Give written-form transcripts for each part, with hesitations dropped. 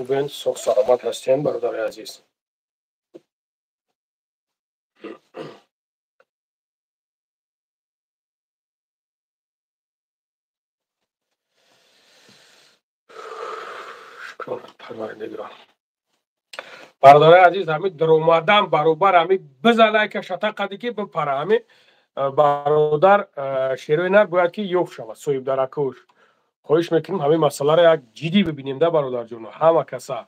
خوبین سوخ سلامت هستین برادر عزیز. شکر پروردگار. برادر عزیز همی در اومدم برابر همی بزنه که شتاقتی که بپره همی برادر شیروی نر باید که یوف شود سویب درکوش. خواهش میکنیم همین مسئله را یک جدی ببینیم ده برادر جون همه کسا.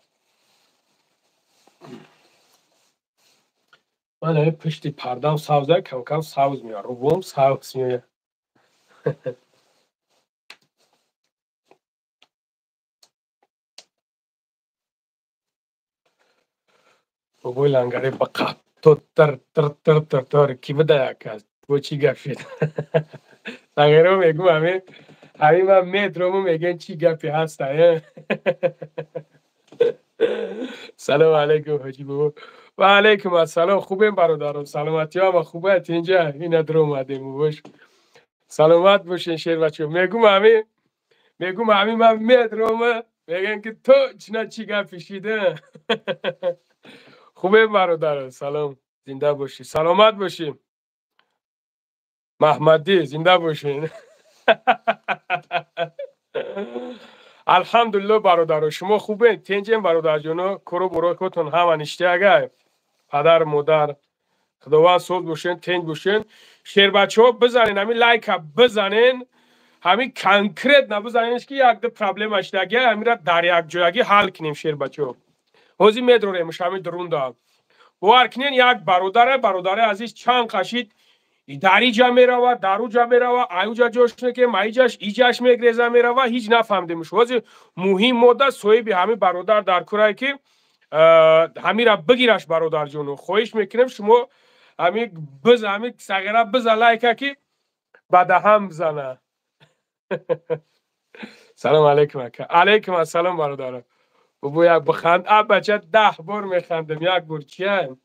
من همین پشتی پردم سوزه کم کم سوز میاد روبوم سوز میاد. روبوی لنگره بقا تو تر کی بده یک از با چی گپ شد. لنگره میگم همین من مترمو میگن چی گپی هست. سلام علیکم حاجی بابا. و علیکم السلام. خوبیم برادران؟ سلامتی ها و خوبه اینجا این در اومدیم باش. سلامت باشین شیر بچه. میگم همین من مترمو میگن که تو چی گپی شده. خوبه برادر سلام زنده باشی سلامت باشیم محمدی زنده باشین. الحمدلله برادر شما خوبه تنجین برادر جونو کرو براکتون هم نشته اگه پدر مادر خداوند صلح باشین تنج باشین شیر بچه ها بزنین همین لایک بزنین همین کنکرت نبزنینش که یک ده پرابلم اشته اگه همین را در یک جایگی حل کنیم شیر بچه ها حوزی میدروریمش همین درون دارم وارکنین یک برادر عزیز چند قشید داری جا میرود دارو جا میرود ایوجا جوش میکنه مایجاش ایجاش میگریزه میرود هیچ نفهمیدیمش واسه مهم مدت سویبی همین برادر در کرای که همین را بگیرش برادر جونو خواهش میکنم شما همین صغیره بزن لایک که بعد هم بزنه. سلام علیکم علیکم السلام برادر بابا یک بخند بچه 10 بار میخندم یک بار چیه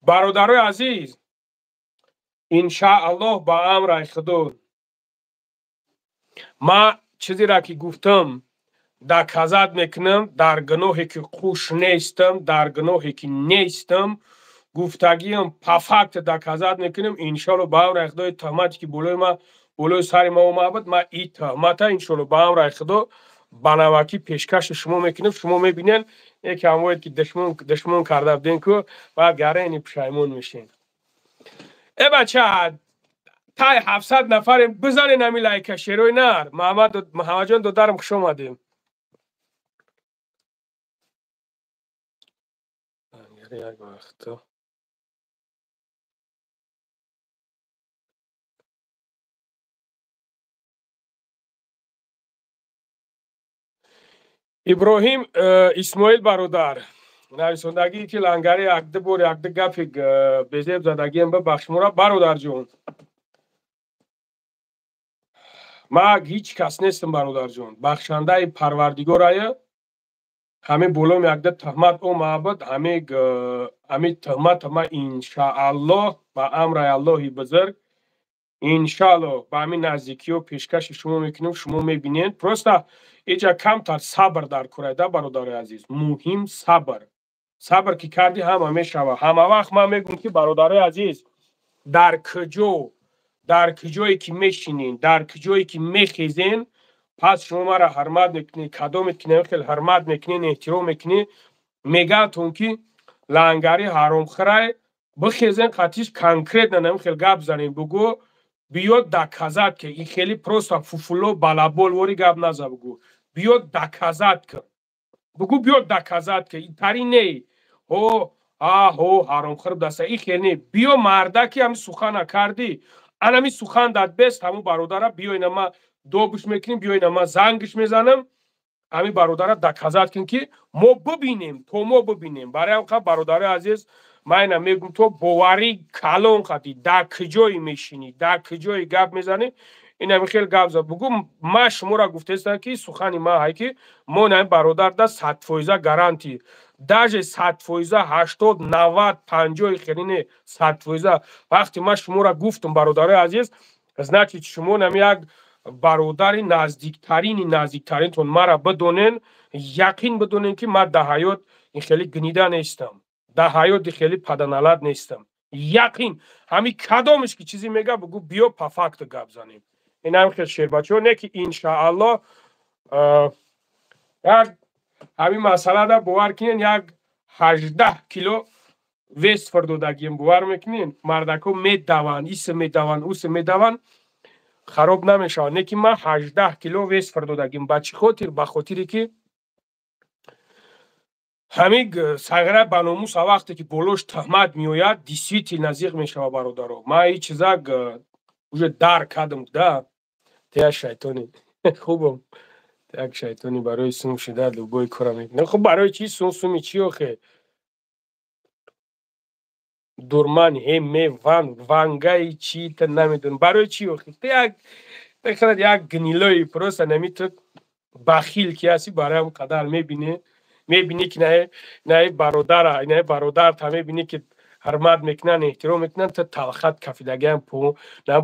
برادرای عزیز انشاءالله با امر خدا ما چیزی را که گفتم دکازات میکنم در گناهی که خوش نیستم در گناهی که نیستم گفتگیم پرفکت دکازات میکنم انشاءالله با امر خدا تهمتی که بلوی سر ما اومد ما این تهمت انشاءالله با امر خدا بنواکی پیشکش شما میکنم شما میبینین یک اموید که دشمن کرده بدین که بعد گره اینی پشایمون میشین. ای بچه تای 700 نفر بزنین همی لایک شیروی نر محمد جان دودرم خوش اومدیم. یک وقت ابراهیم اسماعیل برادر نویسندگی که لنگری اکده بور اکده گفی بزیب زدگی هم ببخش مرا برادر جون ما هیچ کس نیستم برادر جون بخشنده پروردگار آیا همه بولم یکده تهمت او محبت همه تهمت ما انشاءالله با امر الله بزرگ انشاءالله با همین نزدیکی و پیشکش شما میکنیم شما میبینین پروستا ایجا کمتر صبر در کرده برادر عزیز مهم صبر که کردی همه میشوه همه وقت ما میگم که برادر عزیز در کجایی که میشینین در کجایی که میخیزین پس شما ما را حرمت میکنین کدو میکنین خیلی حرمت میکنین احترام میکنین میگه که لنگری حرام خرای بخیزین قطیش کنکریت ننم خیلی گپ زنین بگو بیاد دکازات که این خیلی پروستا فوفولو بالابول وری گپ نزا بگو بیاد دکازات که بگو بیاد دکازات که این تاری نی هو حرام خراب دسته این خیلی نی بیا مرده که همی سخن کردی انمی سخن داد بست همون برادر بیاین ما دو گوش میکنیم بیاین ما زنگش میزنم همین برادر دکازات کن که ما ببینیم تو ما ببینیم برای هم برادر عزیز من میگم تو باوری کلون خطی در کجایی میشینی در کجایی گپ میزنی این هم خیلی گپ زد بگو ما شما را گفته است که سخنی ما هایی که ما نه برادر ده 100% گارانتی داج 100% 80 90 50 خیلی نه 100% وقتی ما شما را گفتم برادر عزیز значит شما نمی یک برادر نزدیکترینتون مرا بدونین، یقین بدونین که من در حیات این خیلی گنیده نیستم، در حیات خیلی پدنالد نیستم. یقین همین کدامش که چیزی میگه بگو بیا پفکت گپ زنیم. این هم خیلی شیر بچه ها نه که انشاءالله یک همین مسئله دا باور کنین یک 18 کیلو ویست فردودگیم باور میکنین مردکو میدوان ایس میدوان اوس میدوان خراب نمیشه. نه که من 18 کیلو ویست فردودگیم بچه خاطر به خاطری که همین سگره بناموس وقتی که بلوش تهمت میوید دیسیتی نزدیک میشه برادرو. من این چیزا уже درک کردم ده تیا شیطانی خوبم یک شیطانی برای سوم شده لوبای کارم میکنه. خب برای چی سومی چی آخه دورمانی می ونگای چی تا نمیدون برای چی آخه یک گنیلوی پروست نمیتون بخیل که هستی برای هم قدر میبینی که نه برادر تا میبینی که حرمت میکنن احترام میکنن تا تلخت کفیدگی هم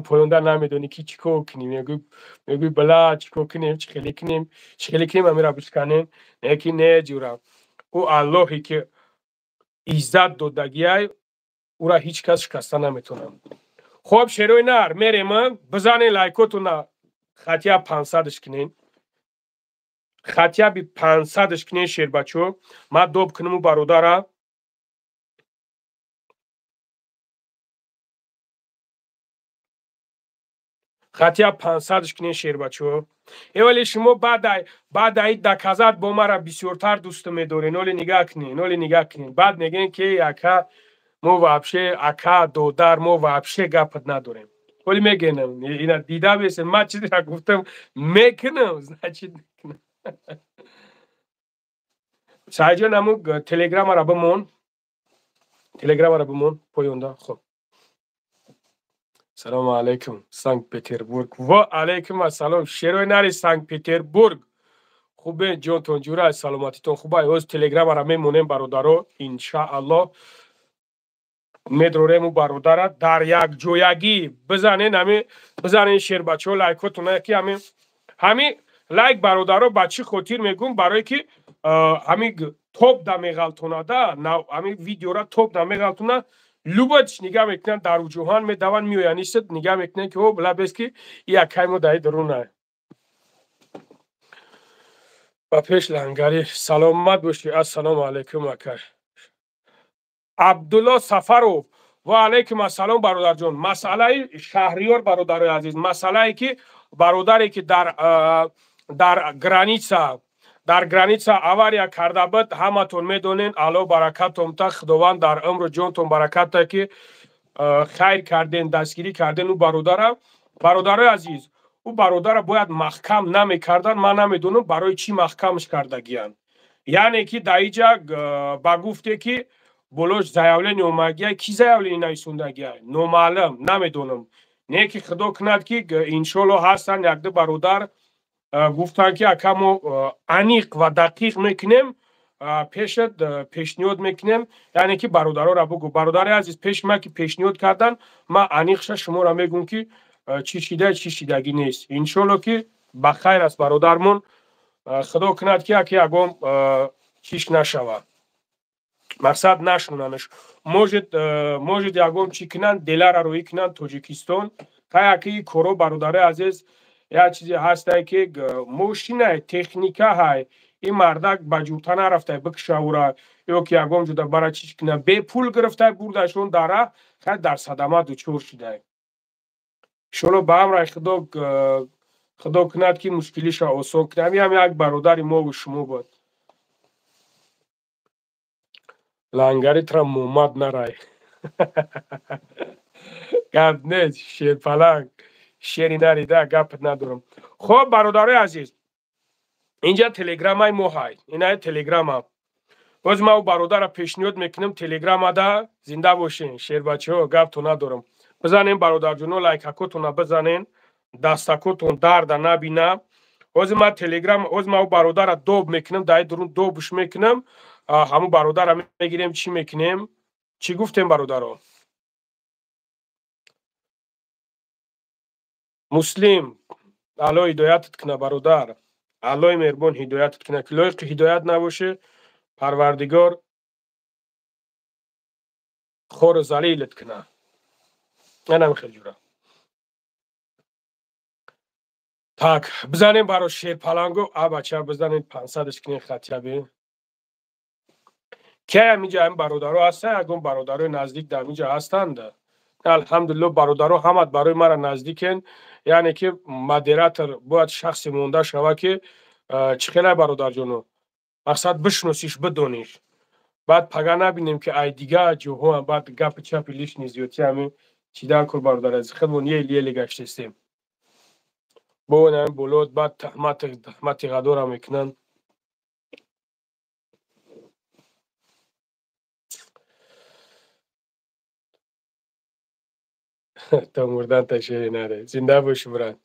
پوینده نمیدونی که چیکار کنیم. میگوی بلا چیکار کنیم چی خیلی کنیم همیرا بشکنیم نه که نه جورم او اللهی که عزت دادگی های او را هیچ کس شکسته نمیتونم. خب شیروی نر میریم بزنین لایکاتون خطیه 500 کنین خطیه بی 500 کنین شیر بچو ما دوب کنم و برادر خطیه 500 کنین شیر بچو. ولی شما بعد این دکازات با ما را بسیارتر دوست میدارین. نولی نگاه کنین بعد میگین که اکا ما وابشه اکا دودار ما وابشه گپت نداریم. ولی میگنم اینا دیده بیسن ما چیزی را گفتم میکنم значит سایجا نمو تلگرام را پویونده. خب سلام علیکم سنت پتربورگ و علیکم السلام شیروی نری سنت پتربورگ خوبه جونتون جوره سلامتیتون خوبه. از تلگرام را میمونیم برادرو انشاءالله میدروریم و برادر در یک جویگی بزنین شیر بچه ها لایکاتون که همین لایک برادرو بچه خاطر میگم برای که همین توپ دا میغلطونه ده همین ویدیو را توپ دا میغلطونه لوبتش نگاه میکنن در جهان میدوان میویانیست نگاه میکنن که او بلا بیست که یک کایمو دایی درونه و پیش لنگری سلامت باشی. السلام علیکم اکر عبدالله سفرو و علیکم السلام برادر جان. مسئله شهریار برادر عزیز مسئله ای که برادری که در گرانیتسا авария کرده بود همتون میدونین. الله برکتم تا خداوند در عمر جانتون برکت تا که خیر کردین دستگیری کردین او برادر عزیز. او برادر باید محکم نمیکردن. من نمیدونم برای چی محکمش کردگیان. یعنی که در اینجا با گفته که بلوش زیاولین اومگیه کی زیاولین نیسوندگیه نومعلم نمیدونم. نه که خدا کند که انشالله هستن یک دو برادر گفتن که اکمو انیق و دقیق میکنیم پیشنهاد میکنیم. یعنی که برادرها را بگو برادر عزیز پیش ما که پیشنهاد کردن ما انیقش شما را میگم که چی شیدگی نیست. انشالله که بخیر است برادرمون. خدا کند که یکم چیش نشود مقصد نشوننش موجود یکم چی کنن دلار روی کنن تاجیکستان تا یکی کورو برادر عزیز یا چیزی هسته که موشینه تکنیکه های این مردک بجورتا نرفته بکشه او را یا که یکم جدا برای چیش کنه به پول گرفته بردشون داره خیلی در صدمه دوچور شده. شلو به هم رای خدا کند که مشکلیش را آسان کنه. هم یک برادر ما و شما بود لنگری ترا مومد نرای گپ نیست شیر پلنگ شیری نریده گپ ندارم. خب برادر عزیز اینجا تلگرام های ما های اینه تلگرام هم باز ما برادر پیشنهاد میکنم تلگرام دا زنده باشین شیر بچه ها گپ تو ندارم. بزنین برادر جونو لایک اکوتون بزنین دستکوتون درد نبینه. از ما تلگرام از ما برادر دوب میکنم دای درون دوبش میکنم همو برادر میگیریم چی میکنیم چی گفتیم برادر مسلم الله هدایتت کنه برادر. الله مهربان هدایتت کنه که لایق هدایت نباشه پروردگار خور ذلیلت کنه. اینم خیلی جوره. Так, بزنیم برای شیر پلنگو. بچه بزنید 500 کنین خطیه بین. که همینجا هم برادرها هستن، اگه برادرهای نزدیک در اینجا هستند. الحمدلله برادرها همه برای مرا نزدیکن. یعنی که مدیراتور باید شخص مونده شوه که چخیله برادر جانو مقصد بشناسیش بدونیش. بعد پگه نبینیم که ای دیگه جوها هم بعد گپ چپ لیش نیزیوتی همین چیدن کل برادر از خودمون یه لیه گشتستیم. با اون همین بولود بعد تحمت غدار هم میکنن. تا مردن تشریح نره. زنده باش برن.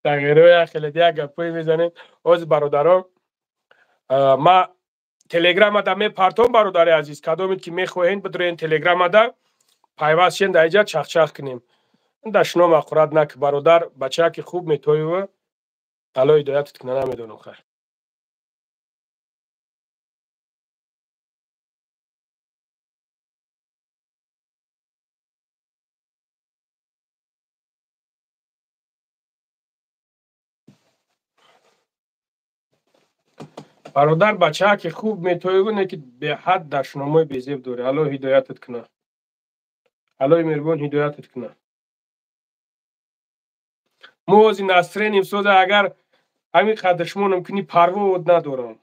تغییره خیلی دیگه گپوی میزنیم. از برادران ما تلگرام دا می پرتون برادر عزیز کدومید که میخواین بدرین تلگرام دا پیوستین در اینجا چخ کنیم. دشنو مخورد نک برادر بچه که خوب میتوی و الله هدایتت کنه نمیدونم خیر. برادر بچه که خوب میتوی و نه که به حد دشنامای بیزیب دوره. الله هدایتت کنه. الله مهربان هدایتت کنه. موزی نصرین امسوز اگر همین قدشمونم کنی پرود ندارم.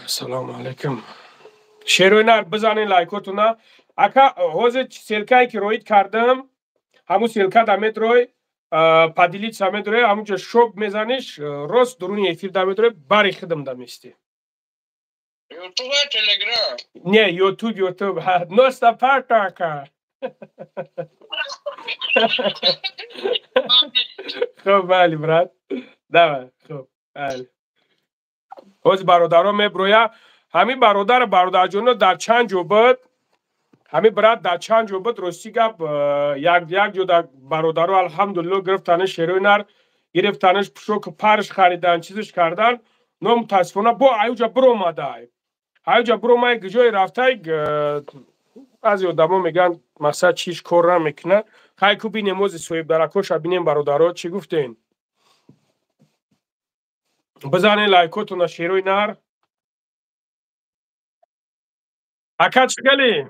سلام علیکم. شیروی نر بزنین لایکاتونا. اکا حوز سیلکایی که روید کردم همون سیلکا دمید روی پادیلیت سمید روی همونجا شوب میزنیش راست درونی افیر دمید روی باری خدم دمیستی. یوتیوب تلگرام؟ نه یوتیوب نوستا پارتاکا. خب بله برات. داره خب بله. حوز برادرها میبرویا همین برادر جونو در چند جو بود همین برات در چند جو بود راستی گپ یک جو در برادرها الحمدلله گرفتنش شیروی نر گرفتنش پشوک پرش خریدن چیزش کردن نو متاسفانه با ایوجا برو اومده ایوجا برو اومده گجای رفته از یادمو میگن مقصد چیش کار نمیکنه خیلی کو بینیم موزی سویب درکوش بینیم برادرها چی گفتین بزنین لایکاتون شیروی نر اکا چگلی؟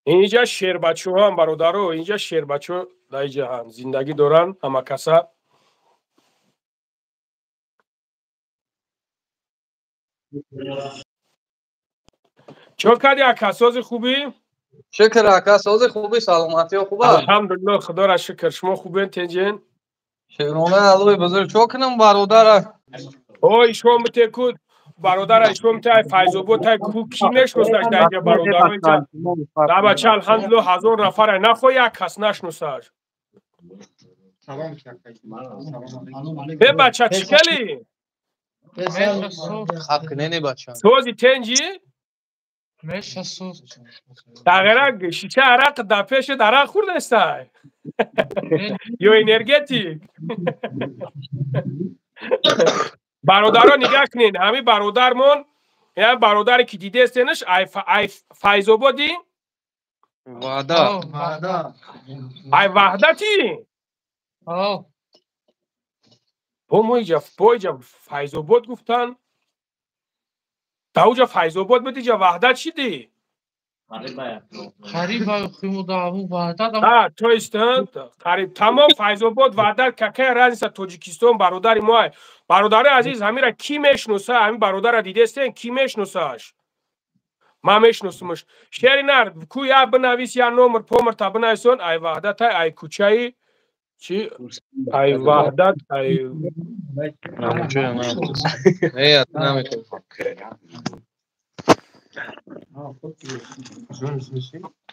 اینجا شیر بچه ها هم برادرو اینجا شیر بچه ها در جهان زندگی دارن همه کسا چون کردی اکا ساز خوبی؟ شکر اکا ساز خوبی سلامتی ها خوبه الحمدلله خدا را شکر شما خوبین تنجین شیرونه علوی بزرگ چو کنم برادر اوی شما متکود برادر شما تای فیضوبو تای کی نشنوستش در اینجا برادر اینجا در بچه الحمدلله 1000 نفر نخواه یک کس نشنوستش به بچه چکلی؟ حقنینی بچه سوزی تنجی؟ تغییره شیشه عرق در پیش درق خورده استای یا انرژتیک برادرها نگاه کنین همین برادرمون یعنی برادری که دیده استینش ای فیضوبادی وعده ای وحدتی با فیضوباد گفتن تا اوجا فیضوباد بدی جا وحدت چی دی؟ خریب خیمو دامو وحدت تو استند قریب تمام فیضوباد وحدت که رئیس تاجیکستان برادر ما برادر عزیز همین را کی میشناسه همین برادر دیده استین کی میشناسهش ما میشناسمش شرینار کو یا بنویس یا نمر پومر تا بنویسون ای وحدت ای کوچه چی ای وحدت ای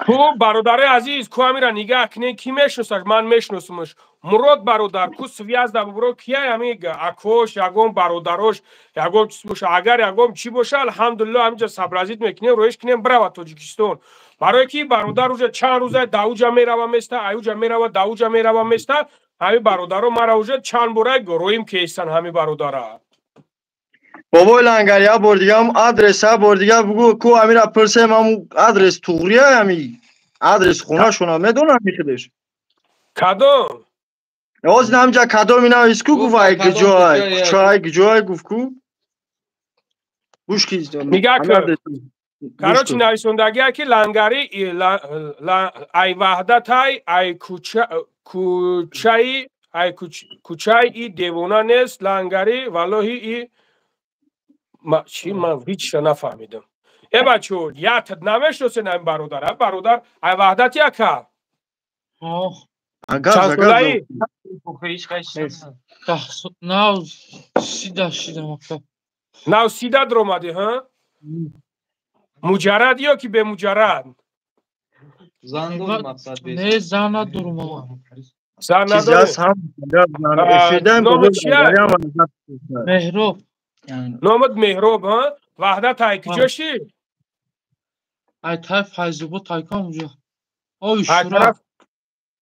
کو برادر عزیز کو امیرا نگاه کنه کی میشناسه من میشناسمش مراد برادر کو سویاز دا برو کیه امیگا اکوش یگم برادرش یگم چی باشه اگر یگم چی باشه الحمدلله همینجا صبرازیت میکنه رویش کنیم برای تاجیکستان برای کی برادر روز چند روزه داوجا میروه میسته ایوجا میروه داوجا میروه میسته همین برادرو مرا وجه چند بوره گرویم کیستن همین برادره بابای لنگر یا بار دیگه هم آدرس ها بار دیگه بگو کو امیرا پرسه هم آدرس توغریه همی آدرس خونه شونا میدونم میخدش کدوم اوز نامجا کدوم اینا اسکو گوای گجای چای گجای گفکو گوش کی نگاه کن کاروچ نویسندگی که لنگری ای وحدت ای کوچه ای کوچه ای دیوانه نیست لنگری والله ای چی من هیچ نفهمیدم ای بچه یا نمیشناسین این برادر ای وحدت یکه چند ساله ای؟ نه سیده مکتب نو سیده در اومدی ها؟ مجرد یا که به مجرد؟ نه زن ندارم آقا زن نداری؟ نامت چیه؟ مهراب نامت مهراب ها؟ وحدت های کجاشی؟ ای طرف فیض‌آباد تایکان اونجا آبی شورک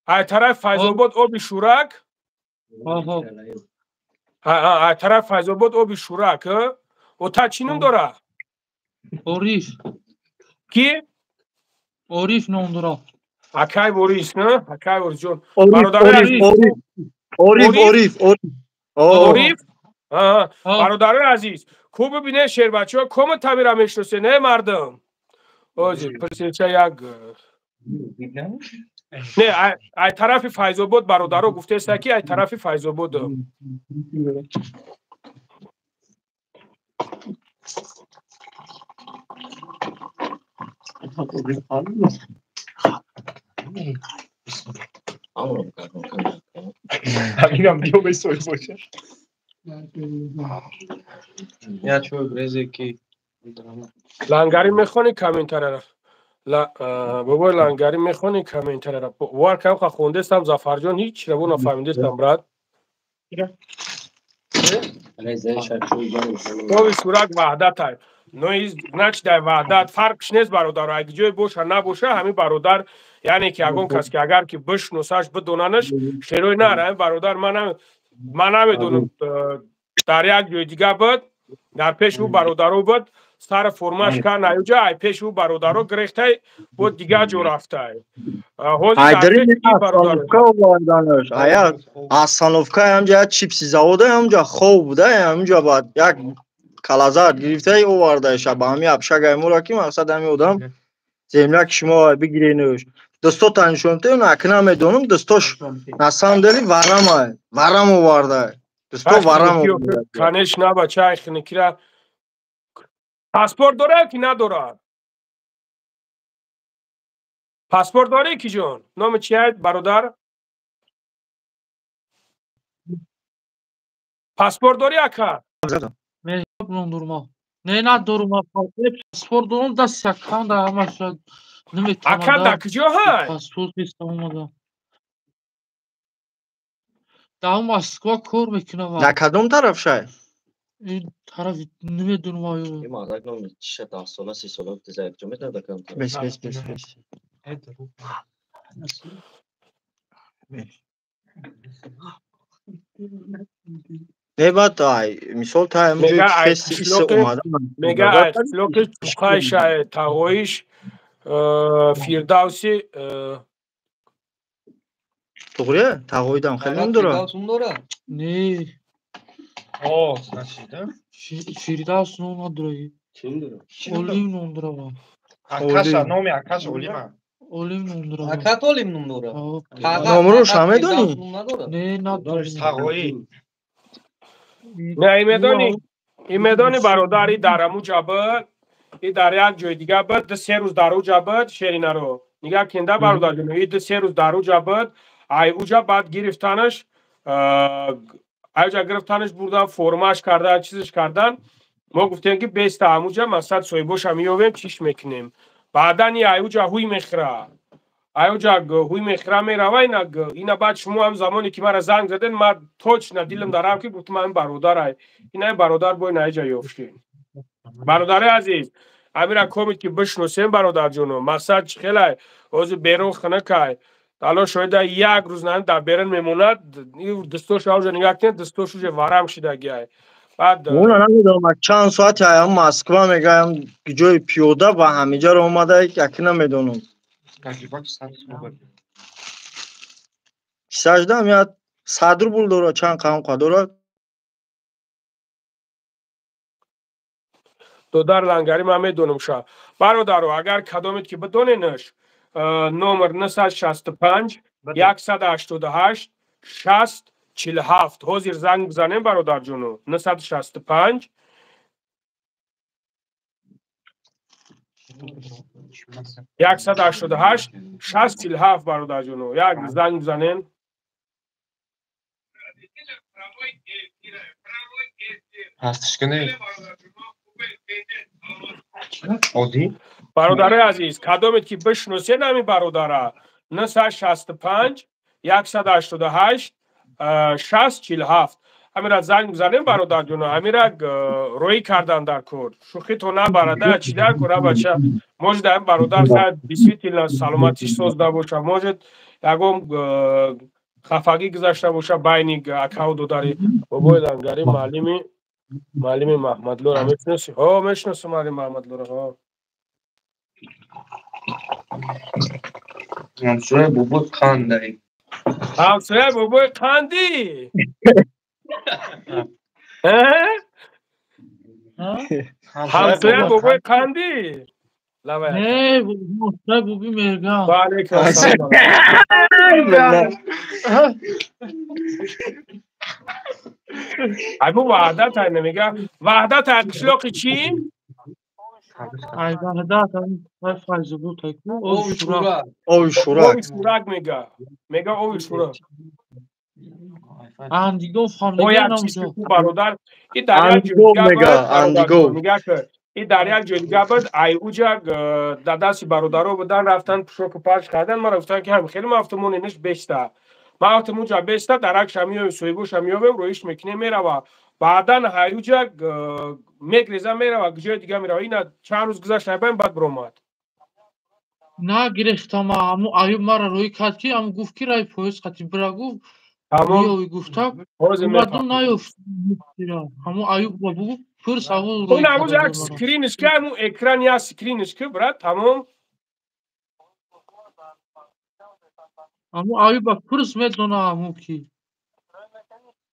ای طرف فیض‌آباد آبی شورک؟ ای طرف فیض‌آباد آبی شورک ها؟ و تا چینم داره؟ عریف کی؟ عریف نام داره اکای بوریس نه؟ اکای بوریس جون عریف برادر عزیز کو ببینه شیر بچه ها کم تعمیر میشناسه نه مردم آجی پرسیچه یک نه ای طرف فیض‌آباد برادر گفته است که ای طرف فیض‌آباد همینم دیو به سوی باشه یا چوب رزکی لنگری میخونی کامنتر را بابا لنگری میخونی کامنتر را وار کم خونده استم زفر جان هیچ رو نفهمیده استم برات تو صورت وحدت های نچ در وحدت فرقش نیست برادر اگه جای باشه نباشه همین برادر یعنی که اگه کس که اگر که بشناسش بدوننش شروع نره برادر من نمیدونم در یک جای دیگه بود در پیش او برادرو بود سر فرماش که نیوجه ای پیش او برادرو گرفته بود دیگه جو رفته Айдарин Асановка оварданаш. Ая Асановка ҳамҷа чипси завода ҳамҷа хоб буда ҳамҷа бад як калазар гирифта овардаша ба ҳами абшагай мора ки мақсад ҳами одам земля ки шумо бигиренӯш дӯсто танишонтем акна медонам дӯстош на самом деле варам оварда дӯсто варам конечно бача ихникира паспорт дора ки надора پاسپورت داری کی جون؟ نام چیه برادر؟ پاسپورت داری اکا؟ مهراب نام دارم نه ندارم پاسپورت دارم دست یکم در همه شد نمیتونم اکا در کجا های؟ پاسپورت بیستم اومدم در مسکو کار میکنم در کدوم طرف شای؟ این طرف نمیدونم آیا این مادر نام 10 ساله 30 ساله بوده کجا میتونه دکم بس نه بعد مثال تا همونجوری فستیس اومدم میگه فلوک چوخایش تاویش فیردوسی توغریه تاویدم خیلی نداره نه فیردوس نام نداره اولیم نام داره Akasha, nomi Akasha Olima. اولیم نام داره Akat olim num dora. نامروش همه دانی؟ نه نداره Tagoi. نه این میدانی برادری در امو جبل این در یک جای دیگه بود 3 روز در اوجا بود شیرینه رو نگاه کنده برادر جون این 3 روز در اوجا بود ای اوجا بعد گرفتنش اوجا گرفتنش بردن فرماش کردن چیزش کردن ما گفتیم که بیست هموجا مسد سویبوش هم میویم چیش میکنیم بعدا این اوجا هوی میخره اوجا هوی میخره میروه اینا بعد شما هم زمانی که مرا زنگ زدن من توچ ندیلم دارم که گفتم من برادر اینا برادر بای نایجا یوفشین برادر عزیز امیرا کومید که بشناسیم برادر جونو مسد خیلی اوز بیرون خنه که حالا شاید یک روز نه در بیرون میموند دستوش اوجا نگاه کنید دستوش اوجا ورم شده گیاه بعد اونا نمیدونم چند ساعت هم مسکو میگم جای پیاده و همینجا رو اومده یکی نمیدونم سجده هم یاد صدر بول داره چند قم قدره دو در لنگری من میدونم شا برادرو اگر کدامید که بدونینش نمبر 965 188 60 47 حاضر زنگ بزنیم برادر جونو 965 188 60 47 برادر جونو یک زنگ بزنین هستش که نه عادی برادر عزیز کدامید که بشناسین همین برادره 965 188 60 47 همین زنگ بزنیم برادر جونو همین روی کردن در کور شوخی تو نبرده چی در کوره بچه موجود هم برادر خیلی بیسویت سلامتیش سازده باشه موجود یکم خفگی گذاشته باشه بینی اکاو دو داری بابای لنگری معلمی محمد لورا میشناسی؟ ها میشناسی معلم محمد لورا ها همسایه بابا خنده همسایه بابای قندی همسایه بابای قندی نه همسایه بابی مرگان علیکم السلام ابو وحدت های نمیگه وحدت های قشلاقی چی؟ ای وحدت های فایز بود اوی شورک اوی شورک میگه اوی شورک اندیگو او خانگی یک چیز نمجا که برادر این در یک اندیگو جلگه میگه بود اندیگو میگه که این در یک جلگه بود ای اوجا در دست برادرها بودن رفتن پشوک پرش کردن ما رفتن که هم خیلی مفتمون اینش بیشتر ما افتمون جا بیشتر درک شمیو سویبوش همیو رویش میکنه میره و بعدا های اوجا میگریزه میره و جای دیگه میره اینا چند روز گذشت نبایم بعد برومد نه گرفتم همو ایوب مرا روی کرد که همو گفت که رای پویز خطی برا گفت تمام اوی گفتم حوض اومدم نیفت همو ایوب بابو پرس همو اون روی همون یک کرد سکرینش که همون اکران یا سکرینش که برات تمام همو ایوب پرس میدونه همو کی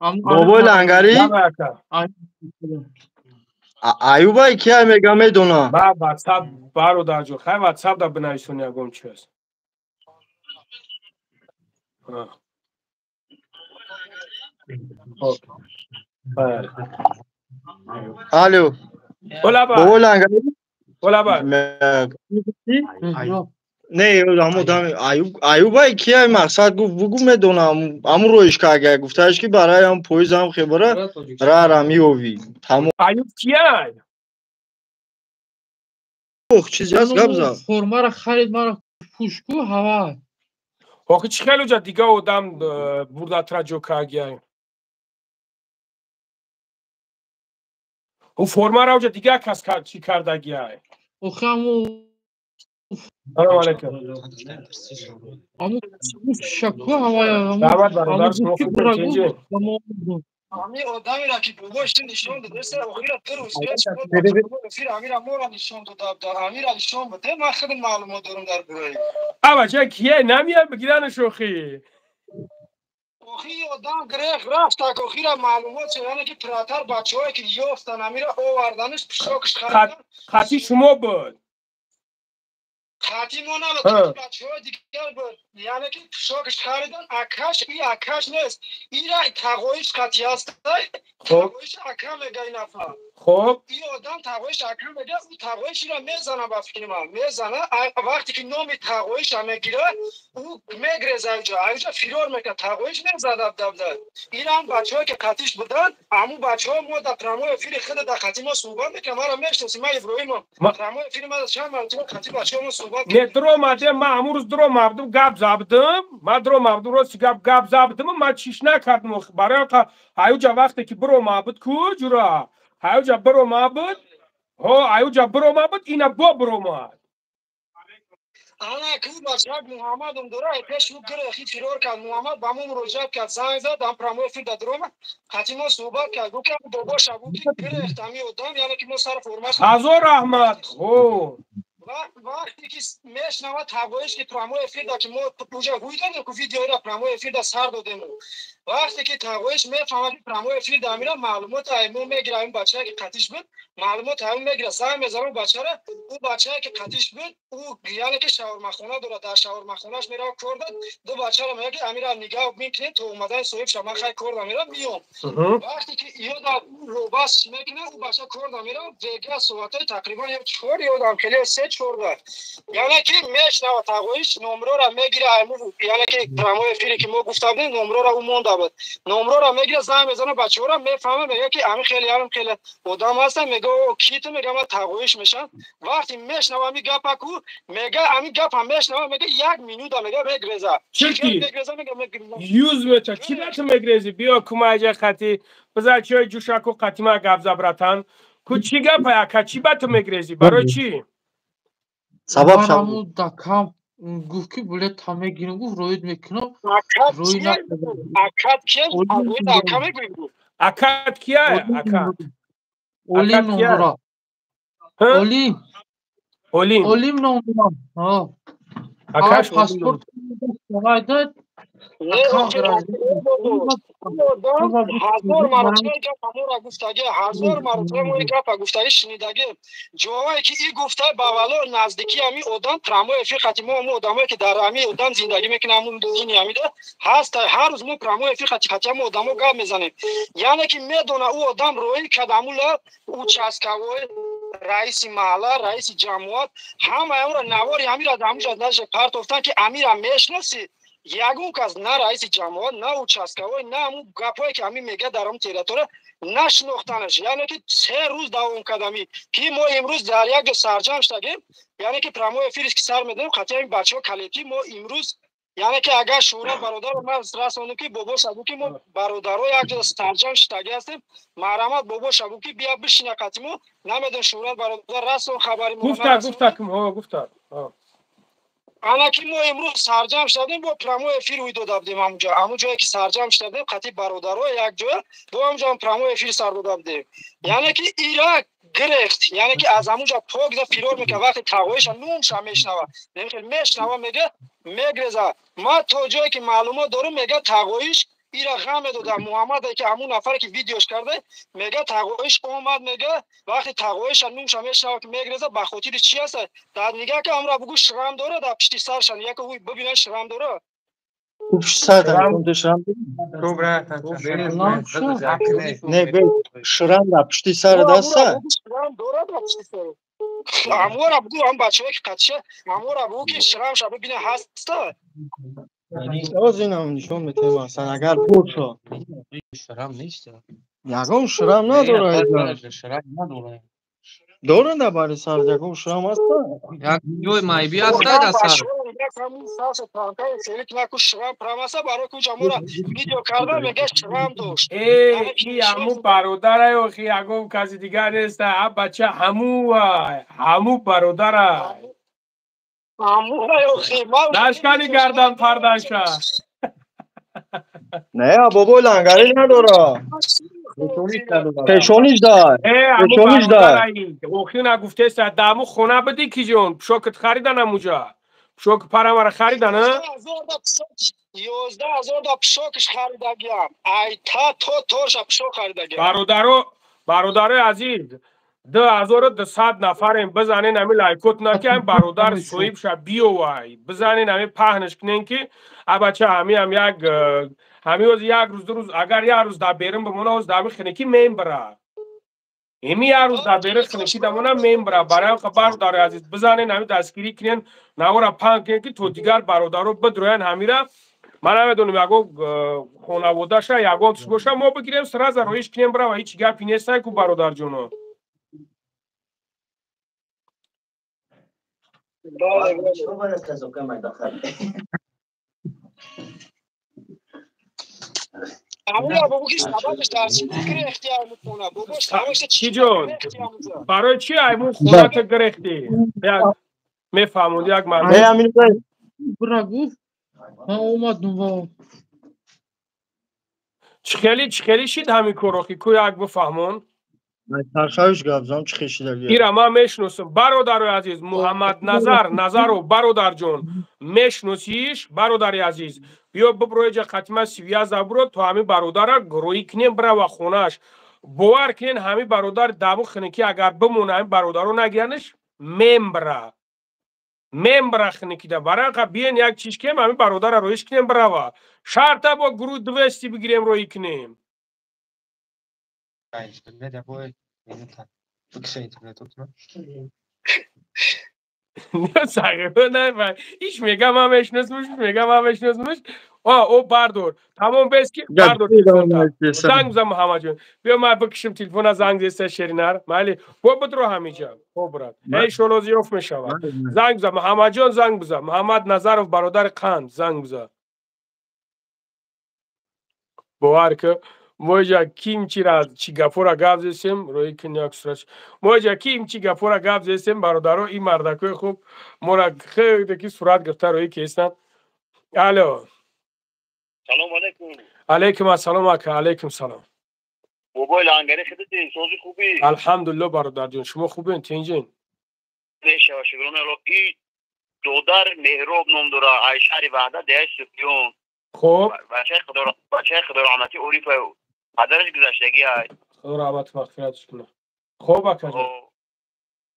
بابای لنگری ایوبای که میگه میدونه با واتساپ برادر جو خیلی واتساپ دا بنویسون یکم چیز الو بولا بابای لنگری با نه همون ایوبای که مقصد گفت بگو میدونم همون رویش که اگه گفتهش که برای هم پویز هم خبره را میووی تمام ایوب کیه چیزی هست گبزا خورما را خرید مرا پوشکو هوا آخه چی خیلی جا دیگه آدم برده ترجو که گیه او فرما را جا دیگه کس چی کرده گیه آخه همو سلام علیکم همو شکو هوا دعوت برادر شما گفتی فکر برا چنجه گفت همین آدمی را که باباش نشون داده است اخیرا تو روسیاش رفیق امیر امورا نشون داد امیر نشون بده من خیلی معلومات دارم در برای اما چه کیه نمیاد بگیرن شوخی اخی آدم گریخ رفت تا اخیرا معلومات یعنی که پراتر بچه‌ای که یافتن امیر آوردنش پیشاکش خریدن خطی شما بود خطی ما نه بچه‌های دیگر بود یعنی که پیشاکش خریدن اکش نیست این را تقویش خطی هست تقویش اکا میگه این نفر خب این آدم تقویش اکنون بگه او تقویش را میزنه با فکر من میزنه وقتی که نام تقویش هم میگیره او میگرزه اینجا فرار میکنه تقویش میزده دبده این هم بچه ها که قطیش بودن همون بچه ها ما در ترمای فیل خود در خطی ما صحبت میکنم ما را میشناسیم من ابراهیم ترمای فیل ما چند مرتبه خطی بچه ها ما صحبت نه درو ماده ما امروز درو مردم گپ زدم ما درو مردم رو گپ زدم ما چیش نکردم برای هایوجا وقتی که برو معبد کجورا هایوجا برو معبد هایوجا برو معبد اینا برو معبد انا که بچه محمد دوره پیش او گره خی فرار کرد محمد با ما مراجعه کرد زنگ زد هم پرامو فیل دادروم خطی ما صحبت کرد گفت بابا شبو که گره اختمی ادام یعنی که ما سر فرماش هزار رحمت وقتی که میشنوه تقویش که پرامو فیل دا که ما اونجا گوی دادیم که ویدیو را پرامو فیل دا سر دادیم وقتی که تقویش میفهمه که پرامو فیل دا میره معلومات ایمو میگیره این بچه که قطیش بود معلومات همون میگیره زنگ میزنه بچه را او بچه که قطیش بود او یعنی که شاورما خونه داره در شاورما خونهش میره کار داد دو بچه را میگه امیر نگاه میکنه تو اومدن صاحب شما خیر کار میره میام وقتی که یاد روباس میکنه او بچه کار میره دیگه صحبت تقریبا 4 یادم کلی 3 4 داد یعنی که میشنوه تقویش نمره را میگیره یعنی که پرامو فیلی که ما گفتم نمره را او مونده بود نمره را میگیره زنگ میزنه بچه‌ها را میفهمه میگه که همین خیلی آدم هستن میگه کی تو میگه ما تقویش میشن وقتی میشنوه می گپ کو میگه همین گپ هم میشنوه میگه 1 مینوت میگه بگریزه چی بگریزه میگه یوز میشه کی دت مگریزی بیا کماجه خطی بذار چای جوشاکو قتیما گپ زبرتن کو چی گپ یا چی بت مگریزی برای چی سبب شد همون دکم گفت که بله تمه گیرم گفت روید میکنم روی اکاد کیه اکاد میگه اکاد کیه اکاد اولیم نمبر اولیم نمبر ها اکاش پاسپورت داد هزار مرتبه گپ همون را گفتگی هزار مرتبه ما گپ گفتگی شنیدگی جایی که این گفته با والا نزدیکی همین آدم پرامو افریقا ما آدمایی که در همین آدم زندگی میکنه همون دنیای همیده هست هر روز ما پرامو افریقا ما آدمو گپ میزنیم یعنی که میدونه او آدم روی کدامولا او چاسکاوی رئیس محله رئیس جماعت همه اون را نواری همین را داموجا نشه پارت افتن که امیر هم میشناسی یگون کس نه رئیس جماعت نه اوچاسکاوی نه همون گپایی که همین میگه در اون تریتور نشناختنش یعنی که 3 روز دوام کردمی که ما امروز در یک سرجم شدیم یعنی که پرامو افیرش که سر میدیم خاطر این بچه‌ها کلیتی ما امروز یعنی که اگر شورا برادر ما رسانو که بابا شبو که ما برادرای یک سرجم شدگی هستیم مرحمت بابا شبو که بیا بشین قتیمو نمیدون شورا برادر رسون خبری ما گفتم انا که ما امروز سرجم شدیم با پرامو افیر ویدیو دادیم همون جایی که سرجم شدیم خطی برادرها یک جای با همونجا پرامو افیر سر دادیم یعنی که ایران گرفت یعنی که از همونجا پاک ده فرار میکنه وقتی تقویش نومش هم میشنوه نمیخواد میشنوه میگه میگرزه ما تا جایی که معلومات دارم میگه تقویش ایرا غم دادم محمد که همون نفر که ویدیوش کرده میگه تقویش اومد میگه وقتی تقویش نومش هم میشنوه که میگرزه به خاطر چی هست در نگاه که امرا بگو شرم داره در پشت سرشان یک اوی ببینن شرم داره پشت سر دارم شرم نه به شرم در پشت سر دسته شرم داره در پشت سر امورا بگو هم بچه‌ای که قدشه امورا بگو که شرم شب ببینه هست از این هم نشون میده مثلا اگر بود شو شرم نیست یگون شرم نداره دارن در باری سر یگون شرم هست یک جوی مایبی هست در سر همون ساس تانکای سلیک نکو شرم پراماسا برای کچ امورا ویدیو کرده میگه شرم داشت ای همو برادر و خی اگه کسی دیگر نیست بچه همو برادر داشکانی گردن پردنشه نه بابا لنگری نداره پیشونیش دار پیشونیش دار اوخی نگفته است دامو خونه بدی کی جون شوکت خریدن اموجا شوک پرامر خریدن 11000 دا پشوکش خریدگیم ای تا تورش پشوک خریدگیم برادر عزیز 2200 نفریم بزنین همی لایکوت نکنیم برادر سویب شب بیوای بزنین همی پهنش کنین که بچه همی هم یک روز 2 روز اگر یک روز دا بیرم بمونه از دامی خنکی میم برا امی یه روز دبیره خنکی دمونه ممبره برای برادر عزیز بزنین همین دستگیری کنین نورا پنگ کنین که تو دیگر برادرو بدروین همیره من نمیدونم یکو خانواده شه یکو باشه ما بگیریم سر زرویش کنیم برای و هیچ گپی نیست که برادر جونو چی جون برای چی ایمون خونت گرفتی میفهمون یک مردم برا گفت من اومدم و چخیلی شید همین کروخی که یک بفهمون من ترشایش گفزم چه خیشی داری ایره ما میشناسم برادر عزیز محمد نظر و برادر جون میشناسیش برادر عزیز بیا ببرو اینجا ختمه سویه زبرو تو همین برادر گروهی کنیم برا و خونش باور کنین همین برادر دبو خنکی اگر بمونه همین برادر رو نگیرنش ممبره خنکی ده برای بیان یک چیز کنیم همین برادر رویش کنیم برا و شرطه با گروه 200 بگیریم روی کنیم نه ساقه نه ایش میگم هم اشناسمش او بردار تمام بس که بردار تلفن زنگ بزن محمد جون بیا من بکشم تلفن از زنگ دیسته شرینر مالی با بدرو همیجا خب برات ای شلوزی اف میشود زنگ بزن محمد جون زنگ بزن محمد نظرов برادر قند زنگ بزن باور که موجا کیم چی را چی گپورا گاف زسیم روی کنیاک سرش موجا کیم چی گپورا گاف زسیم برادرو این مردکوی خوب مورا خیلی کی صورت گرفته روی کیسن الو سلام علیکم علیکم السلام اکا علیکم سلام موبایل انگاری خدتی سوزی خوبی الحمدلله برادر جون شما خوبین تینجین نیشه و شکرانه رو ای دودار مهروب نام داره عیشاری وعده دیش سپیون خب بچه خدا رحمتی اوری پایو پدرش گذشتگی های خدا رحمت مغفرتش کنه خب اکا جون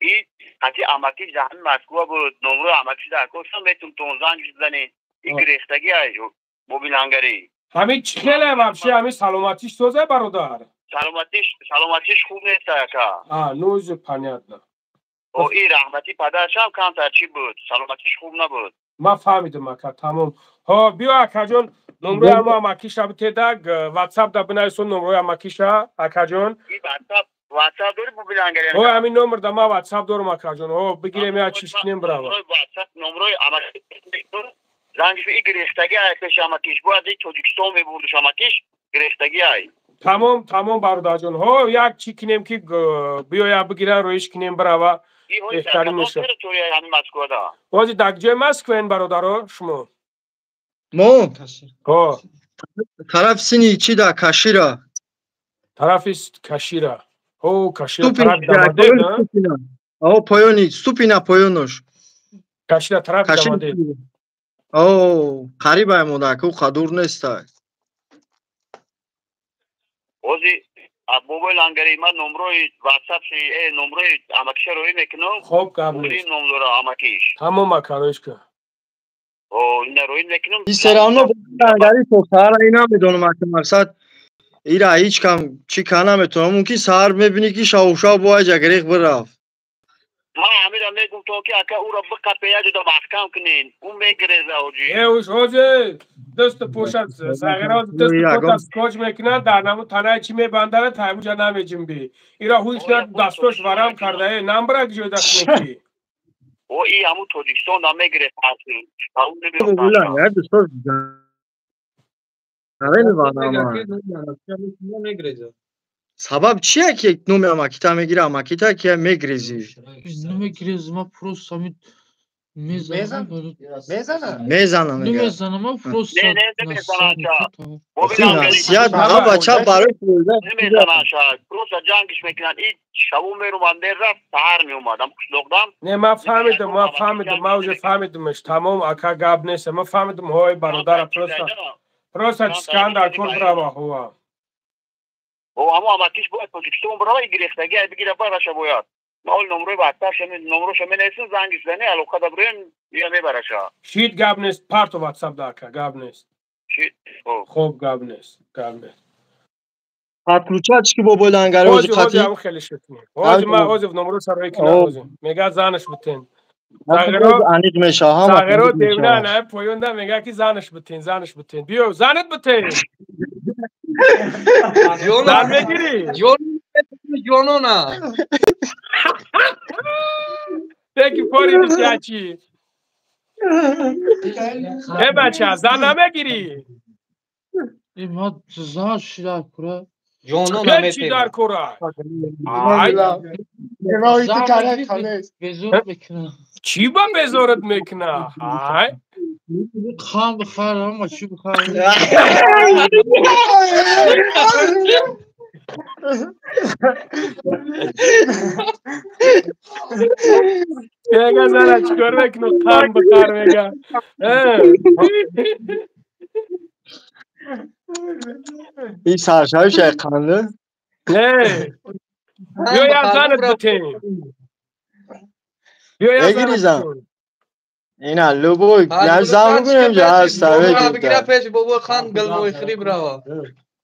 این حتی امکی جهن مسکوه بود نمرو امکی در کشتم بهتون تونزنگ زنی این گریختگی های موبیل انگاری همین چخیله وابشه همین سلامتیش توزه برادر سلامتیش خوب نیست اکا نوز پنیت نه او این رحمتی پدرش هم کم ترچی بود سلامتیش خوب نبود ما فهمیدم اکا تمام ها بیا اکا جون نمروی اما امکیش هم تیدگ واتساپ دا بنایسون نمروی امکیش اکا جون این واتساپ داری موبیل انگاری او همین نمبر دا ما واتساپ دارم اکا جون او بگیریم یا چیز کنیم براو واتساپ نمروی امکیش زنگش ای گریختگی های که شمکیش باید ای توجیکستان می بود شمکیش گریختگی های تمام برادر جون ها یک چی کنیم که بیا بگیرن رویش کنیم براو بهتری میشه وازی دکجه مسکو این برادر شما مو طرف سینی چی دا کشیره طرف کشیره او کشیره طرف دماده نه او پایونی سوپینا پایونوش کشیره طرف دماده او قریب ایمونه که او خدور نیست وازی موبایل انگاری من نمروی واتساپ شی نمروی امکیش روی میکنم خب قبل این نمرو امکیش تمام مکانش که این روی میکنم این سرانو انگاری تو سهر اینا میدونم که مقصد ایرا هیچ کم چی کنه میتونم اون که سهر میبینی که شاوشا باید جگریق برفت ما همیشه میگم تو که اکا او را بقیه جدا محکم کنین اون میگریزه اوجی اوش روزه دست پوشت ساغراز دست پوشت کج میکنه در نمو تنه چی میبندره تایموجا نمیجیم بی ایرا هویش کرد دستوش ورم کرده نمبرک جو دست میکی او ای همون توجیکستان دا میگره پاسین اون نمیرم سبب چیه که یک نوم امکیتا میگیره امکیتا که میگریزی نمیگریزم من پروست همین میزنم میزنم پروست نصیحت بچه برای نمیزنم شاید پروست جنگش میکنن این شبو میروم در رفت سهر میومدم کشلوگدم نه ما فهمیدم ما اوجه فهمیدمش تمام اکا گاب نیست ما فهمیدم های برادر پروست چکان در کل برا هوا او اما امکیش باید توجیکستان برای گریختگی بگیره برش باید ما اول نمروی واتساپ نمروش نمیسن زنگش زنی الوقت دبرین یا میبرشا شید گاب نیست پارتو واتساپ داکا گاب نیست شید خوب گاب نیست Патручачки бобои лангари ҳози ҳози қатӣ ҳамон хеле шутӣ. ҳози ма ҳози номро сарои кина ҳози. Мега занаш бутин. аниқ мешава ҳама Загиро демна на поёнда мега ки занаш бутин. Биё занат бутин. Зан мегири? ҷонона. Теки пори дичачи. бача зан намегири? ما زن شیرک کره ҷонона چی در کوره؟ بزرگ بکنه چی با بزارت میکنه؟ خام بخره اما چی بخره میگه زنه چکار بکنه خام بخر میگه این سرشوش قنده بیا یا زنت بتیم بیا یا بگیری زن زنت اینا لبوی نه زن بگیرم جا هست بگیره پیش بابا خان گلموی خریب روا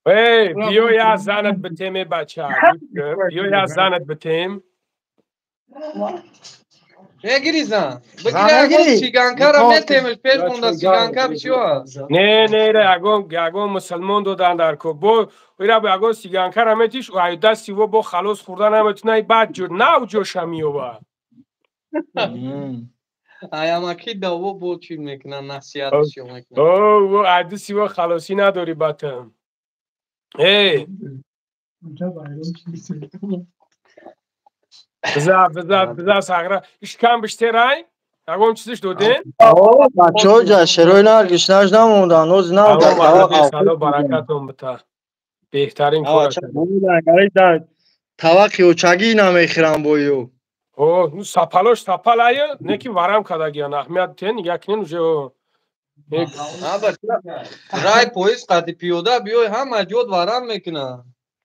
بیا یا زنت بتیم بچه بیا یا زنت بتیم بگیری زن بگیره سیگانکا را میتیمش پیش بونده سیگانکا بچیوه نه اگون مسلمان دادن در کو بو ایرا به اگون سیگانکا را میتیش و ایده سیوه با خلاص خوردن نمیتونه بعد جو نه جوش همیوه اما کی دو بو چی میکنن نصیحت شو میکنن او ایده سیوه خلاصی نداری باتم بزا ساغره ایش کم بشته رای اگون چیزش دودین بچه ها جا شروع نرگش نش نموندن نوز نموندن سالا برکتون بتا بهترین کارت توقی و چگی نمیخیرم بایو او سپالوش سپال آیا نکی وارم کده گیان احمیت تین یکی نوشه رای پویس قطی پیوده بیوی همه جود وارم میکنه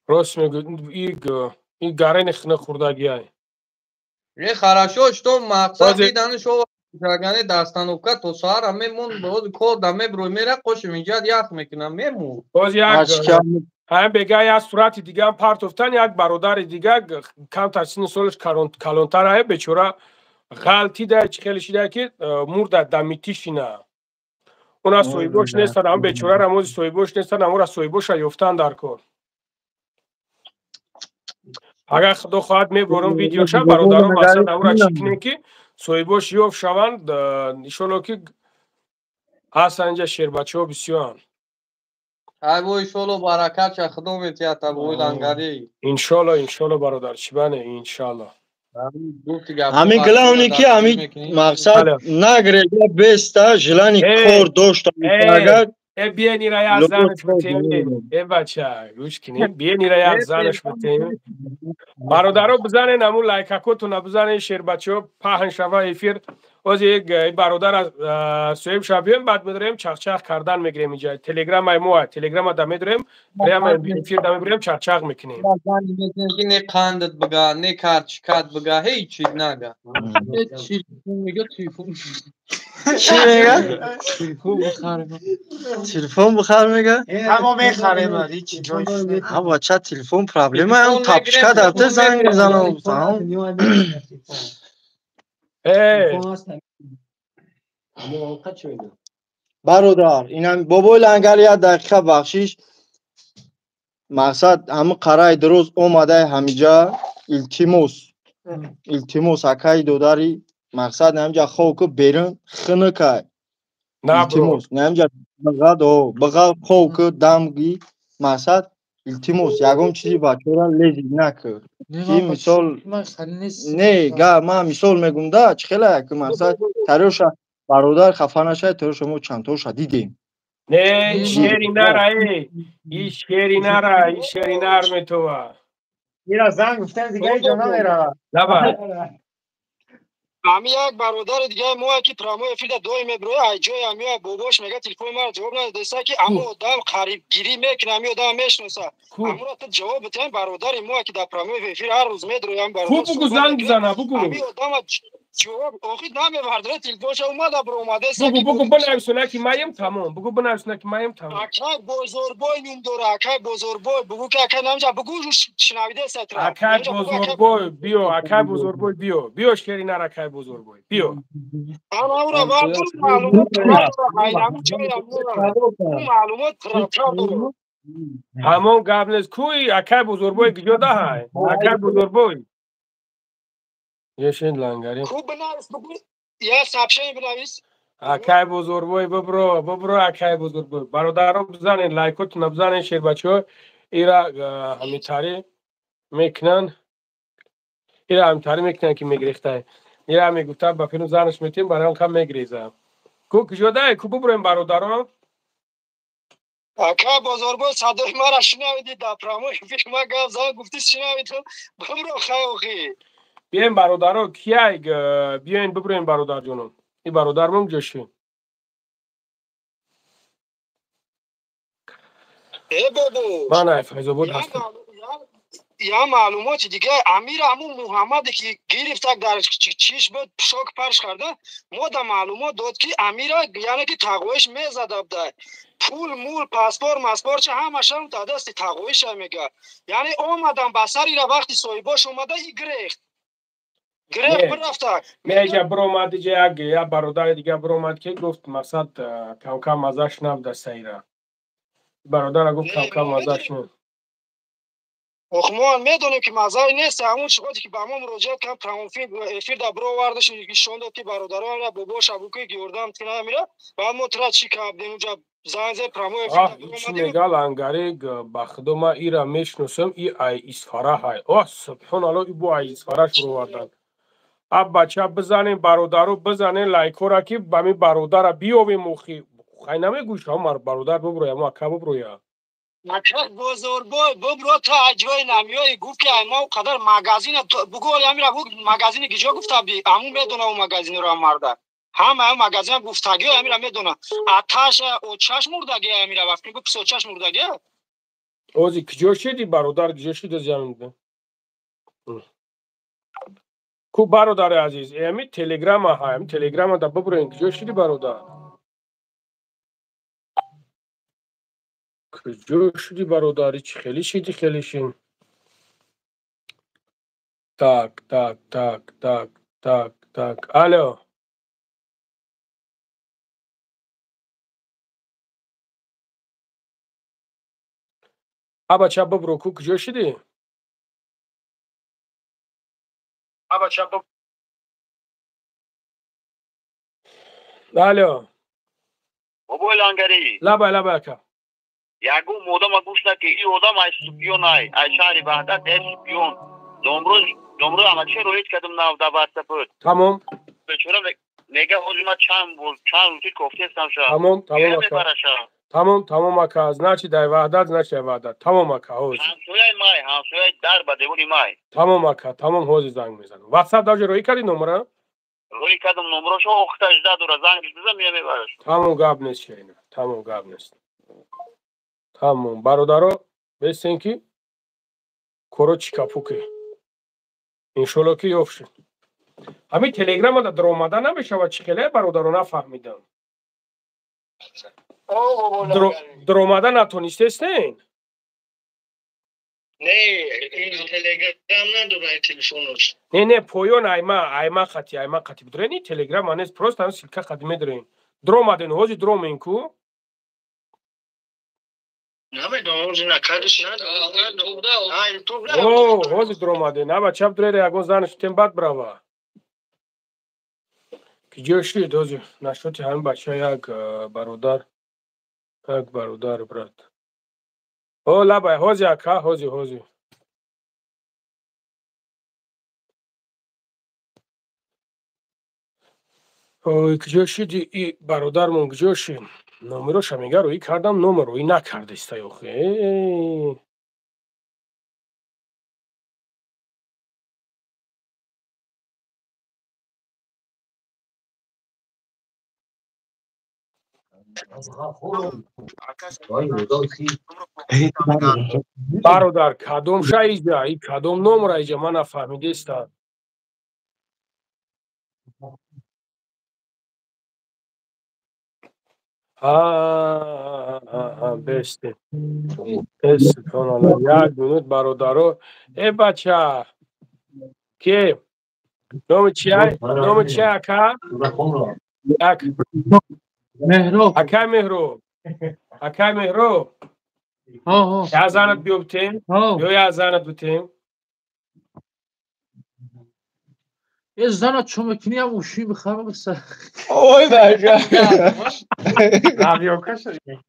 راست میگو این گاره نخنه خورده گیای یه خراشوش تو مقصد دیدن شو جاگانه داستانوکا تو سوار همه مون بود کود دمه بروی میره قوش میجاد یخ میکنم میمون باز یک هم بگه یا صورت دیگه هم پرتوفتن یک برادر دیگه کم ترسین سالش کلانتر های بچورا غلطی ده چی خیلی شیده که مرد دمیتیشی نه اونا سویبوش نیستن هم بچورا را موزی سویبوش نیستن هم را سویبوش را یفتن در کار اگر خدا خواهد میبرم ویدیوشا برادرم مثلا او را چکنه که سویبوش یوف شوند ایشالله که هست اینجا شیر بچه ها بسیار ای بو ایشالله برکت چه خدمت یا تبوی لنگری انشالله برادر چی بانه انشالله همین گلاونی که همین مقصد نگریده بسته جلانی کار داشت اگر بیانی را یک زنش بتیم بچه گوش کنیم بیانی را یک زنش بتیم برادرها بزنین همون لایکاکوتون بزنین شیر بچه ها پهن شوه ایفیر از یک برادر از سویب شبیم بعد میداریم چخ کردن میگیریم اینجا تلگرام های مو تلگرام دا میداریم بریم ایفیر دا میبریم چخ میکنیم نه قندت بگا نه کارچکات بگا هیچ چیز نگا میگه تلفن چی میگه؟ تلفن بخار میگه؟ همه میخره بعد هیچی جایش ها بچه تلفن پرابلم هم تاپشکا دفته زنگ میزنم برادر اینم بابای لنگر یک دقیقه بخشیش مقصد همه قرای دروز اومده همیجا التیموس اکای دوداری مقصد نمیجا خوک بیرون خنه که التیموس نمیجا بغا خوک دمگی مقصد التیموس یکم چیزی بچه را لیزی نکر این مثال نه گه من مثال میگم ده چه خیلی که مقصد تروش برادر خفه نشه تروش ما چند تاش دیدیم نه شیری نره این شیری نرمه تو اینا زن گفتن دیگه جا نمیره نبا همی یک برادر دیگه ما که پرامو افیل دوی میبروی ای جای همی باباش میگه تلفن ما جواب نده دسته که اما آدم قریب گیری میکنه همی آدم میشناسه اما را تو جواب بتین برادر ما که در پرامو افیل هر روز میدروی هم برادر خوب بگو زنگ بزنه بگو همی آدم جواب آخی نمی‌ورد تلفنش اومد ابر اومده بگو بنویسونه که مایم تمام بگو بنویسونه که مایم تمام اکای بزرگوی نیم داره اکای بزرگوی بگو که اکای نمیشه بگو شنویده سترا اکای بزرگوی بیو اکای بزرگوی بیو شکری نر اکای بزرگوی بیو انا اورا بعد معلومات هایلام چوی معلومات ترا همون قبلش کوی اکای بزرگوی گجوده های اکای بزرگوی یشین لنگری خوب بنویس بگو یا سابشن بنویس اکای بزرگوی ببرو اکای بزرگوی برادران بزنین لایکاتون بزنین شیر بچه‌ها ایرا همیتاری میکنن ایرا همیتاری میکنن که میگریخته ایرا میگوته با فیلم زنش میتیم برای اون کم میگریزه کو کجاده کو ببرین برادران اکای بزرگوی صدای ما را شنویدید در پراموش پیش ما گفت گفتی شنوید ببرو خیلی بیاین برادران کیای بیاین ببرین برادر جونم این برادر من جوشی ای بابا من فیض بود هستم یا معلومات دیگه امیر همون محمد که گرفت در چیش بود شوک پرش کرده ما در معلومات داد که امیر یعنی که تقویش میزده بده پول مول پاسپورت چه همش هم تا دست تقویش میگه یعنی اومدم بسری را وقتی صاحباش اومده ای گریخت برفته میگه برومد یا برادر دیگه برومد که گفت مقصد کم کم مزاش نبوده سیره برادر گفت کم کم مزاش نبوده ما میدونیم که مزار نیست همون شغلی که با ما مراجعه کردم تمام افیر در برو واردش نشون داد که برادران را بابا شبوکه گیوردم تینا میره بعد ما ترا چی کردیم اونجا زنگ پرامو افیر چی میگه لنگری بخدو ما ایرا میشناسم ای اسفاره های اوه سبحان الله ای بو ای اسفاره شروع وردن اب بچه بزنین برادرو بزنین لایکو را که با می برادر بیاوی موخی خیلی نمیگوش هم برادر ببروی اما که ببروی مکرک بزرگوی ببرو تا اجوای نمیای گفت که ما قدر مگازین بگو امیر ابو مگازین گیجا گفت بی همون میدونه اون مگازین رو مرده همه مگازین گفتگی امیر میدونه آتش او چش مردگی امیر وقتی گفت سو چش مردگی اوزی کجا شدی برادر کجا شدی زمین ده کو برادر عزیز امی تلگرام ها ام تلگرام دا ببرین کجا شدی برادر کجا شدی برادری چی خیلی شدی خیلی شین تاک تاک تاک تاک تاک تاک الو ابا چه ببرو کو کجا شدی ابا چه ببرو الو بابا لنگری لبا که یگو مودم گوش نکه ای آدم ای سپیون ای شهری وحدت ای سپیون نمرو اما چه رویت کدم نو دبست بود تمام بچورا میگه حجمت چند روزی کفته استم شد تمام اکا значи дай ваҳдат значи ваҳдат тамом ака ҳозир ҳамсояи дар ба девори май тамом ака тамом ҳозир занг мезанам ватсап давҷа рӯӣ кардӣ номра рӯӣ кардам номраашо охта 18 дура зангиш бизам мебараш тамом гап нест шайна тамом гап нест тамом бародаро бестен ки коро чикапуке иншолло ки ёфшед ҳамин телеграмада даромада намешавад чӣ хеле бародаро нафаҳмидам даромада натонистестен не поён айма хати бидурени телеграм анест просто силка хати медурен даромаден ҳозир даромен ку ҳозир даромаден аба чап дурере ягон занаш тем бад брава киҷо шуд ҳозир нашоти ҳамин бача як бародар брат о лабай ҳозир ака ҳозир ой киҷо шуди и бародармон киҷо шуд номероша мега рӯӣ кардам номер рӯӣ накардистай охе бародар кадом шаиҷа и кадом номра иҷа ман нафаҳмидистам بسته بسته کانالا یک دونت برادرو ای بچه که نام چیه؟ نام چیه اکا؟ مهرو اکا مهرو اکا مهرو یا زنت بیوبتیم؟ یا زنت بتیم؟ یه زن چون مکنی هم اوشی بخواه بسه اوی باشا راویوکا شدی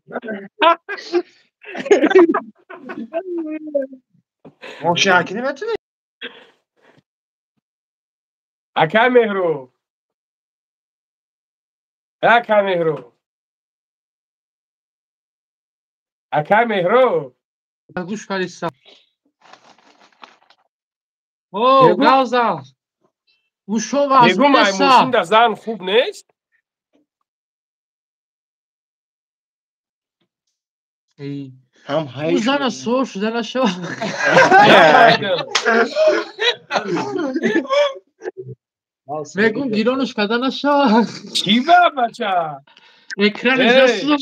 مشاکلی میتونی اکا مهرو اکا مهرو اکا مهرو گوش کلیسا اوه گوزا گوشو بگو مایموسین در زن خوب نیست؟ او زن سور شده نشو میگم گیرانش کده نشو چی با بچه؟ اکرانش دستو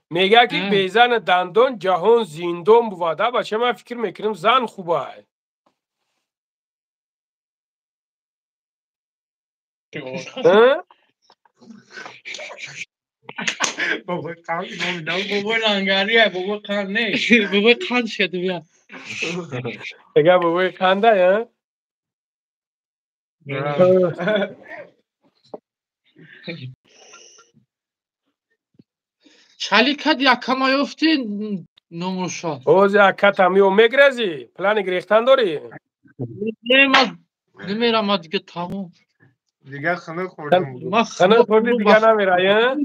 میگه که بیزن دندان جهان زندان بوده بچه من فکر میکنم زن خوبه بابا قند بابا لنگریه بابا قند نیست بابا قند شده بیا بگه بابای خنده یا؟ چلی کد یکم یافتی نمرو شد اوز یکت همیو میگرزی پلان گریختن داری؟ نمیرم ما دیگه تموم دیگه خنه خوردم بود خنه خوردی دیگه نمیره یا؟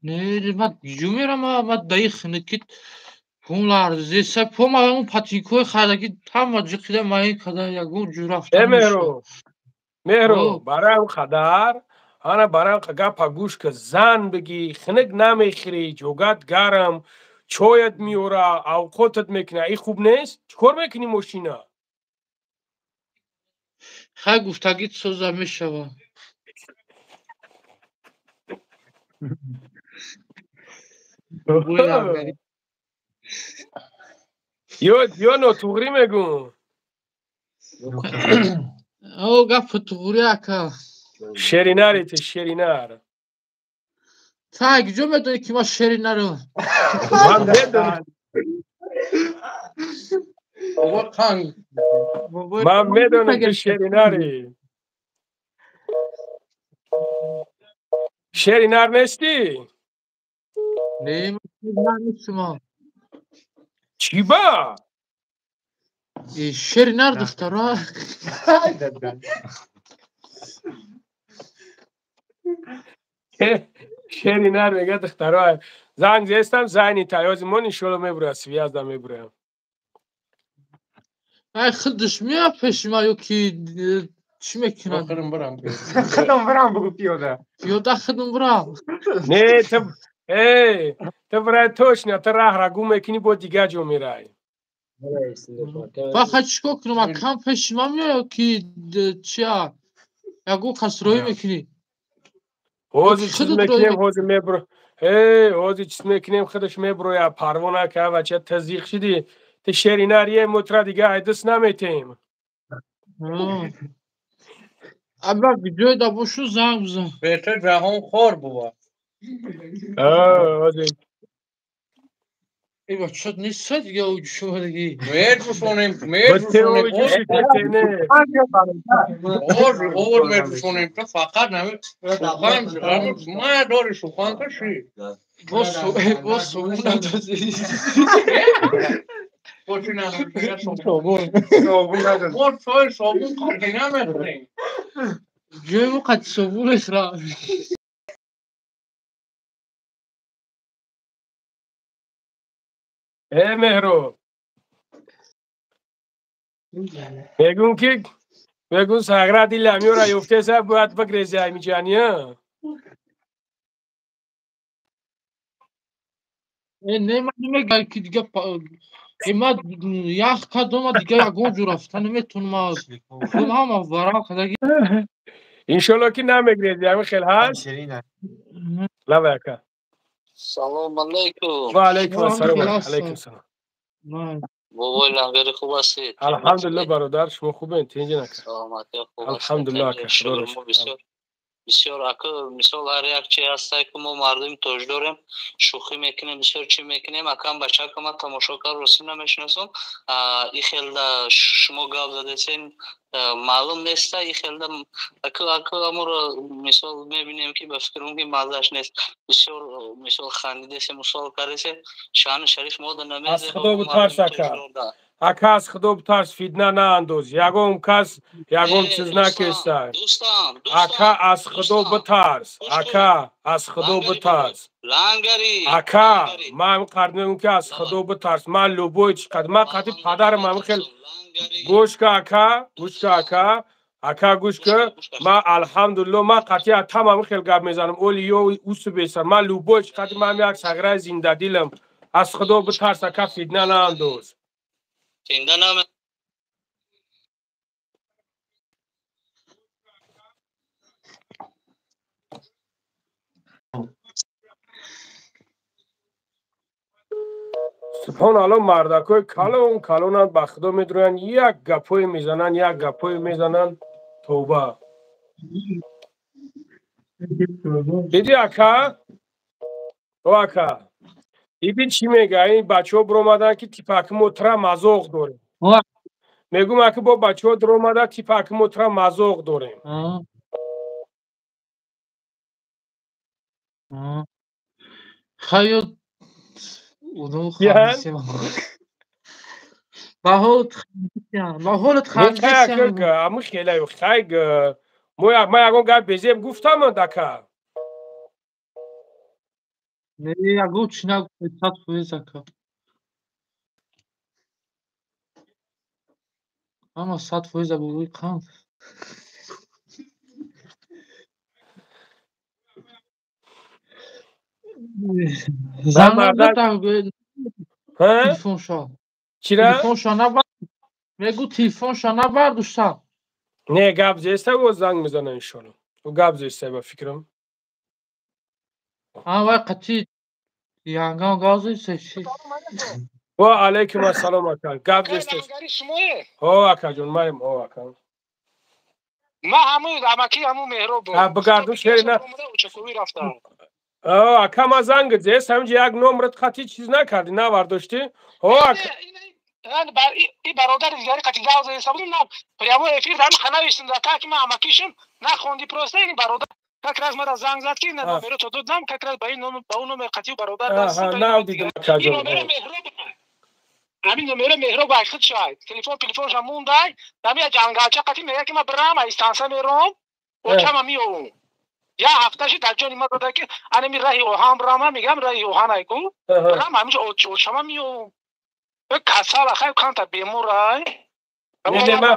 نه من جو میرم من دایی خنه کت پون لرزی سه پون ما اون پاتیکوی خردگی تمام جقیده مایی کده یکو جو رفتن مهرو برام خدار انا برام گپا گوش که زن بگی خنک نمیخری جوگت گرم چویت میورا اوقاتت میکنه ای خوب نیست چکار میکنی ماشینا خیلی گفتگیت سوزه میشوه یا نوتوغری میگون او گپ توغوری اکا شریناریت شرینار تا اگه جو میدونی که ما شرینه رو من میدونم بابا قند من میدونم که شریناری شرینار نیستی؟ نه من شرینه نیستم چی با؟ شرینه دخترا شرینار میگه دخترها زنگ زیستم زنی تایاز من شلو میبره سویازده میبره ای خودش میاد پیش ما یو که چی میکنن خدم برم بگو پیاده خودم برم نه تو برای توش نه تو راه را گم میکنی با دیگه جو میرای فقط چیکار کنم کم پیش ما میاد که چیا یکو کسروی میکنی حوزی چیز میکنیم حوزی میبره حوزی چیز میکنیم خودش میبره یا پروانه که و چه تزیق شدی تی شرینار یه متر دیگه ایدست نمیتیم اما ویدیو دا باشو زنگ بزن بهتر جهان خور بابا حوزی ای بچه نیست دیگه او شما دیگه میرسونیم میرسونیم تو فقط نمی شوخان ما داری شوخان کشی با سومون ندازی باشی نداری ما توی صابون قطعی نمیرسیم جوی ما قد سومون اخرا مهرو بگون که بگون ساگرا دیل همیو را یفته سر باید بگریزی همی جانیه نه من نمیگم که دیگه ما یخ کدوم دیگه یکو جو رفتن نمیتونم خود هم ورا کدگی انشالله که نمیگیرید همین خیلی هست شیرینه لبه اکا سلام علیکم. و علیکم السلام علیکم السلام بابای لنگری خوب هستید؟ الحمدلله برادر شما خوبه تنجی نکن سلامتی خوب هستید؟ الحمدلله اکا خدا بسیار بسیار اکا مثال هر یک چی هسته که ما مردم توج داریم شوخی میکنیم بسیار چی میکنیم اکا بچه که ما تماشاگر رسیم نمیشناسم این خیلی شما گاب زده سین معلوم نیست این خیلی اکا ما رو مثال میبینیم که به فکرون که مازش نیست بسیار مثال خندیده سه مثال کرده سه شان شریف ما در نمیده از خدا بترس اکا از خدا بترس فیدنه نه اندوز یگم کس یگم چیز نکسته اکا از خدا بترس اکا از خدا بترس اکا من قرنم که از خدا بترس من لوبوی چقدر من قطعی پدرم هم خیلی گوش که اکا اکا گوش که من الحمدلله من قطعی تمام خیلی گب میزنم اولیو اوسو بیسر من لوبوی چقدر من یک سگره زنده دیلم از خدا بترس اکا فیدنه نه اندوز فیدنه نه سبحان الله مردکای کلون به خدا میدرن یک گپوی میزنن توبه دیدی اکا او اکا ببین چی میگه این بچه ها برآمدن که تیپک موتر مذاق داریم میگم اکا با بچه ها در اومدن تیپک موتر مذاق داریم خیلی اونو خواهیسیم با حالت خواهیسیم همون خیلی ما یکون گفت بزیم گفتم دکا نه یکو چی نگو فتت خویز اکا اما 100% بگوی قند زنم بودم تلفون شا تلفون شا نبرد میگو تلفون شا نبردوشتم نه گب زیسته و زنگ میزنه انشالله و گب زیسته به فکرم وای قطعی یانگان گازی سشی و علیکم السلام اکا گب زیسته ها اکا جون مایم ها اکا ما همون مهراب بگردون شهری نه اکا ما زنگ زیست همینجا یک نمرت خطی چیز نکردی نه برداشتی ها اکا این برادر دیگری قطعی گاز زیسته بودیم نه پریامو افیر هم خانه ویستیم در که ما همکیشم نخوندی پروسته این برادر کاکراز ما زنگ زد که نمره تو دادم کاکراز با این نمره با اون نمره قطعی برادر دست نه دیدم این نمره مهراب همین نمره مهراب واخد شاید تلفنش هم مونده دمی جنگاچه قطعی میگه که ما برام استانسا میرم و چما میو یا هفتهش در جانی ما داده که انا می راهی اوهام برام میگم راهی اوهان ایکو برام همیشه او چما میو کسال خیلی کانتا بیمورای نه من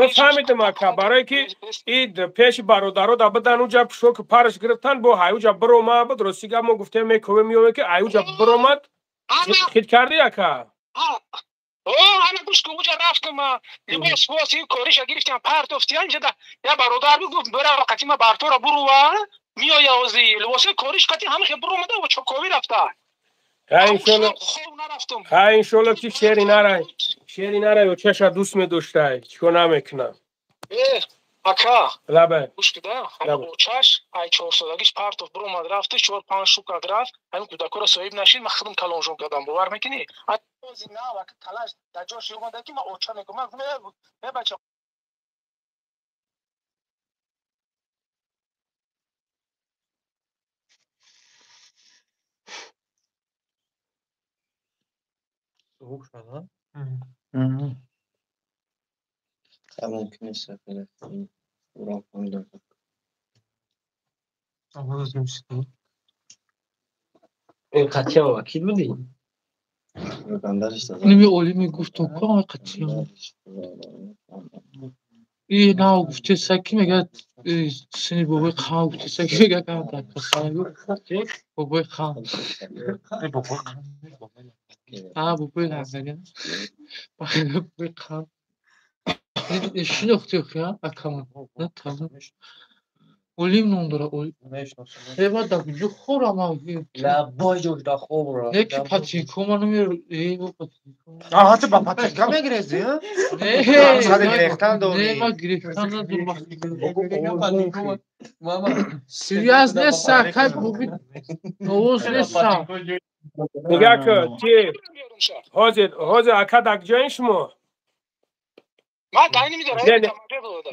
فهمیدم اکا برای که این پیش برادرها دا بدن اونجا شو که پارش گرفتن با هایوجا برو ما بود رسیگه ما گفتیم میکوه میوه که هایوجا برو مد خید کردی اکا انا گوش که اونجا رفتم لباس واسی کوریش گرفتم پارت افتیان جدا یا برادر گفت برای وقتی ما بارتورا برو و میو یازی لباس کوریش قتی همه برو مده و چوکوی رفته انشالله که شیری نرای و چشا دوست می دوشتای چیکو نمیکنم اکا لبه گوش کده همه اوچاش ای 4 سالگیش پارتوف برو مد رفته 4-5 شوکا رفت همین کودکو رو صاحب نشید من خودم کلونجون کردم باور میکنی از نه وقت تلاش در جاش اومده که ما اوچا میگم من بچه خوب شده ممکن است برام کنده این قطعه وکیل بودی؟ نمی اولی میگفتم که قطعی این نه گفته سکی میگه سنی بابای خواهم گفته سکی میگه که در کسانی بابای خواهم بابای لحظه بابای خواهم شناختی اخیان اکامان نه تمامش Olim nondura olim. Eva da gücü khor ama. La boy da khor. Ne ki patinko manım ey bu patinko. Hatı ba patika mı girezi ya? Ne? Hadi grekten doğru. Ne ma grekten da durmak. Mama. Seriös ne sakat bu bir Oğuz ne sa. نگاه کن چی حاضر اکا دک جایش مو من داینی میدارم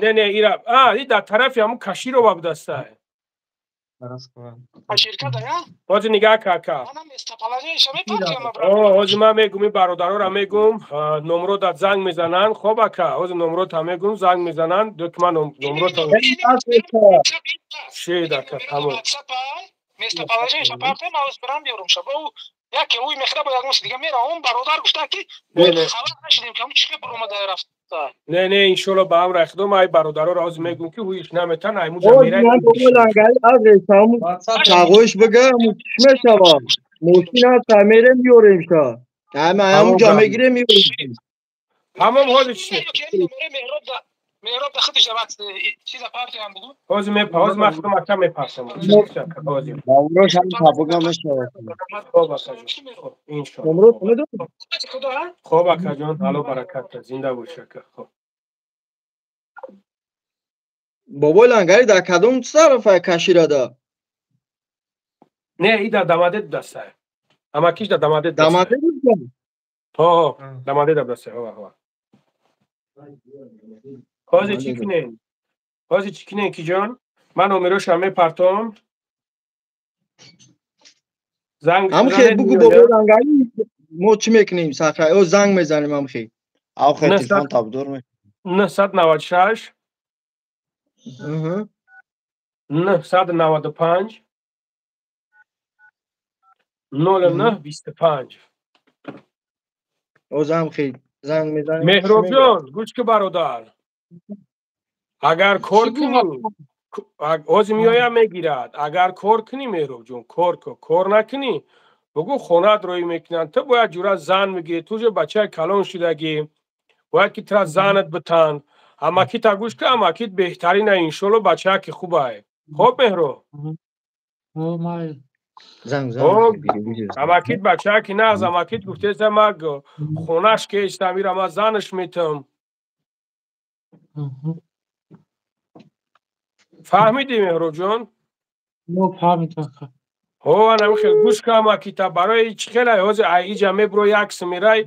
نه نه ایرا این در طرف همون کشی رو باب دسته شرکت یا حاضر نگاه که اکا منم استفاده شما پاکیم حاضر من میگم این برادرها را میگم نمرو داد زنگ میزنن خب اکا حاضر نمرو تا میگم زنگ میزنن دکمه نمرو تا شید اکا تمام استفاده شما پاکیم آوز برام بیارم شما یکی اوی مخرب باید مست دیگه میره اون برادر گفته که خبر نشدیم که همون چیکار برام داره رفت نه نه انشالله با هم رخدم ای برادرها را از میگم که هویش نمیتن ای موجه او میره من بابا لنگری از رسامو تقویش بگم چشمه شبا موشین از تمیره میوریم شا همه جامعه گیره میوریم تمام حاضر چی مهراب دخلت جوات چیز پارتی هم بگو حاضر میپاوز مختم اکا میپاسم باوروش هم تبگا میشا خوب اکا جان انشالله نمرو کنه دو خوب اکا جان حالا برکت زنده باشه اکا خوب بابا لنگری در کدوم طرفه کشی را دا نه ای در دماده دسته اما کیش در دماده دسته دماده دیدم ها دماده در دسته ها حاضر چی کنین حاضر چی کنین کی جان من امیرو شمه پرتام زنگ هم خیلی بگو بابا لنگری ما چی میکنیم سخره او زنگ میزنیم هم خیلی او خیلی تلفن تابدور میکنیم 996 995 0925 او زنگ خیلی زنگ میزنیم مهراب جان گوش که برادر اگر کار کنی از میایم میگیرد اگر کار کنی مهراب جان کار نکنی بگو خونت روی میکنن تو باید جورا زن میگی تو جو بچه کلان شدگی باید که تر زنت بتن اما کی تا گوش که اما کی بهترین انشالله بچه که خوبه خب مهراب زنگ اما کی بچه که نه از اما کی گفته زمگ خونش که اشتمیر اما زنش میتم فهمیدی مهراب جان؟ نه فهمیدم هو نمیشه گوش کنم کتاب برای هیچ خیلی هوز ایجا میبرو یکس میرای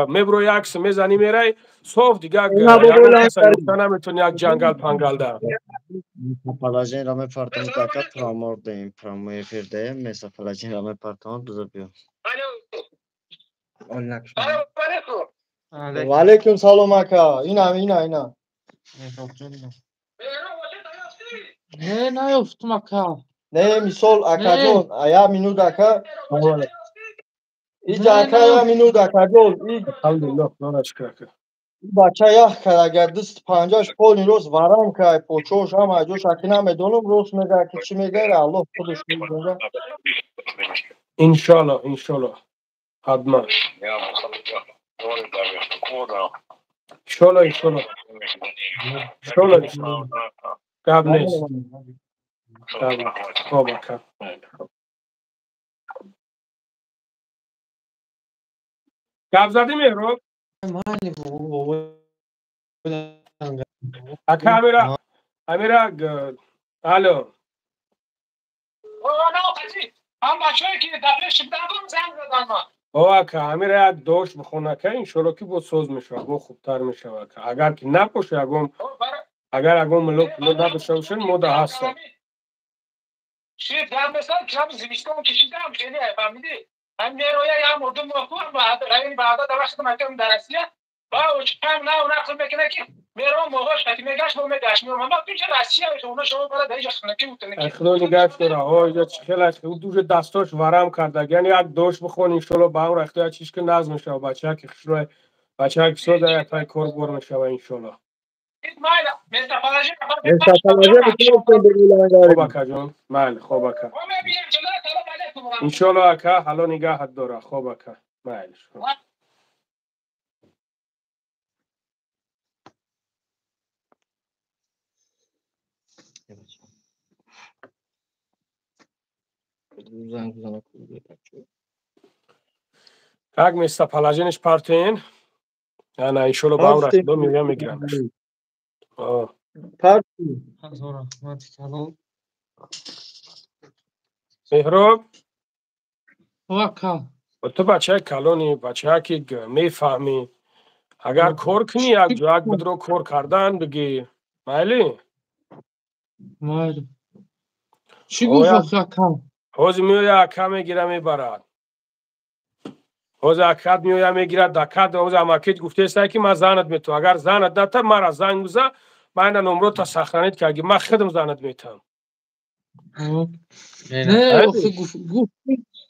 میبرو یکس میزنی میرای صاف دیگه یکم کسا نمیتونی یک جنگل پنگل ده Mesafalacın rame parton taka pramordayım. Pramoya firdeyim. Mesafalacın rame parton düzeliyor. Aleyküm salam aka. İna. Ne yaptım aka? Ne misol akadon. Aya minut aka. İca aka ya minut akadon. Alhamdulillah. Nana şükür. بچه یخ کرد اگر دست 50 پول این روز ورم که پوچوش هم اجوش اکی نمیدونم روز میگه که چی میگه الله خودش میگه انشالله حتما انشالله قبل نیست خوب اکا گفت زدی مهراب اکا امیرا الو هم بچه‌ای که دفعه شبدم زنگ زدن ما اکا امیرا یک دوش بخونه که انشالله که بود سوز میشه اگه خوبتر میشه اکا اگر که نپوشه اگر ملوک نپوشه بشن موده هستن شیف در مثال کلاب زمستان کشیدم خیلی فهمیدی هم نیرویا یا مردم موقع رایانی بعدا در وقت مکتب درسیه با اوچم نه اون اصلا میکنه که میرم موقعش که میگاش مو میگاش میرم اما تو چه راسیه اون شما بالا دایش خونه کی میتونه خدا نگاش داره ها اینجا چخلاش که دوش دستاش ورم کرده یعنی یک دوش بخون ان شاء الله با اون رخته چیش که نظم شه بچه‌ها که خشوع بچه‌ها که سودا یا پای کار بر میشه ان شاء الله خوب اکا جان مال خوب اکا ان شاء الله اکا حالا نگاهت داره خوب اکا مال زنگ بزنم کد بچه. Jak miejsca paladzienś partyn? A na inszolo baura do mnie migrantów. O. Parti. Mehrob, واکا تو بچه کلونی بچه که میفهمی اگر کار کنی یک جا یک بدرو کار کردن بگی مالی مال چی گفت واکا حوز میویا اکا میگیره میبرد حوز اکاد میویا میگیره دکاد حوز اماکیت گفته است که من زنت میتو اگر زنت دتا مرا زنگ بزن من نمرو تا سخنیت که اگه من خودم زنت میتم نه آخه گفت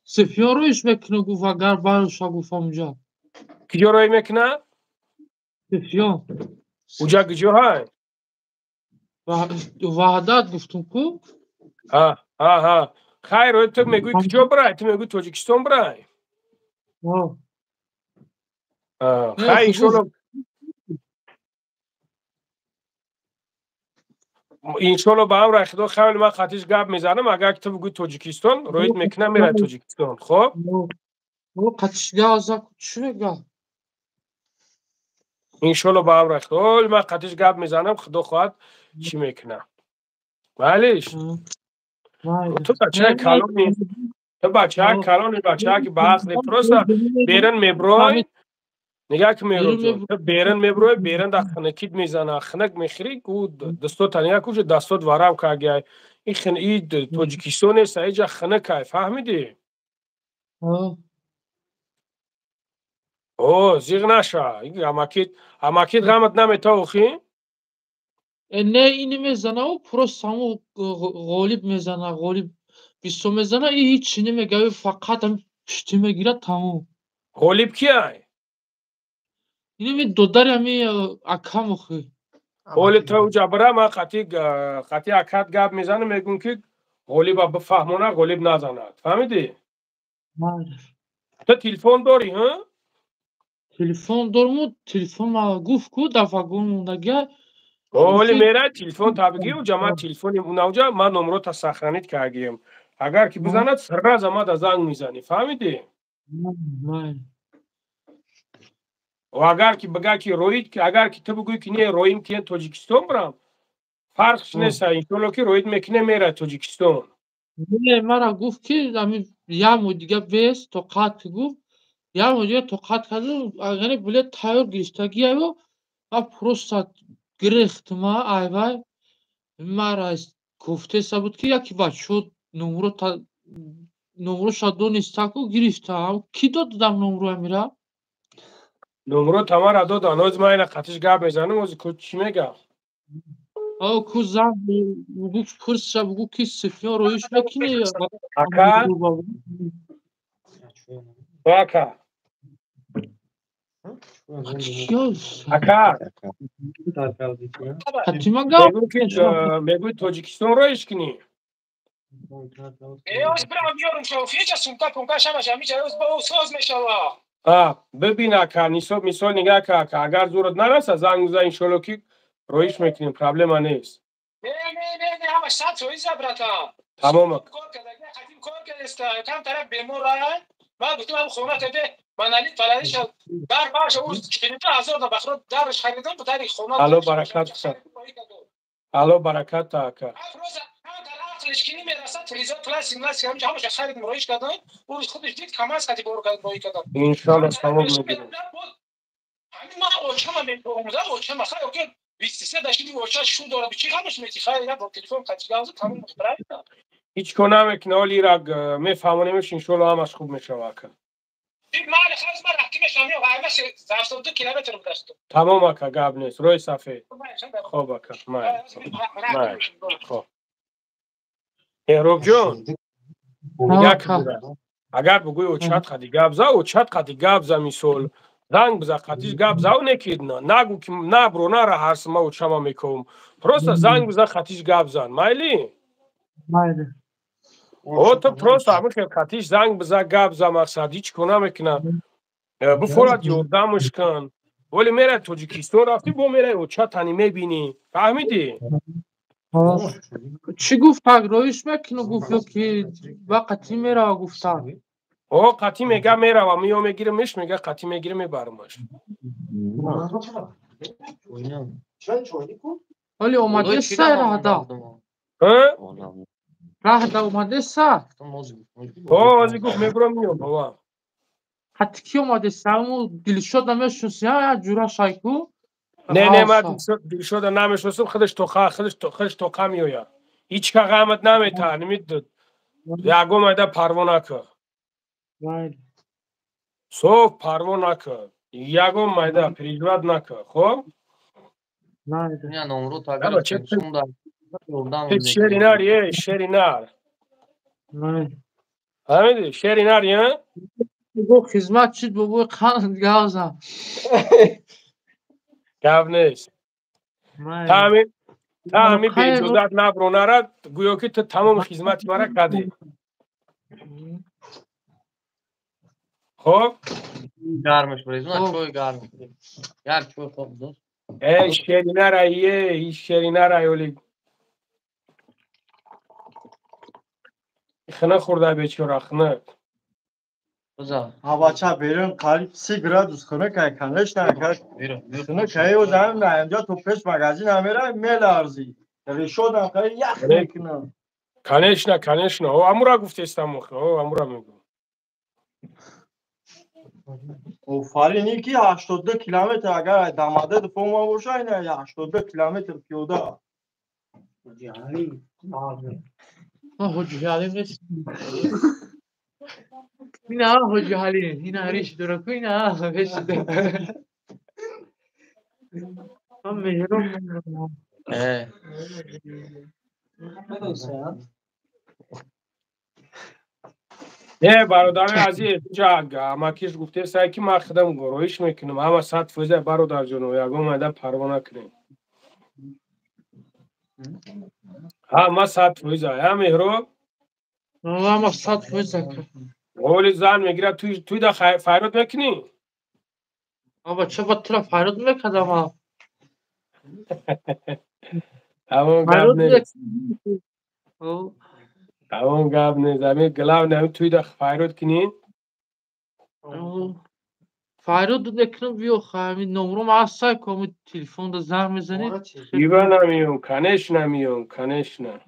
سفیان رویش میکنه گفت اگر برشا گفت اونجا کجا روی میکنه؟ سفیان اونجا کجا های؟ وحدت گفتم کو؟ ها خیر روی تو میگوی کجا برای؟ تو میگوی تاجیکستان برای؟ خیر اینشالله اینشالله با هم رای خدا خیلی من خطیش گپ میزنم اگر که تو بگوی تاجیکستان رویت میکنه میره تاجیکستان خب؟ قطش گازا چی میگه؟ اینشالله با هم رای خدا من خطیش گپ میزنم خدا خواهد چی میکنه ولیش تو بچه کلانی تو بچه کلانی بچه که بحث نپرسته بیرن میبروی نگاه که میرو تو بیرن میبروی بیرن در خنکیت میزنه خنک میخری که دستو تنیا کش دستو ورم که اگه این خنید تاجیکستان است اینجا خنک فهمیدی؟ اوه زیغ نشه این اماکیت غمت نمیتا اخی؟ نه اینی میزنه و پروست همو غالب میزنه غالب بیستو میزنه این هیچی نمیگه فقط هم پشتی میگیره تموم غالب کیه؟ اینی دوداری همی اکم اخی غالب تو جبره من خطی اکت گب میزنه میگون که غالب بفهمونه غالب نزند فهمیدی؟ تو تلفن داری ها؟ تلفن دارم تلفن ما گفت کو دفعه گونه ولی میره تلفن تابگی و جمع تلفن اونجا من نمره تا سخنیت کردیم اگر که بزند سر زمان از زنگ میزنی فهمیدی؟ و اگر که بگه که روید که اگر که تو بگوی که نه رویم که تاجیکستان برم فرقش نیست اینطور که روید میکنه میره تاجیکستان نه مرا گفت که یه مو دیگه بیست تو قط گفت یه مو دیگه تو قط کردم اگر بله تایور گیشتگی ایو و پروستات گرفت ما ایوای مرا گفته سبود که یکی بچه نمرو شد نیستاکو گرفتم کی دادم نمرو میره نمرو تمام داد آنوز من این خطش گپ میزنم از کد چی میگم او کو زن بگو پرس بگو کی سفیان رویش نکنه اکا اکا اکا حتما گفت میگوی تاجیکستان رویش کنی ایوز برام بیارم شو فیچ سمتا کنکا شماش همیشه ایوز با ساز میشوا ببین اکا مثال نگاه که اگر زورت نرسه زنگ بزن انشالله که رویش میکنیم پرابلم نیست نه همش ساعت رویز براتا تمام کار کرده است کم طرف بیمور راه ما گفتم هم خونه ده منالی فلانیش در باشه اون 10000 تا بخرو درش خریدم به تاریخ خونه الو برکت الو برکت تا اکا روز عقلش کنی میرسه تلویزیون کلاس ایناس همش همش خرید رویش کردن اون خودش دید کماس خاطی بور کردن انشالله تمام میگیریم همین ما اوچما میگم اوچما خیلی اوکی 23 داشتی اوچا شو داره بچی همش میتی خیلی یا با تلفن خاطی گاز تمام مخترع هیچ کنم که نالی را میفهمونیمش انشالله همش خوب میشه واکن این مال خلاص ما رفتیم شامی و همش 72 کیلومتر بودست تمام اکا گاب نیست روی صفحه خوب اکا خب ایروب جون اگر بگوی اوچت خدی گاب زا اوچت خدی گاب زا میسول زنگ بزا خطیش گاب زاو نکید نگو که نه برو نه را هرس ما اوچما میکوم پروستا زنگ بزا خطیش گاب زن مایلی او تو پروستا همون که خطیش زنگ بزا گاب زا مقصد هیچ کنم میکنم بفراد یوردمش کن ولی میره تاجیکستان رفتی بو میره اوچت تنی میبینی فهمیدی؟ چی گفت تگرایش میکنه گفت که وقتی میره گفته او قطی میگه میره و میو میگیره میش میگه قطی میگیره میبرمش ولی اومده سه رهده رهده اومده سه ازی گفت میبرم میو بابا حتی کی اومده سه اونو دلشاد نمیشنسی یا جورا شایکو نه من دلشاد نمیشنسم خودش توقع میویا هیچ که قیمت نمیته نمیدد یکو مایده پروا نکه صبح پروا نکه یکو مایده پریجواد نکه خب نه نمرو تا شرینار همین شرینار یا بگو خدمت چید بگو قند گازم گف نیست تا همی به اجازت نبرو نرد گویا که تو تمام خدمت مرا کدی خب گرمش بریز نه چوی گرمش یار چوی خوب دوست شرینار ایه شرینار ایولی خنه خورده بیچاره خنه بچه بیرون قریب 30 گرادوس خونه که کنش نکرد خونه که او زمین نه اینجا تو پیش مگازین همیره میلرزی ریشود خیلی یخ میکنم کنش نه او امورا گفته استم او امورا میگو او فارینی که 82 کیلومتر اگر داماده دو فوما باشه اینه 82 کیلومتر پیاده حجی حلیم نیست این حجی حلیم این هریش درکو این هریش درکو من مهرم نه برادر عزیز جا ماکیش گفته سعی که ما خدم گروهش میکنم اما 100 فوزه برادر جون یگو ماده پروا نکنیم ما 100 فوزه یا مهرو ما 100 فوزه اولی زن میگیره توی دا فیروت میکنی بابا چه با تو فیروت میکردم تمام گب نیست تمام گب نیست همین گلاو نمی توی دا فیروت کنین فیروت نکنم بیو همین نمرم اصلا کمی تلفن دا زنگ میزنید ایوه نمیون کنش نمیون کنش نه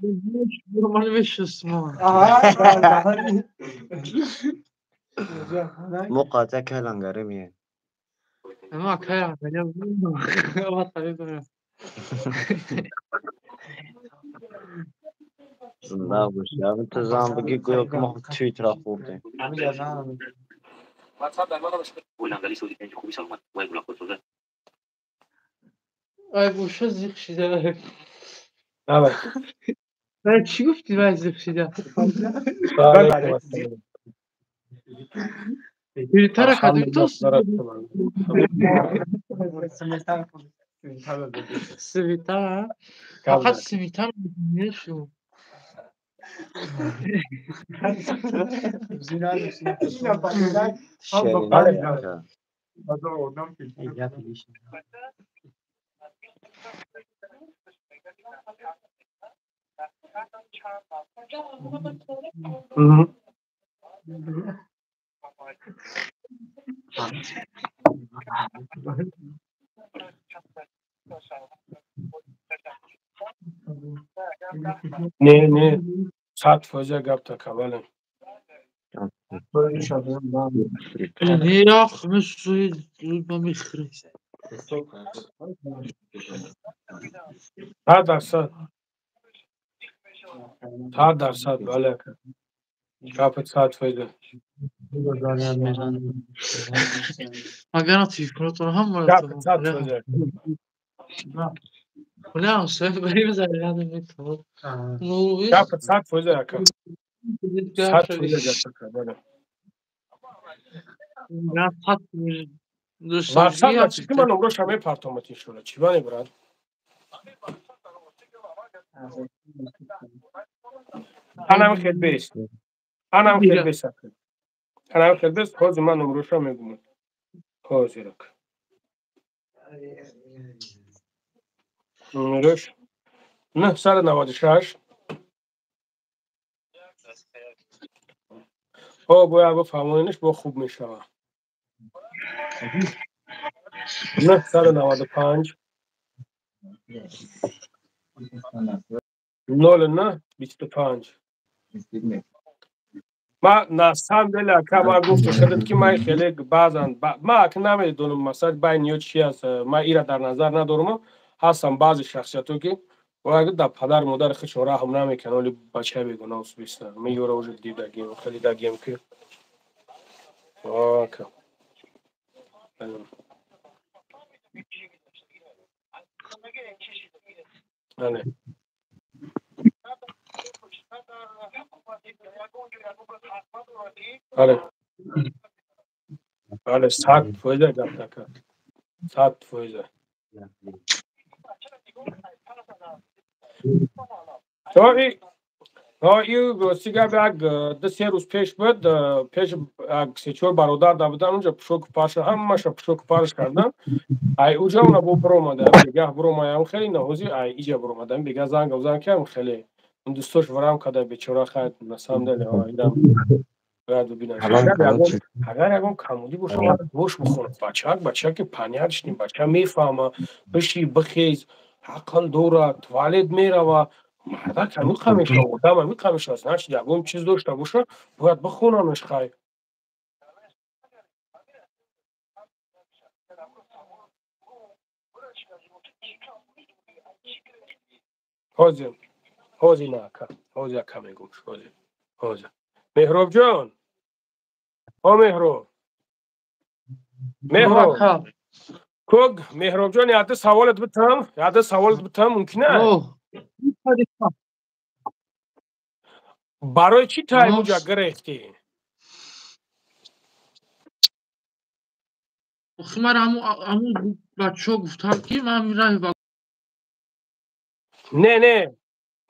من بشست ما مقاطع کلنگره میه اما که اما طبیب برم زنده باشی همین تو زن بگی گویا که ما تویت را خوردیم ای بوشه زیخ شیده نه چی گفتی من زیخ شیده بیرتر کدوی توست سویتر فقط سویتر نشون نه 100 فوزه گب تا کباله نه خمس سوید ما میخری 100% بله گب 100 فوزه مگر تلفنتون هم گب 100 فوزه نه سوید بریم زنیدن میتونم گب 100 فوزه اکا 100 فوزه گب تا کباله نه 100 واتساپ لا چی که من نمروش همه پارتوماتی شده چی بانی براد انم خیلی بیست انم خیلی بیست انم خیلی بیست خوزی من نمروش هم میگومد خوزی رک نمروش 996 خب باید بفهمونینش با خوب میشوه 995 09 25 ما نستم دل که ما گفت شدید که من خیلی بعضا ما اک نمیدونم مثلا بین یا چی است ما ایرا در نظر ندارم هستم بعضی شخصیتو که باید در پدر مادر خودش رحم نمیکنه ولی بچه بیگناه است بیشتر من یورا وجود دیدگیم خیلی دگیم که اوکی نه آره 100% گفته که 100% این سیگار بیگ 2 روز پیش بود پیش سه چهار برادر داشتن اونجا پشوک پارش همش پشوک پارش کردن ای اونجا اونا برو اومدن دیگه برو اومدم خیلی نهوزی ای اینجا برو اومدم دیگه زنگ کردم خیلی اون دوستش ورام کده بیچاره خیلی نسام دل ایدم باید ببینم اگر اگه کمودی باشه گوش بخوره بچه که پنیرش نیم بچه میفهمه بشی بخیز عقل دوره توالت میره و مرده که میخوامیشه آدم میخوامیشه از نشد یکم چیز داشته باشه باید بخونمش خیلی حوزی نه حوزی کمی گوش حوزی مهراب جان مهراب کوگ مهراب جان یاد سوالت بتم ممکنه برای چی تایم اونجا گرفتی من همون بچه ها گفتم که من میرم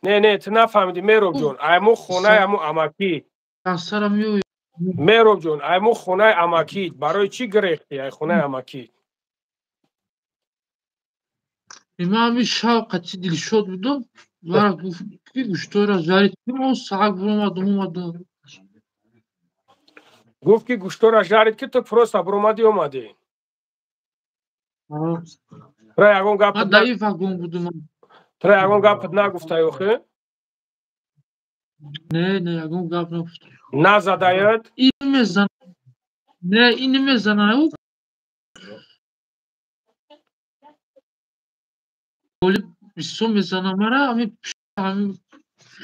نه تو نفهمیدی مهراب جان ایمو خونه ایمو اماکی مهراب جان ایمو خونه اماکی برای چی گرفتی ای خونه اماکی من همین شوقتی دل شد بودم و گوشتو را جاریدیم و ساق اومدم گفت که گوشتو را جارید که تو فرست اومدی ترا یکم گپ من دایی فکرم بودم ترا یکم گپ نگفته آخه نه یکم گپ نگفته نزدایت اینو میزنه نه اینو میزنه ولی بیسو میزنه مرا همین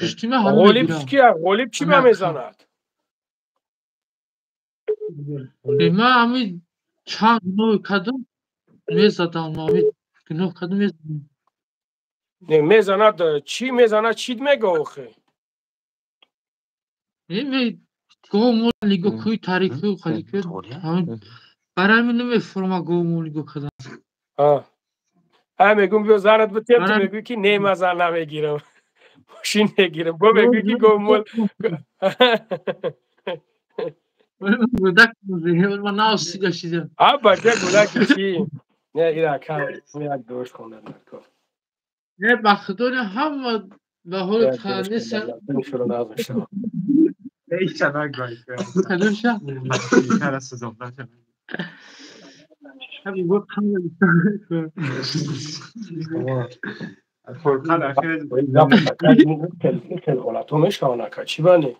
پشتیمه همه میگیرم غالب چی به میزند من همین چند نوع کدوم میزدم همین نوع کدوم میزدم میزند چی میزند چی میگه آخه این گومول لیگو کوی تاریخی و خلیقه همین برای من نمیفرما گومول لیگو کدام میگم بیا زنت بتیم تو میگوی که نمیزن نمیگیرم ماشین نگیرم با میگوی که گومول گودک بوده من ناسی داشتم بچه گودک چی نه ایرا کم یک دوش خوندن نه بخدون هم به حال خانه سر شروع نازم ایچ نگ کدوم شد کار سوزم همین بود خیلی فرقان اخیر خیلی غلطو میشونه که چی بانی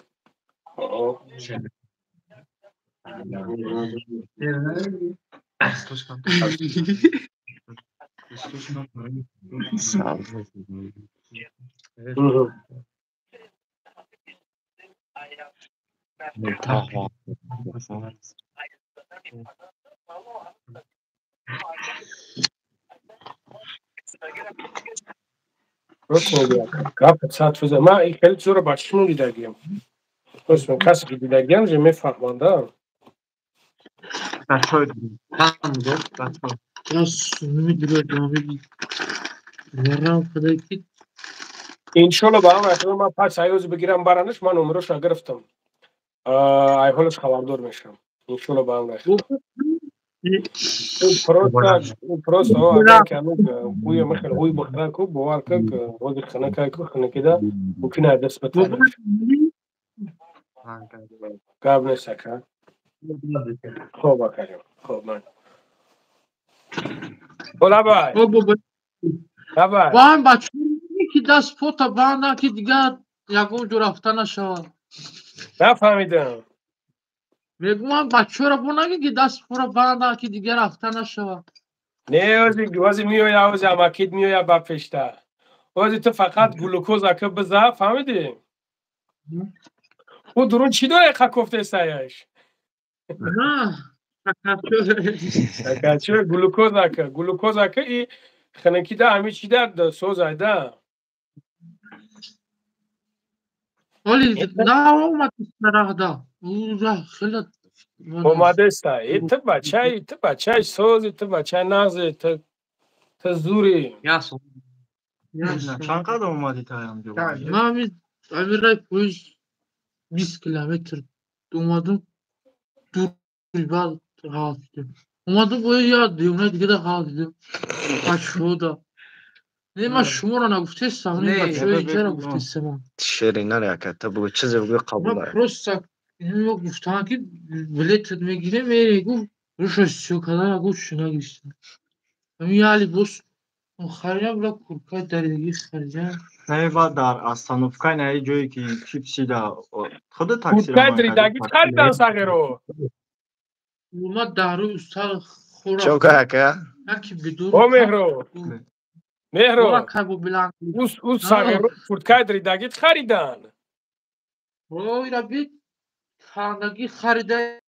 راست میگی گپ ساعت فوزه ما این خیلی زور بچه‌مون دیدگیم راست میگم کسی که دیدگیم جو میفهمونده بچه‌ها هم گفت بچه‌ها راست نمیدونم ورام خدای کی انشالله با هم احتمال من پس ایوز بگیرم برانش من نمرش را گرفتم ای حالش خبردار میشم انشالله با هم رفتم просто اگر کمی خوی مثل خوی بخره کو باور که وقتی خنک کو خنکیده ممکنه دست بتنه قبل نسکه خوب کردیم خوب من اولا بای بای با هم بچه که دست پوتا بانده که دیگه یکون جو رفته نشود نفهمیدم میگم هم بچه را بانده که دست پورا بانده که دیگه رفته نشود نه وزی میوی وزی اماکید میوی با پشته وزی تو فقط گلوکوز اکه بزه فهمیدی او درون چی داره اقا کفته سایش نه اکا گلوکوز اکه ای خنکی ده همی چی ده سوز ایده ولی نه اومد استراح ده او را خیلی اومده ستا ای تو بچه سوزی تو بچه نغزی تو زوری چند قدر اومدی تا همجا من همین رای پویش 20 کیلومتر اومدم دوری بعد حال دیدم اومدم باید یاد دیونه دیگه ده حال دیدم بچه ده نه من شما را نگفته سمانی بچه های اینجا را گفته سمان شیرینه ریاکت تا بگو چیزی بگو قبول من داره پروستا اینو گفتم که بلیتت میگیره میری گفت روش استیو کدر گفت شنا گیشتم همین حالی بس خریدم بلا کرکای دریدگی خریدم نه بعد در استانوفکای نه جایی که چیپسی دا خود تاکسی کودکای رو دریدگی خریدن ساقه رو اومد در روی استال خورا چوکا که یکی بدون او مهرو خورا که با بلند او ساقه رو کودکای دریدگی خریدن روی را بید خاندگی خریده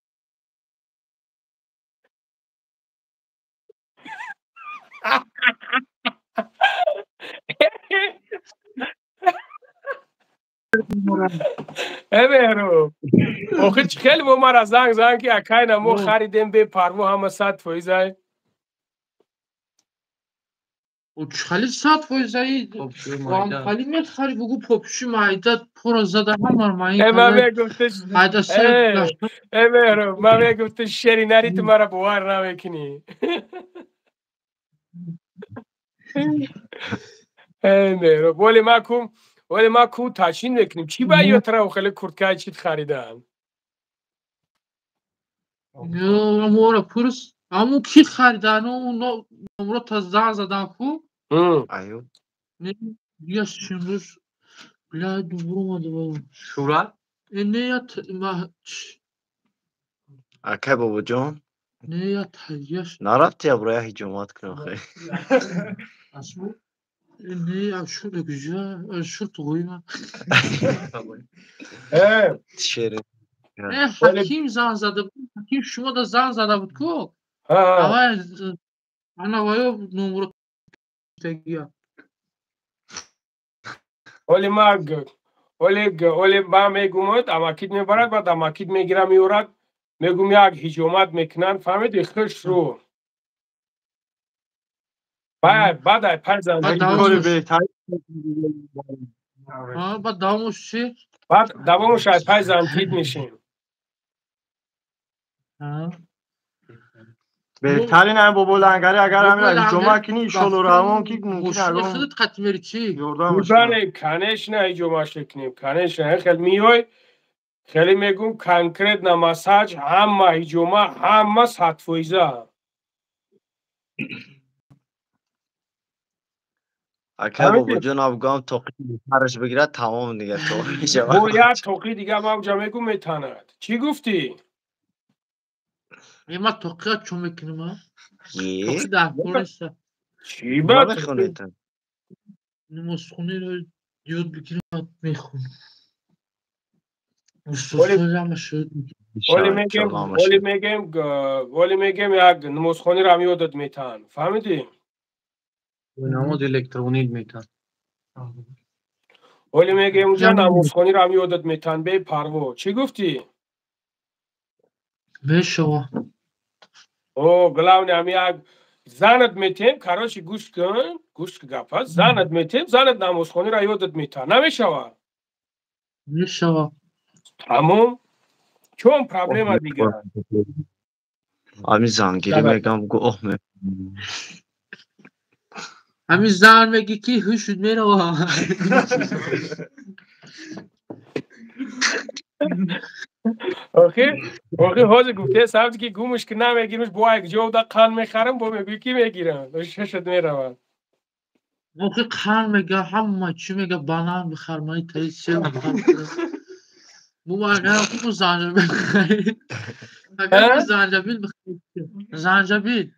مهرو آخه خیلی با ما را زنگ که اکای نمو خریدیم به پرمو همه 100% و خیلی 100% وام خیلی میخری بگو پاپشی معیدت پر زده همه مایی من میگفتش مهرو من میگفتش شری نری تو مرا باور نمیکنی مهرو ولی ما کو تاشین میکنیم چی باید ترا خیلی کورتکای چیت خریدن همو را پرس همو کی خریدن اون نمرو تا زن زدن خو ایو یا شمروش بلا دوبرو اومده بابا شورا نه یا اکه بابا جان نه یا تاییش نرفتی ابروی هجومات کنم خیلی نه یا شده کجا شد توی من شیرین حکیم زن زده بود حکیم شما دا زن زده بود کو انا باید نمرو تگیه ولی با میگومد اماکید میبرد بعد اماکید میگیره میورد میگوم یک هجومت میکنن فهمیدی خش رو بعد پر زندگی بعد دوامش چی؟ بعد دوامش از پای زنکید میشیم بهترین هم با بلنگری اگر همین هجومت کنی شلو رو همون که ممکن الان خودت قطمری چی؟ بله کنش نه هجومش کنیم کنش نه خیلی میوی خیلی میگم کنکرت نه مساج همه هجومه همه 100%. اکه بابا جون افغان توقی پرش بگیره تمام دیگه تو میشه باید توقی دیگه ما اونجا میگم میتاند چی گفتی؟ ما توقیات چون میکنیم ها؟ توقی در پولیسه چی با میخونید؟ نماز خونی رو دیود بگیریم میخونیم ولی میگم یک نمازخانی رو هم یادت میتن فهمیدی؟ نماز الکترونیک میتن ولی میگم اونجا نمازخانی رو هم یادت میتن به پرو چی گفتی؟ به شما گلاونی هم یک زنت میتیم کاراشی گوش کن گوش که گپ هست زنت میتیم زنت نمازخانی رو یادت میتن نمیشوه میشوه تموم چون پرابلم دیگه همین زنگیری میگم گوه می همین زن میگی که هوشت میره و آخه حاجی گفته سبزی که گومش که نمیگیرمش با یک جا دا قان میخرم با میگوی کی میگیرم ششت میروم آخه قن میگه همه چی میگه بانان بخر مایی تایی سیو بخر بو اگر بو زنجبیل بخری اگر بو زنجبیل بخری زنجبیل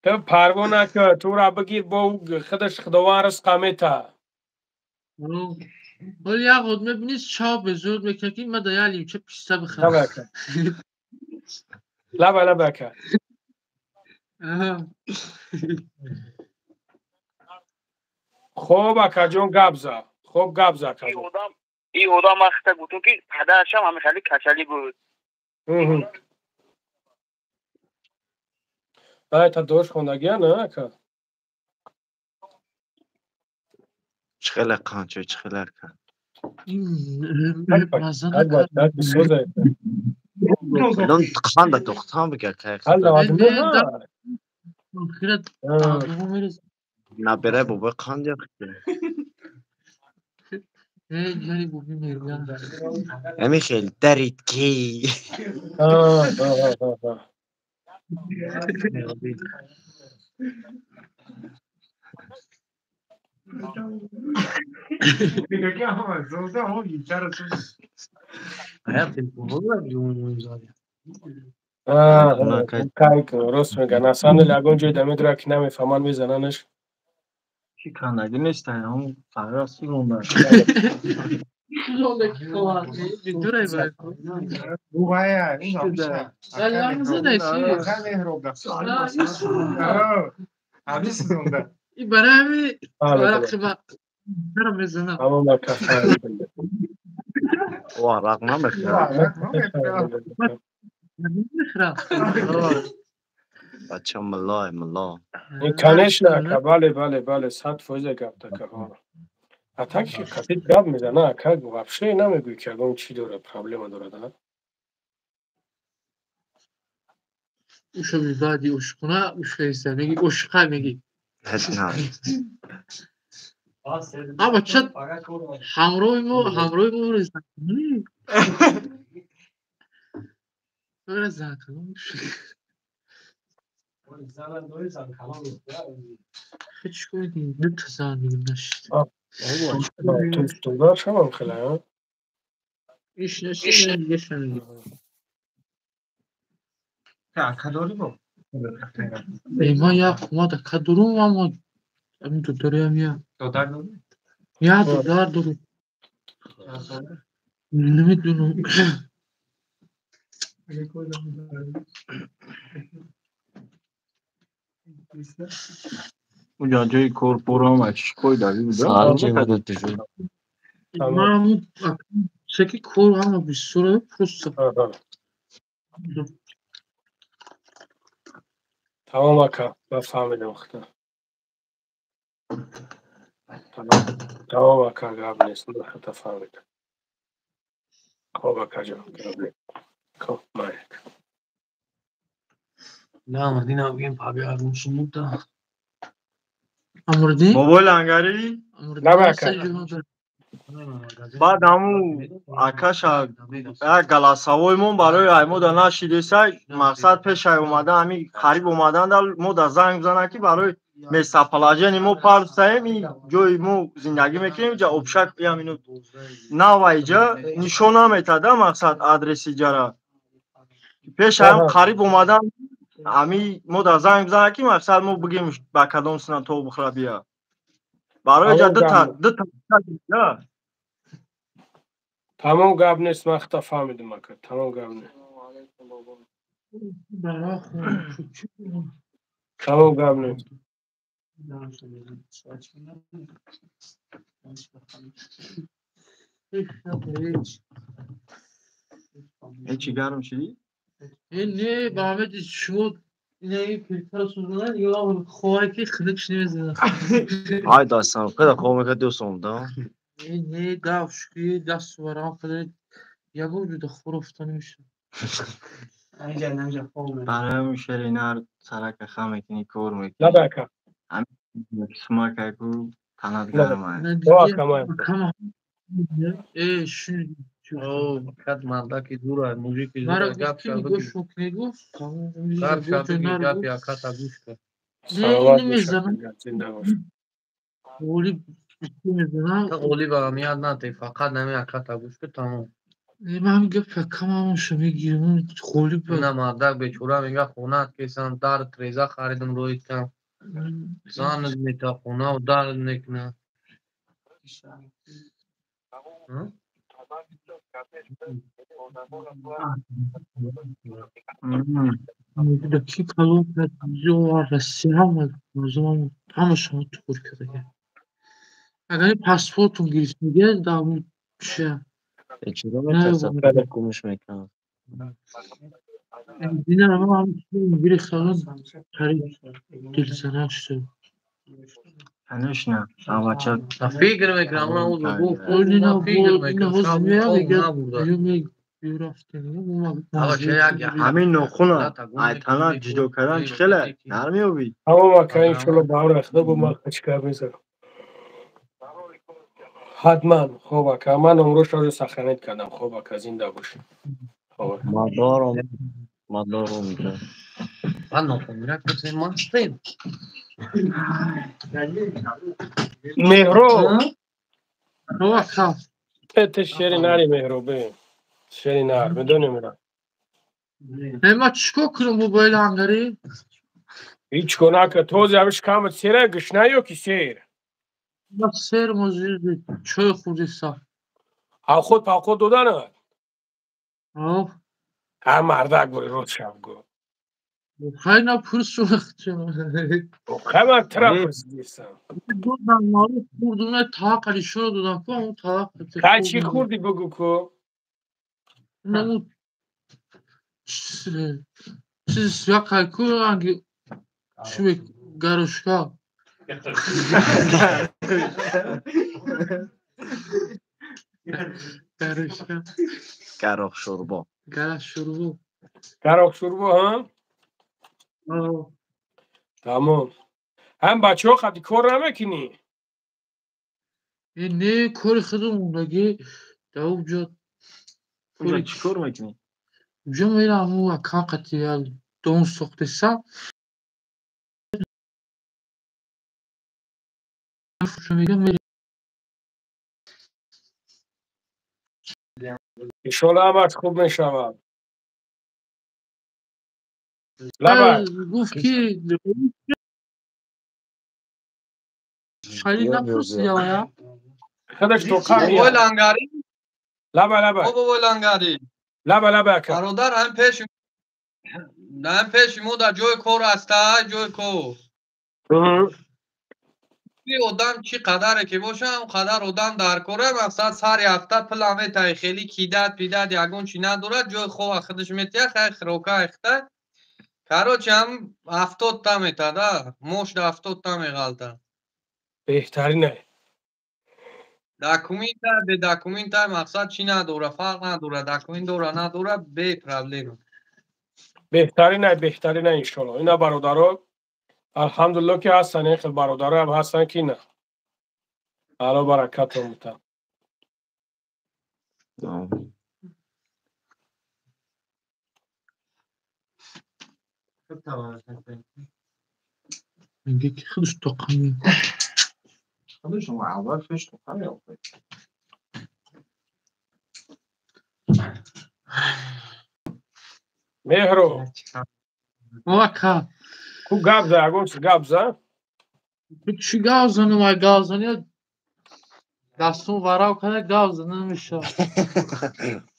تو پروانه که تو را بگیر با خودش خداوند رزقمی تا ولی یک خود میبینید چا به زور میکنه که من دایالیم چه پیسته بخرم لبکه لبکه خوب اکا جون گبزا خوب گبزا که این آدم وقتا گفتم که پدرش هم خیلی کچلی بود تا دوش خوندگی نه اکا چخیل قانچه چخیل کن مزنه کرد فلان خان دا دختان بگر که خیرت تابلو میرز نبره بابا قان یا جاری بوبی میرگم امی خیلی درید کی Diga que ama, são onde? Cara, کای که راست میگن اصلا لگون جای دمید را که نمیفهمان میزننش کی کانادی نیستن اون فراسی مونده Uvaia, این برای همین ورق با برم میزنم اما مکفر ورق نمیخرم بچه ملا این کنش نه بله 100% گپ تکه ها اتاک کتید گپ میزنه که وابشه نمیگوی که اون چی داره پرابلم داره اوشو بیبادی اوش کنه اوش خیسته میگی اوش خواهی میگی هیچ نه اما چند همروی مو رزن کنی رزن کنی هیچ کنی دو تا زن میگیم نشید تو دار شما خیلی ها ایش نشید دیگه شنگی کداری با ایما یا ما دا کدروم اما همین تو داری هم یا دادر داری؟ یا دادر داری نمیدونم اونجا جای کورپورا همش کوی داری بوده سال چه بود تشون من همون سکی کور همه بیستوره پروسته تمام اکا بفهمیدم اختا تمام اکا گاب نیست نخطا فهمیدم خوب اکا جان خوب مایک نه مدینه بگیم پابی آرموشون بود امردی؟ بابا لنگری؟ بعد همون اکش گلاسوای مون برای ایمو دا نشیده سای مقصد پیش اومده همی خریب اومدن در مو دا زنگ بزنه که برای میسا پلاجین مو پارد ساییم جوی مو زندگی میکنیم جا ابشک بیام اینو نو ایجا نشون نمیتده مقصد آدرسی جارا پیش هم خریب اومدن همی مو دا زنگ بزنه که مقصد مو بگیم با کدوم سنان تو بخرا بیا برای جا دو تا تمام گاب نیست من خطا فهمیدم اکا تمام گاب نیست تمام گاب نیست این چی گرم شدی؟ این نه با همه شما اینه فیلتر سوزنن یا خواهی که خلقش نمیزنن های داستان خدا خواه میکرد دو سوم دا این نه گفت شکی دست ورام خده یگو جوده خور افتانه میشه برای همون شرینار سرک خمه کنی کور میکنی لبکه همین سما که کو تنات لبکه گرمه نه دعا دیگه کمای کم شنو او کد مردکی دوره موزیکی مرا دوره گپ گفت کی شد گوش میکنی گفت گپ گفت شد جنار گپ گفت یا کتا گوش کن نه سلامت اینو باشه میزنم زنده باش ولی میزنم تا قولی به میاد نتی فقط نمی یا کتا گوش کن تمام من گفت فکرم همونشو میگیرم خولی نه مردک بیچوره میگه خونه کسان در تریزه خریدم روی کم زان میتا خونه و در نکنه Buradaki kalorifer rasi هم همشون تور کرده اگر پاسپورتون گیرش میگه داوود شه چرا نه میترسد بله گمش میکنم دینا هم میگیره خالص خرید دل زنه شده هنوش نه بچه فکر میکنم اون او گفت اون اینا فکر بود اینا میکنم شب حزمیه خواب میگه نبوده یومی رفته آقا چه یک همین نخونه ایتانا جدو کردن خیلی نرمی بی اما ما که اینشالله با هم رخته با ما خچکر میزنم حتما خوبه که من امروز رو سخنیت کردم خوبه که زنده باشیم خوبه مدارم میکنم من نخون کسی مستیم مهرو خواه ات شری نری مهرو ببین شری نر بدونی میرم ما چیکار کنم موبایل هنگاری هیچ کنه که توز یوش کامت سیره گشنه یو کی سیر ما سر موزیر چای خوردی سا ها خود پا خود دادن هر مردک بایی روز شب گو خیلی پرس شو خیلی طرف نیستم دادم مارو خوردونه تا قلیشو رو دادم که اون تا که چی خوردی بگو کو نمو چیز سیاه کلکو هنگی چی بگی گروشکا گروشکا گراخ شوربا گرش شروع گراخ شوربا هم تمام هم بچه ها خطی کار نمیکنی این نه کاری خودمون نگه داو جا اونجا چی کار میکنی؟ جا میرم اون اکان قطعیل دون سخته سا میگم میرم ایشالا همت خوب میشود لبک گفت که شاید نپرسی یا خودش تو کار بابای میاد لنگری لبه بابای لنگری لبه که برادر هم پیش مو در جای کار هسته جای کار این آدم چی قدره که باشه هم قدر آدم در کاره مقصد سر هفته پلامه تای خیلی کیدت پیدت یگون چی نداره جای خواه خودش میتیه خیلی خروکه اخته کارو هم 70 تا میتاده مشت 70 تا میغلطه بهترینه داکومنت مقصد چی نداره فرق نداره داکومنت داره نداره به پرابلم بهترینه ایشالا اینا برادرها الحمدلله که هستن این خیلی برادرها هم هستن که نه علا برکت رو میتن میگه که خودش توقعی خودش ما اول فش تو کاری آفه مهرو وکا کو گبزه اگون چه گبزه چی گازنه و گازنه دستون وراو کنه گازنه نمیشه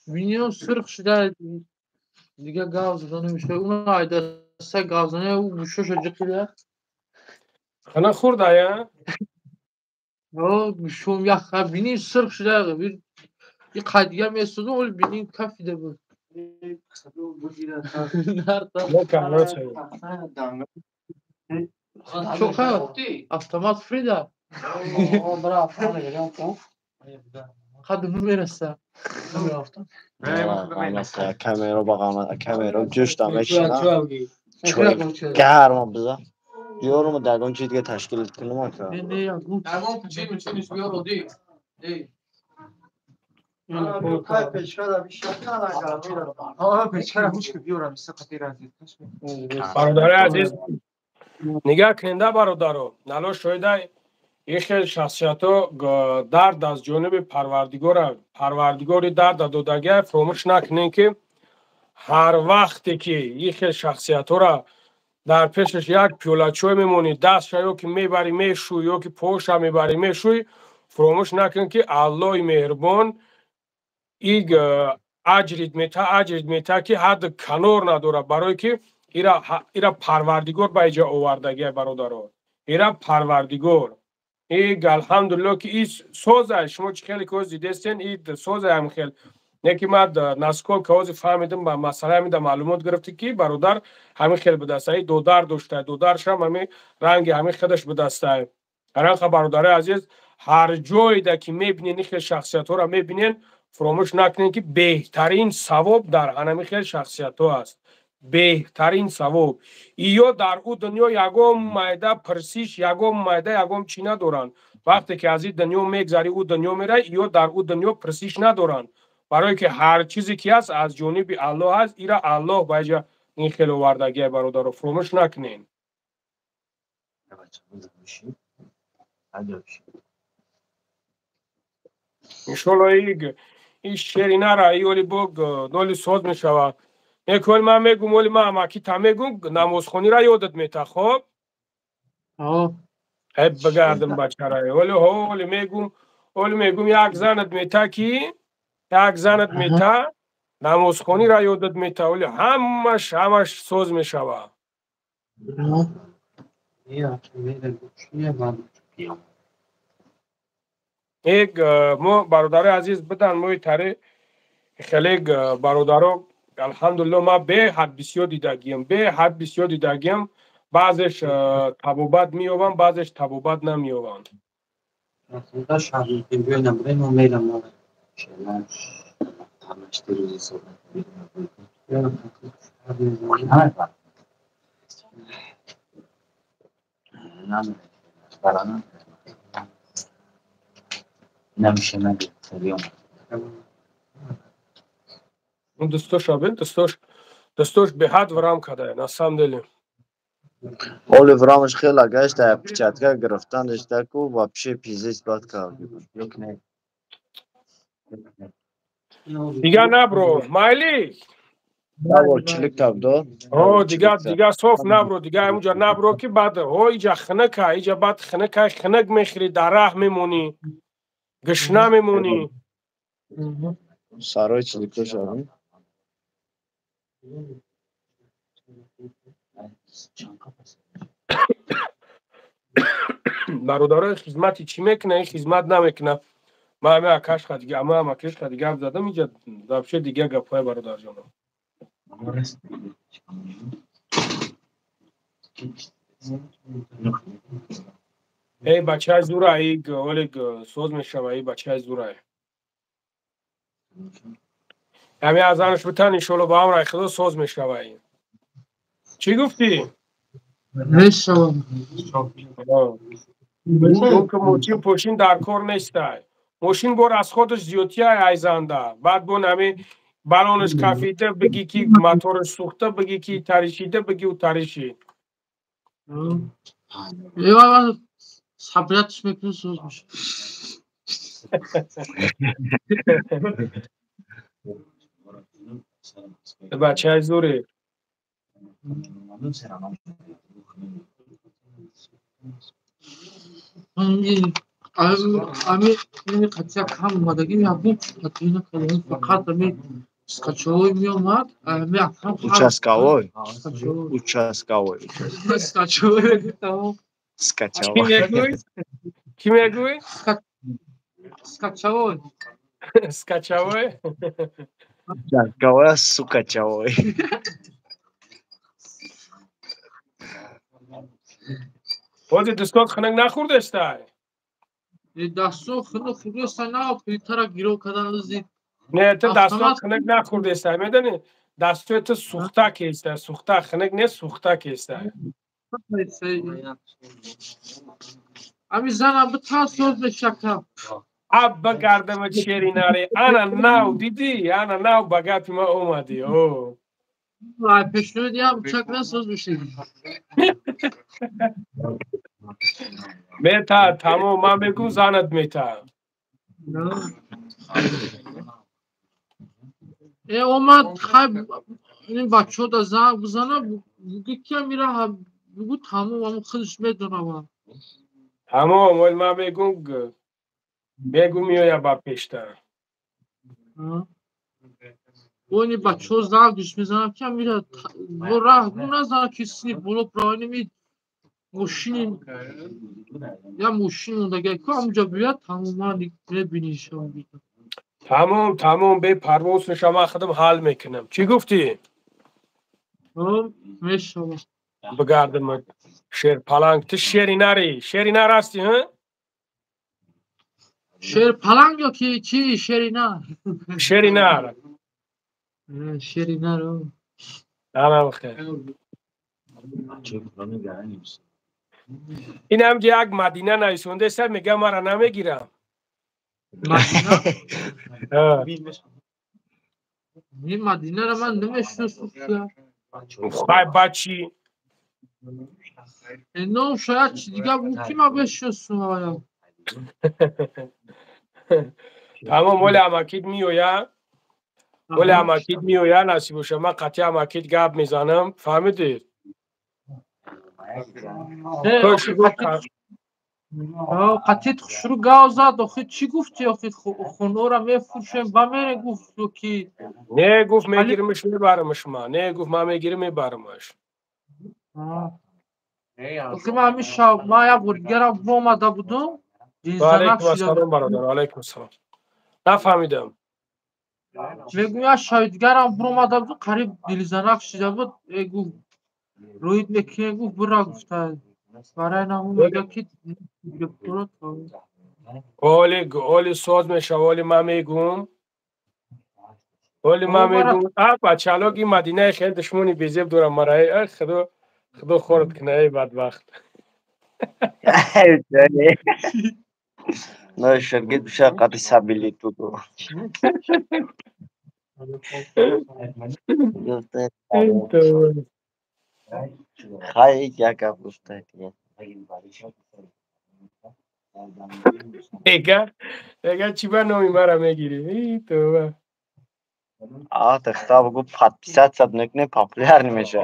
بینیو سرخ شده دیگه گازنه نمیشه اون های دسته گازنه او بشوش جقیده خانه خورده یا بشوم یخ بینی سرخ شده بیر یه قدیه میستوده اول بینی کفیده بود نکنه چه چوخه автомат فریده قدم میرسه کامera باقامه کامera جوش دامشنا گرم بذار بیارم دگان چی دیگه تشکیل کنم که درمان پچین چینش بیار دی برادر عزیز نگاه کنده برادرو نالو شویده این شخصیتو درد از جانب پروردگار درد دادگه فراموش نکنین که هر وقتی که این شخصیتو را در پیشش یک پیوله چای میمونی دستش یا که میبری میشوی یا که پوش میبری میشوی فراموش نکن که الله مهربان این اجرت میته که حد کنار نداره برای که ایرا پروردگار به اینجا آوردگی برادران ایرا پروردگار این الحمدلله که این سوزه شما چه خیلی که دیدستین این سوزه هم خیلی یکی ما نسکول که از فهمیدم با مسئله همی معلومات گرفتی که برادر همین خیلی به دسته دو در داشته دو درش هم همین رنگ همین خودش به دسته هرانقدر برادر عزیز هر جایی ده که میبینین این شخصیت ها را میبینین فراموش نکنین که بهترین ثواب در همین خیلی شخصیت ها است بهترین ثواب یا در او دنیا یگام مایده پرسیش یگام مایده یگام چی ندارن وقتی که از این دنیا میگذری او دنیا میره یا در او دنیا پرسیش ندارن برای که هر چیزی که هست از جانب الله هست ایرا الله باید این خیلی وردگی برادر رو فراموش نکنین انشالله این شیرینه را ایولی بگ نولی ساز می شود یکولی من میگم ولی من همکی تا میگم نمازخونی را یادت میته خب هب بگردم بچه را ولی میگم یک زنت میته کی یک زنت میته نمازخونی را یادت میته ولی همش سوز میشوه یک ما برادر عزیز بدن ما تره خیلی برادرها الحمدلله ما به حد بسیار دیدگیم بعضش تبوبت میوان بعضش تبوبت نمیوان نمیشه نگه اون دستوش به حد ورام کده نسام دلیم حالی ورامش خیلی گشت در پیچتگاه گرفتندش دکو و پیش پیزیست باید کرد دیگه نبرو مایلی نبرو چلیک تب داد دیگه صاف نبرو دیگه همونجا نبرو که بعد اینجا خنکه اینجا بعد خنک میخری در راه میمونی گشنه میمونی سرای چلیکو شدیم برادرای خدمتی چی میکنه این خدمت نمیکنه ما همه اکش خدیگه هم زدم اینجا دبشه دیگه گفای برادر جانم ای بچه از دوره ای ولی سوز میشه ای بچه از دوره همه از آنش بتن انشالله با هم رای خدا سوز میشه ای چی گفتی؟ نشون چون که موچین پوشین در کار نیسته موشین بار از خودش زیادی ایزنده بعد بون همه بلانش کفیده بگی که موتورش سوخته بگی که تریشیده بگی او تریشی ایوه صبریتش میکنه سوز میشه بچه های زوری این قطعه کم اومدگی میابیم قطعه کلمه فقط همین سکچوی میامد Участковой. سکچوی کی میگوی؟ سکچوی سکچوی Участковой, сукачевой. بازی دستگاه خنک نخورده استای دستو خنک خوردستن نه پیتر گیرو کردن لزید نه تو دستات автомат خنک نخورده است میدونی دستات تو سوخته کیسته سوخته خنک نه سوخته کیسته امی زنم به تاسوز بشکم اب بگردم شیریناری انا ناو دیدی انا ناو بگات ما اومدی او رای پشنو دیم چک نسوز بشید میتا تمام من بگو زنت میتا اومد خیب این بچه ها دا زنگ بزنه بگی که میره بگو تمام همون خودش میدونه تمام ولی من بگو میایا با پیشتر اونی بچه ها زنگش میزنم که میره و راه بو نزنه کسی بلو پرانی می ماشین یا ماشین اونده که همونجا بیاد تماما میبینیش تمام به پرواز شما خودم حال میکنم چی گفتی؟ میشم بگردم شیر پلنگ تو شیری نر هستی ها؟ شیر پلنگ یا که چی شیری نر شیری نر شیری نر نه بخیر این هم که یک مدینه نیسونده سر میگه مرا نمیگیرم مدینه؟ این مدینه رو من نمیشناسم خواهی بچی اینو شاید چی دیگه بود که من بشناسم تمام ولی اماکید میویا ولی اماکید میویا نصیب باشه من قطعی اماکید گپ میزنم فهمیدید؟ قطعیت شروع گاو زد آخه چی گفتی آخه خونو را میفروشم و میره گفت که نه گفت میگیرمش میبرمش ما نه گفت ما میگیرم میبرمش آخه من همیشه ما یک بار دیگرم با آمده بودم علیکم السلام برادر علیکم السلام نفهمیدم میگم یا شاید دیگرم برو آمده بود قریب دلزنک شده بود گفت روید میکنه گفت برا گفته برای نمون میگه که اولی ساز میشه ولی من میگم بچه الان مدینه خیلی دشمنی بیزیب دورم مرای خدا خورد کنه ای بدبخت نه شرگید بشه قطعی سبیلی تو دو خیلی یک گفت گفته دیگه چی با نومی مرا میگیری تو تختا بگو پت نکنه پاپولر نمیشه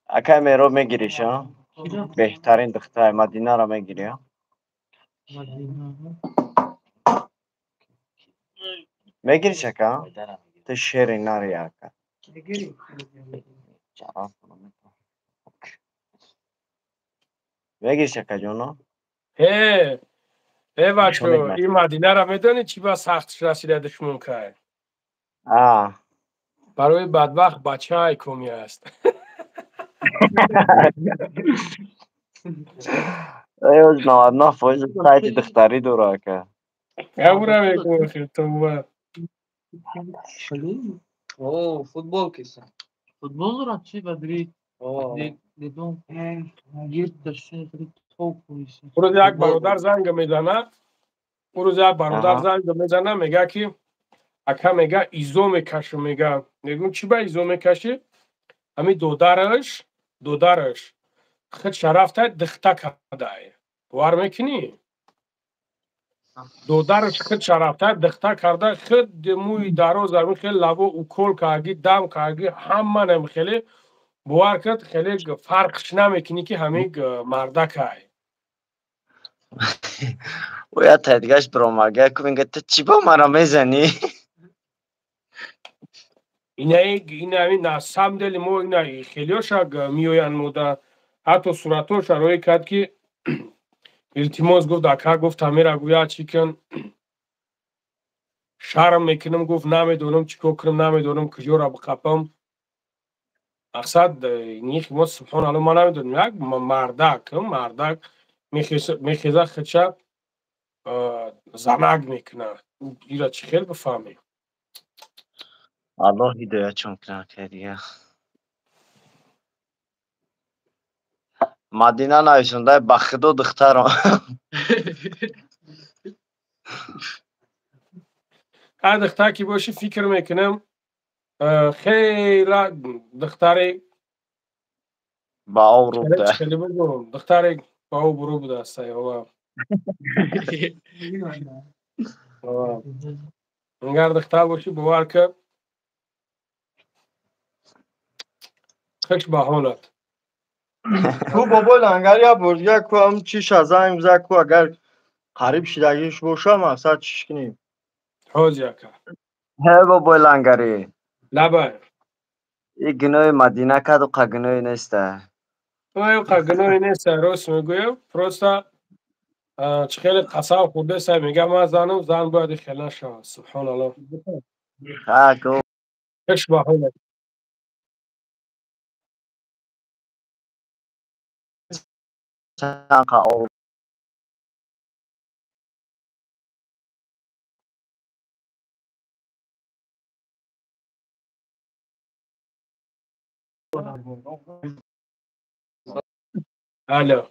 اکای میرو میگیریش بهترین دختر مدینه را میگیری میگیری چکا تو شیری ناری اکا میگیری چکا جونو هی بچه این مدینه را میدونی چی با سختش رسیده دشمن کرد برای بدبخت بچه های کمی است ایوز نوادنا فویز سایتی دختری دورا که گبورا میکنم خیلی تو بود فوتبال کسی فوتبال را چی بدری دیدم گیر داشته توپ میشه روز یک برادر زنگ میزنه میگه که اکا میگه ایزو میکشه میگه میگم چی با ایزو میکشی همین دودرش خود شرفته دخته کرده بار میکنی دودرش خود شرفته دخته کرده خود موی دراز در خیلی لبو اکول کردی دم کردی همه نمیخیلی بوار کرد خیلی فرقش نمیکنی که همین مردک های و یا تایدگاش برامگه که میگه تو چی با مرا میزنی اینه همین نسم دلی ما اینه خیلی هاشا میوین موده حتی صورتاش روی کرد که التماس گفت اکا گفت همیره گویا چی کن شرم میکنم گفت نمیدونم چی کنم نمیدونم کجا را بخپم مقصد نیک ما سبحان الله ما نمیدونیم یک مردک میخیزه خدشه زمک میکنه ایرا چی خیلی بفهمیم الله هدایتشون کنه که دیگه مدینه نویسنده بخدو دخترم هر دختر که باشه فکر میکنم خیلی دختری با او رو بده خیلی بگم دختری با او برو بوده است اگر دختر باشی باور که خش به حالت کو بابا لنگر یا برگه کو هم چیش از زنگ بزن کو اگر قریب شدگیش باشه مقصد چیش کنیم حوز یکا هی بابا لنگری لبه این گناه مدینه کد و قگناه نیسته او قگنوی نیست راست میگویم پروستا چه خیلی قصاب خورده سه میگه من زنم زن باید خیلی شود سبحان الله کو خش به حالت چنقه او الو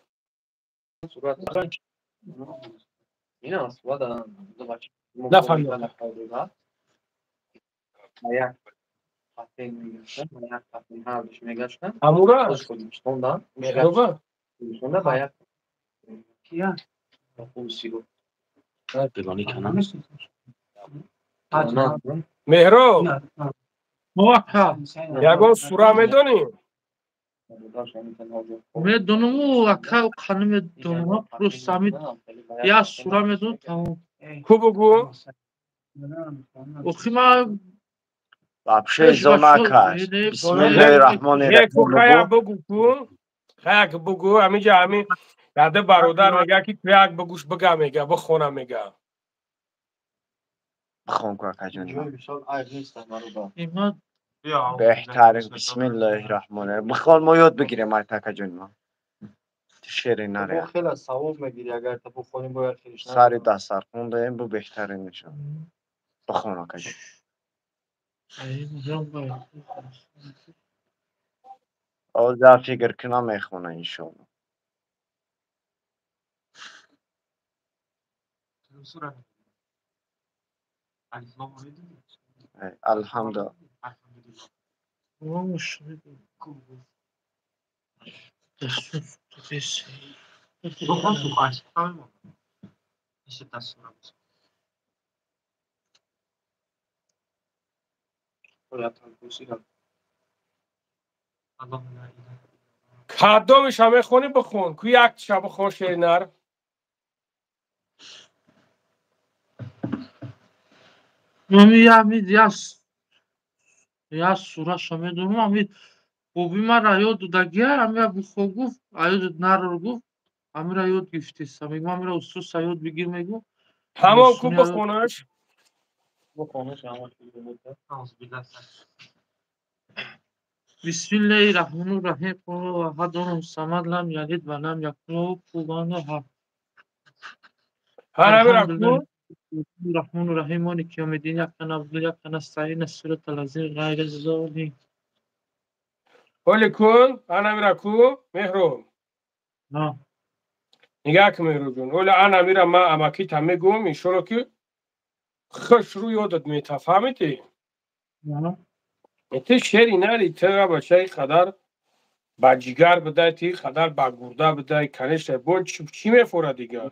نفهمیدم امورا مهربا مهرو موقع یگون سوره میدونی میدونم و اکا خانم میدونم پروس سامید یا سورا میدونم تمام کو بگو اوخی ما بابشه زونه کش بسم الله الرحمن یک خیا الرحیم بگو کو خیا که بگو همیجا همی داده برادر میگه که یک بگوش بگه میگه بخونه میگه بخون که کجانی ایمان بهترین بسم الله الرحمن الرحیم بخون ما یاد بگیریم ای تکه جون ما شعری نره خیلی ثواب میگیری اگر تو بخونی باید خیلیش سری دست سر خونده این بو بهترین میشه بخون که جون اوزا فکر کنم میخونه انشالله الحمدلله وامش کدومش هم میخونی بخون کو یک شب بخون شعر نر ممی امید یا سورا شما میدونم امید خوبی ما را یاد دادگی امی بخو گفت ایود نر رو گفت امی را یاد گفتیست امی ما را استوس یاد بگیر میگو همون کو بخونش بسم الله الرحمن الرحیم قل هو احد الصمد لم یلد و لم یکن له کفوا احد هر همین را الحمد لله کو الرحمن الرحیم مالک یوم الدین ایاک نعبد و ایاک نستعین الصراط الذین غیر الضالین ولی کن هر همین را کو مهرو ها نگاه که مهرو جون ولی انا میرم ما اماکی تا میگم ایشونو که خش رو یادت میتفهمیتی ها تی شعری نری تا بچه خدر با جگر بده تی خدر با گرده بده کنش بول چی میفوره دیگه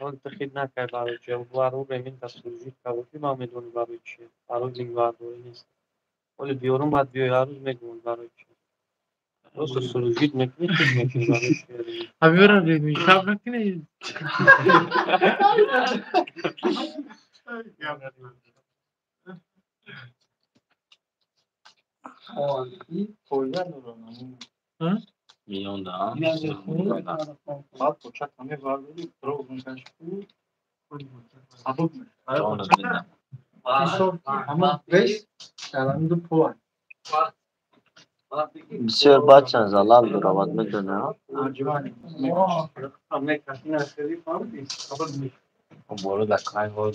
منتخب نکرد برای چیه برای ببین تصویری کبوتی ما میدونی برای چیه برای دیگه برای نیست ولی بیارون بعد بیای هر روز میگون برای چیه Просто служить мекни. А вера не шаб мекни. Mionda. بسیار بچند زلال دراوت میدونه Bolo da kai ho.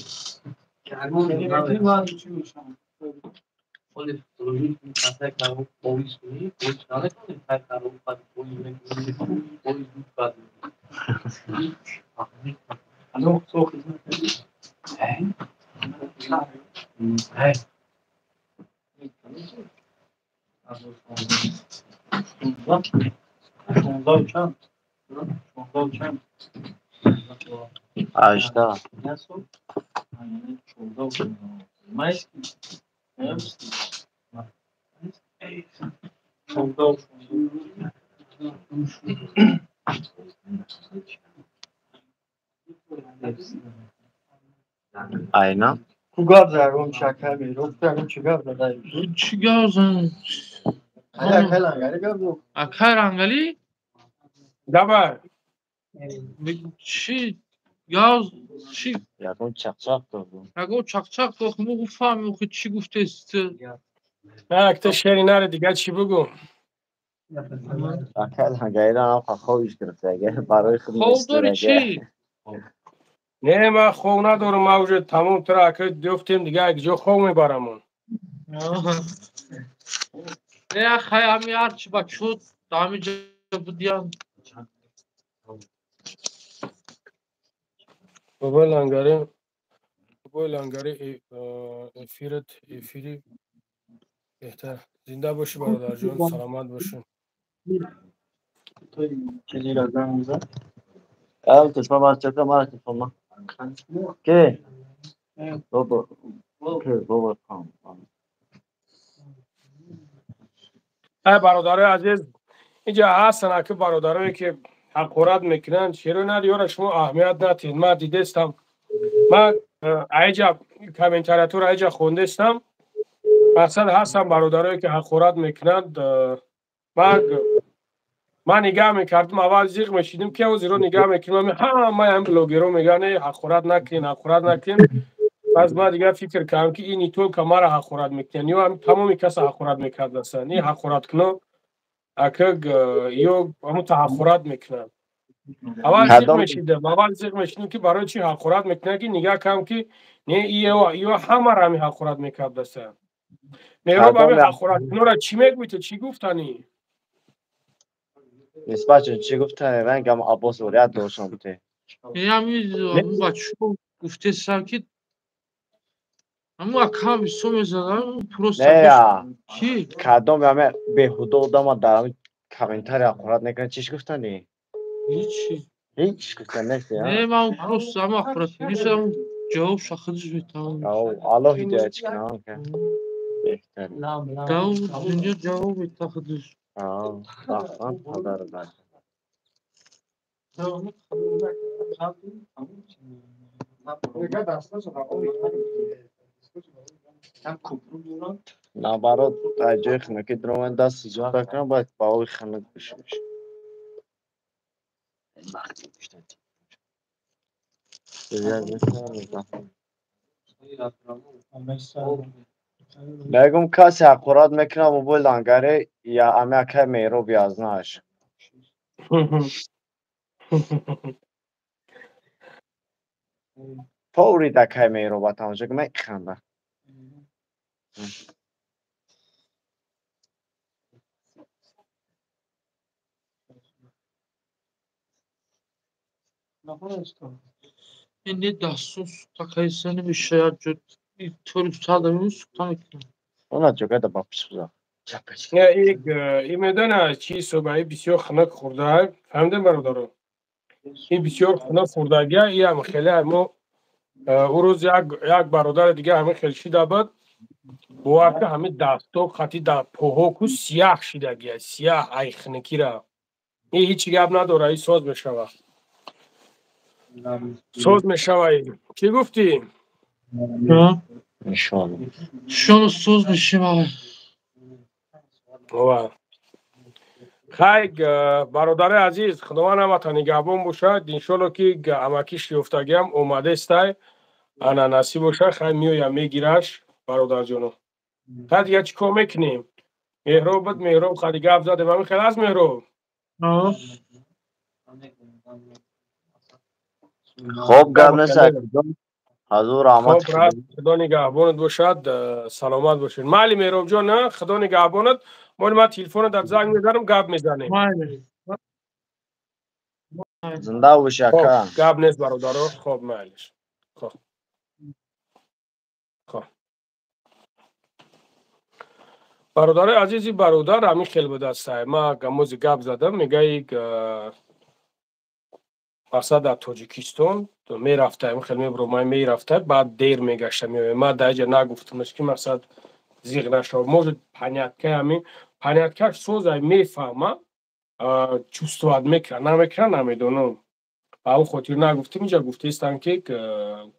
Olha, slужить até caro pois ni, pois nada que sai caro para pois nem pois do padre. Alô, sou é? É. اجدا ayna Kugar zagon şaka bir. Roktan çıkar da dayı. چی گازم Ayak helan gari gördüm. اکر انگلی دبر چی گاز چی yakın çakçak durdu. اگه چاق چاق گفت مو گفتم خود چی گفته است اکتا شعری نره دیگه چی بگو Helan gayran ama خویش گرفته اگه برای خود خوب داری چی نه من خوب ندارم موجود تمام ترا که دیفتیم دیگه یک جا خوب میبرمون نه خیلی همی هرچی بچود دامی جا بودیم بابا لنگری افیری بهتر زنده باشی برادر جان سلامت باشی Çeliği razanımıza. el kısma başlayacak ama kısma ki baba ki baba tamam ای برادرای عزیز اینجا هستن که برادرایی که حقارت میکنن چرا ندیاره شما اهمیت ندید من دیدستم من اینجا کامنتاتور اینجا خوندستم اصلا هستن برادرایی که حقارت میکنند من نگاه میکردم اول زیغ میشیدیم که او زیرو نگاه میکنم همه هم بلوگرو میگن حقارت نکنین از ما دیگه فکر کردم که این تو که مرا حقارت میکنن یا هم تمامی کس حقارت میکردن این حقارت کنو اکه یا همون تحقارت میکنن اول زیغ میشیدیم که برای چی حقارت میکنن که نگاه کردم که نه یا همه را همی حقارت میکردن میراب همی حقارت کنو را چی میگوی تو چی گفتنی نسبت چی گفته رنگ هم عباس وریت داشتم بوده همین بچه گفته سم که اما اکم سوم زدن نه کی؟ کدام همه بهوده بودم در همین کامنتاری حقارت نکنه چیش گفتنی؟ هیچ گفتن نشده نه من پروست اما حقارت میشم جواب شخصش بیتم الله هدایت چکنم که بهتری دنیا جواب بیتا خودش داستان پدر بد نه برات جای خنکی درمان دست ایجاد کنم باید باوی خنک بشه میشه بگم کسی حقارت میکنه و بول لنگره یا همه که میرو بیازناش فوری دکه میرو با تماشا که میخنده این دستون سوتا کهیسانی میشه یا جد طوری ساده میمون سوتا میکنم اونا جگه دا با پسوزا این میدونه چی صبحی بسیار خنک خورده فهمده برادرو این بسیار خنک خوردگی این هم خیلی همو او روز یک برادر دیگه همه خیلی شیده بود бовар ки ҳамин дастҳо хати дар поҳо ку сияҳ шидагия сияҳ айхнакира ин ҳеҷ гап надора ин соз мешавад соз мешава ин чӣ гуфтӣ иншоалло соз мешавад хай бародари азиз худованд ҳаматон нигаҳбон бошад иншоалло ки амаки шиёфтагиам омадестай ана насиб бошад хай меоям мегираш бародарҷоно хай дига чӣ кор мекунем меҳроб буд меҳроб хади гап задем ҳамин хел аст меҳроб خوب گپ نیست حضور آمد خدا نگهبانت باشد سلامت باشید مالی مهراب جان نه خدا نگهبانت ما تلفن در زنگ میزنم گپ میزنیم زنده باشی اکا گپ نیست برادرها خب مالش خب برادر عزیزی برادر همین خیلی به دسته ما گموز گپ زدم میگه یک مقصد در تاجیکستان میرفته خیلی میبرم میرفته بعد دیر میگشتم ما در اینجا نگفتمش که مقصد زیغ نشد موجود پنیتکه همین پنیتکش سوزه میفهمه چوستواد میکنه نمیکنه نمیدونم اون خاطر نگفتیم اینجا گفته استن که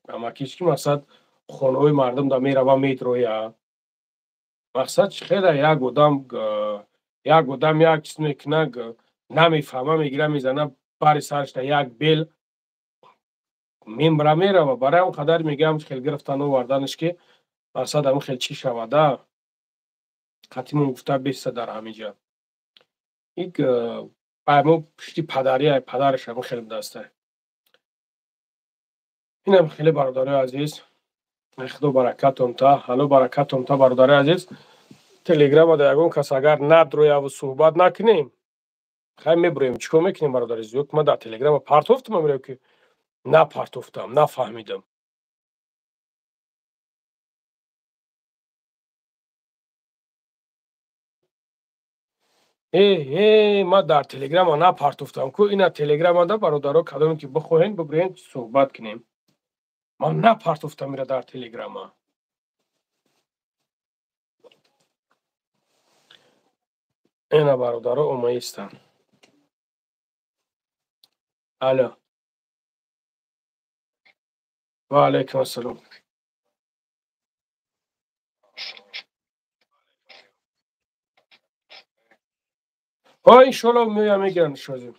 اماکیش که مقصد خانه های مردم در میروه میدرویه مقصد خیلی یک گودم یک چیز میکنه نمیفهمه میگیره میزنه باری سرش در یک بیل میمبره میره و برای اون قدر میگم خیلی گرفتن و وردنش که مقصد همون خیلی چی شوده قطیمون گفته بیسته در همینجا یک همون پشتی پدرش همون خیلی دسته این هم خیلی برادر عزیز خدا برکتم تا حالا برکتم تا برادر عزیز تلگرام در یگون کس اگر ندروی و صحبت نکنیم خیلی میبریم چیکار میکنیم برادر عزیز ما در تلگرام پرتوفتم میرم که نپرتوفتم نفهمیدم ما در تلگرام نپرتوفتم که اینا تلگرام دا برادرها کدومی که بخواین ببرین صحبت کنیم ما نپرتوفتم میره در تلگرام اینا برادرها اومایستن الو و علیکم السلام انشالله میام میگیرن شازیم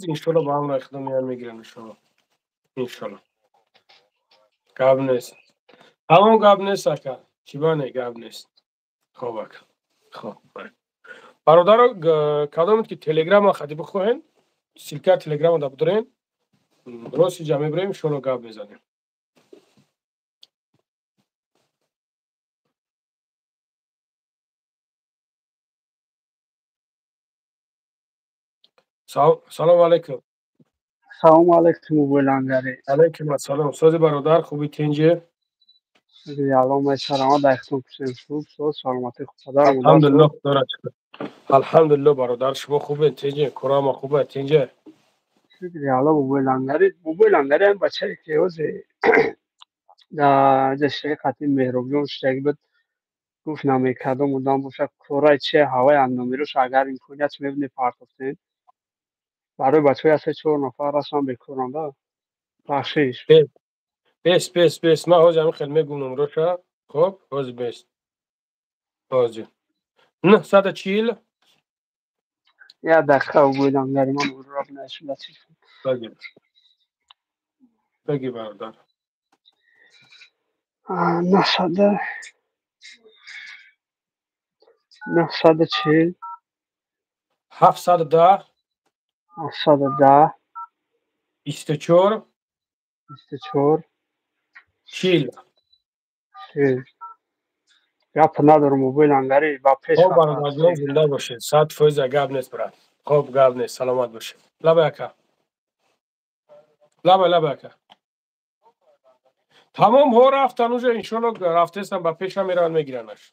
انشالله با هم رخدا میام میگیرن انشالله گاب نیست همون گاب نیست اکا چی بانه گاب نیست خوب اکا خوب برادر کدامت که تلگرام خطی بخواهین سیلکه تلگرام دا بدرین راستی جمعی بریم انشالله گاب میزنیم سلام علیکم سلام علیکم بولانگری علیکم السلام ساز برادر خوبی تینجه الان ما سلامت داشتم خوب ساز سلامتی خدا رو الحمدلله خدا الحمدلله برادر شما خوبه تینجه کرام خوبه تینجه شکری الان بولانگری هم بچه که اوزه در جشن خطی مهراب جون شتاگی بود گفت نمیکردم مدام باشه کورای چه هوای اندامیروش اگر این کنیت میبینی پارتوفتین برای بچه هسته 4 نفر هستن بکننده بخشیش بس ما حاجه همین خیلی میگونم روشا خب حاجه بس حاجه 940 یه دقیقه بولانگری من رو را بنشون بگی برادر 940 710 24 40 گپ ندارم موبایل انگاری با پیش خب برادر جان زنده باشید 100% گپ نیست برات خب گپ نیست سلامت باشید لبه اکا لبه اکا تمام ها رفتن اونجا انشالله رفته هستن با پیش هم میرن میگیرنش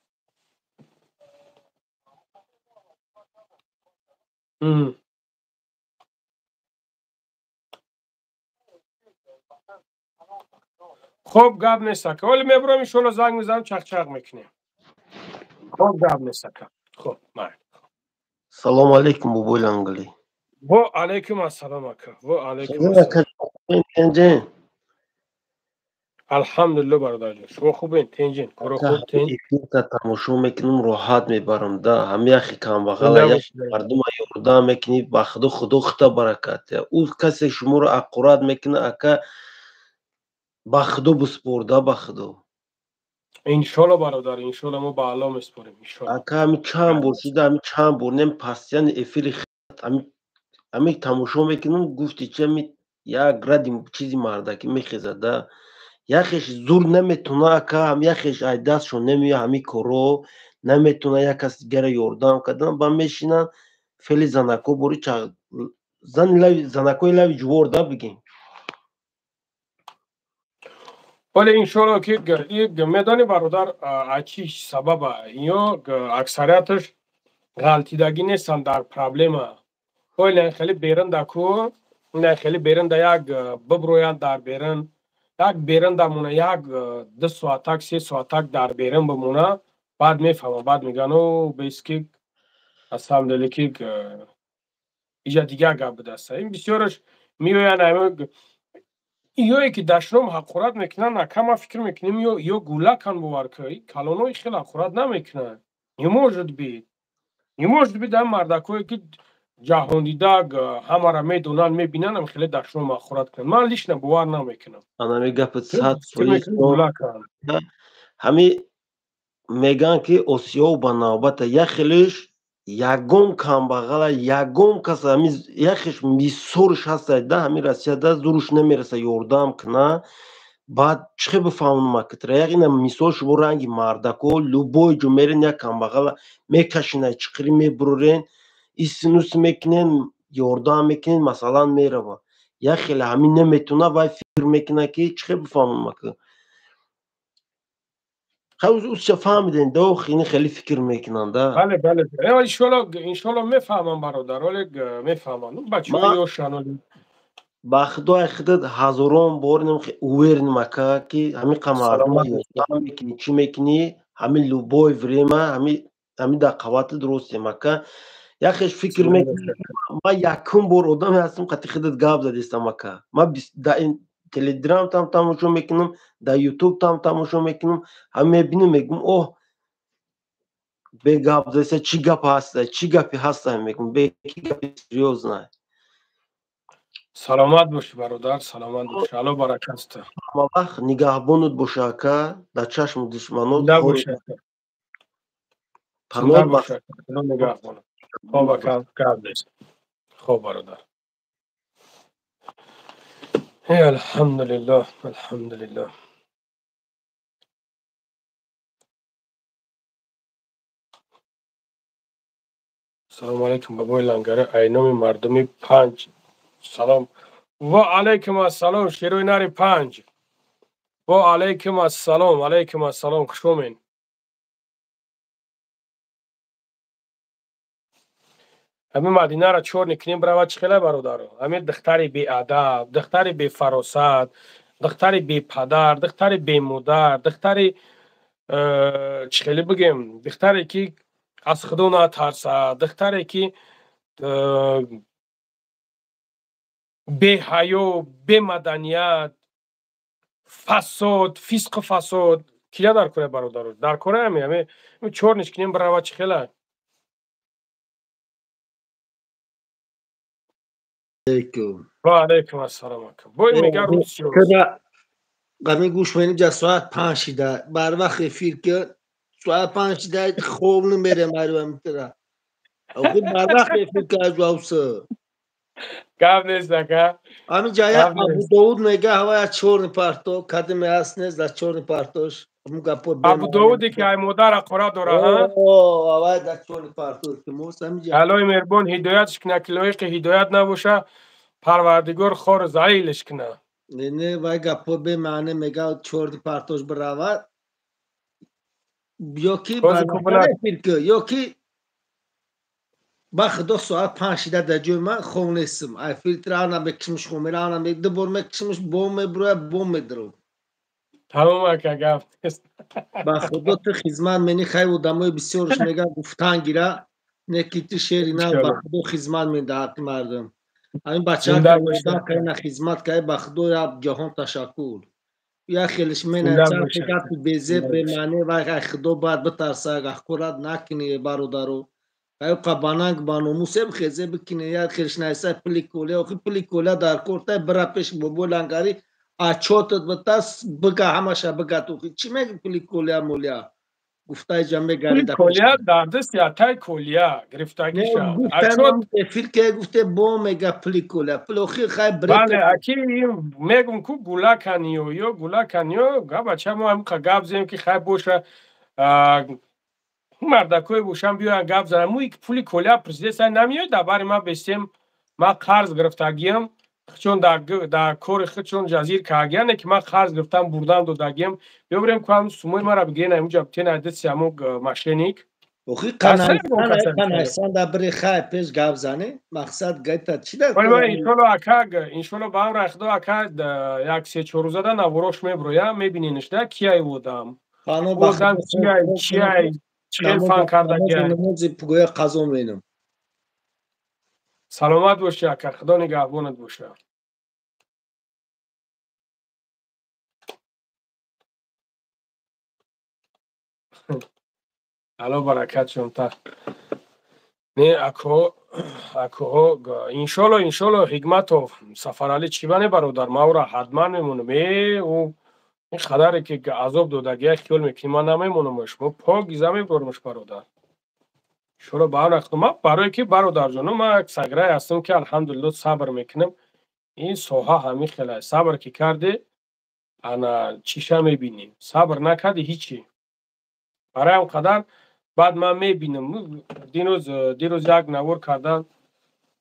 خب گپ نیست ولی میبرم ان شاء الله زنگ میزنم چق میکنیم. خب گپ نیست. خب مرد. سلام علیکم بابای لنگلی. و علیکم السلام اکا. و علیکم السلام. الحمدلله برادر جان. شما خوبین؟ تنجین کارو خوب تن؟ تا تماشا میکنم راحت میبرم ده همه یخی کم بغل یک مردم یوردا میکنی با خدا خدا برکت. او کسی شما رو اقراد میکنه اکا با خدا بسپرده با خدا. انشالله برادر انشالله ما با الله میسپاریم انشالله. اکا همی چند بار شده همی چند بار نیم پاسیان افیل خط همی تماشا میکنم گفتی چه می یک گرد چیزی مرده که میخیزده یخش زور نمیتونه اکا هم یخش ای دستشو نمیه همی کرو نمیتونه یک کس گره یوردان کدن با میشینن فعلی زنکو بوری زنکوی لوی جورده بگیم. ولی انشالله که یک میدانی برادر اچیش سبب یا اکثریتش غلطیدگی نیستن در پرابلم. ولی خیلی بیرون دکو نه خیلی بیرون دا یک ببرویان در بیرون یک بیرون دمونه یک 2 ساعتک 3 ساعتک در بیرون بمونه بعد میفهمم بعد میگن او بیسکی الحمدلله که ایجا دیگه گپ بدست. این بسیارش میویان ایوی که دشنم حقورت میکنن نکم فکر میکنیم یا گوله کن بوار که کلانوی خیلی حقورت نمیکنن. نموجد بید هم مردکوی که جهان دیده همه را میدونن میبینن هم خیلی دشنم حقورت کنن. من لیشنم بوار نمیکنم. انا میگه 100% همی میگن که اوسیو بنابت یخلش یگم کم بغل یگم کس همی یخش میسورش هست ده همی رسیده زورش نمیرسه یوردم کنه بعد چه بفهمون مکتره یقینا میسورش بو رنگی مردکو لوبوی جو میرین یک کم بغل میکشینه چقری میبرورین ایسینوس میکنین یوردم میکنین مثلا میره با یخیل همی نمیتونه وای فکر میکنه که چه بفهمون مکتره خب چه فهمیدین دو خیلی فکر میکنن ده. بله انشالله میفهمم برادر ولی میفهمم بچه ها یا شنالی با خدا خودت هزاران بار اوورن مکا که همین قمردم یوردم میکنی چی میکنی همین لوبوی وریما همین دقوات درسته مکا یخش فکر میکنی ما یکم بار آدم هستم قطعی خودت گاب زدیستم مکا ما در این تلگرام تام تماشا میکنم در یوتیوب تماشا میکنم همه بینم میگم اوه به گاب زدیسته چی گپ هسته چی گپی هسته میگم به کی گپی سریوز نه. سلامت باشی برادر سلامت باشی الله برکت است. ما وقت نگهبانت باشه که در چشم دشمنات نباشه پناه باشه نگهبانت خوب کار نیست. خوب برادر الحمدلله الحمدلله. سلام علیکم بابای لنگره اینام مردمی 5 سلام و علیکم السلام شیروی ناری 5 و علیکم السلام خوشومین. همین مدینه را چور نکنیم برای چه خیلی برادر همین دختری بی ادب دختری بی فراست دختری بی پدر دختری بی مادر دختری چه خیلی بگیم دختری که از خدا نترسه دختری که بی حیا بی مدنیت فساد فسق فساد کیا در کره برادر در کره همین چور نکنیم برای چه خیلی. و علیکم السلام بای میگه روسیو قمی گوش بینیم جا ساعت 5 ده بر وقت فیر که ساعت 5 ده خوب نمیره مرو میتره خود بر وقت فیر که از واوسه کام نیست که همین جای ابو داود میگه هوا چور پارتو کدم هست نیست در چور پارتوش ابو داودی که ای مادر قرا داره ها هوا در چور پارتو که موسم جا الهی مهربان هدایتش کنه که لایق هدایت نباشه پروردگار خور زایلش کنه. نه وای گپو به معنی میگه چور پارتوش براود یا کی یا کی بخ 2 ساعت 5 در جای من خوب نیستم ای فیلتر آنم بکشمش خوب میرانم یک دو بار میکشمش بوم میبروه بوم میدرو تمام اکا گفت با خدا تو خدمت منی خیلی آدمای بسیارش میگن گفتن گیره نکیتی شعری نه با خدا خدمت میده حق مردم همین بچه ها که وجدان که نه خدمت که با خدا یا جهان تشکر یا خیلیش منه چند که بیزه به معنی و خدا باید بترسه اگه کورد نکنی برادرو اگه قباننگ بانوموسه بخیزه بکنی یا خیلیش نیسته پلیکوله اخی پلیکوله در کورته برا پیش ببولنگاری اچوتت بتاس بگه همشه بگه تو چی میگی پلیکوله مولیا گفته جمعه گری در کولیا در دست یا تای کولیا گرفتگی شد گفتم فیل که گفته بو میگه پلیکوله پلوخی خیلی بریت بله اکی میگم کو گولا کنیو یا گولا کنیو گابا چه ما هم گاب زیم که خیلی باشه مردکوی بوشم بیا گاب زنم مو یک پولی کولیا پرسیده نمیاد درباره ما بستیم ما قرض گرفتگیم چون در کار خود چون جزیر کاگیانه که من قرض گرفتم بردم دادگیم ببریم کنم سوموی ما را بگیرن اونجا بتین عدد سیامو ماشینیک اوخی قنایستان در بری خیلی پیش گاب زنه مقصد گیتا چی در ولی من اینشالله با هم رخدا اکا یک سه چهار روزه ده نوروش میبرویم میبینینش ده کیای بودم بودم چیای چیل فان کردگی قضا مینم سلامت باشه اکا خدا نگهبانت باشه الو برکت شما نه اکو انشالله حکمت و سفرالی چی بانه برادر ما او را حتما میمونم او این خداره که عذاب دادگی خیال میکنی ما نمیمونمش ما پاک گیزه میبرمش برادر شروع با هم رختم ما برای که برادر جانم ما یک سگره هستم که الحمدلله صبر میکنم این سوها همین خیلی صبر که کرده انا چیشه میبینیم صبر نکرده هیچی برای هم قدر بعد من میبینم دیروز یک نوار کردن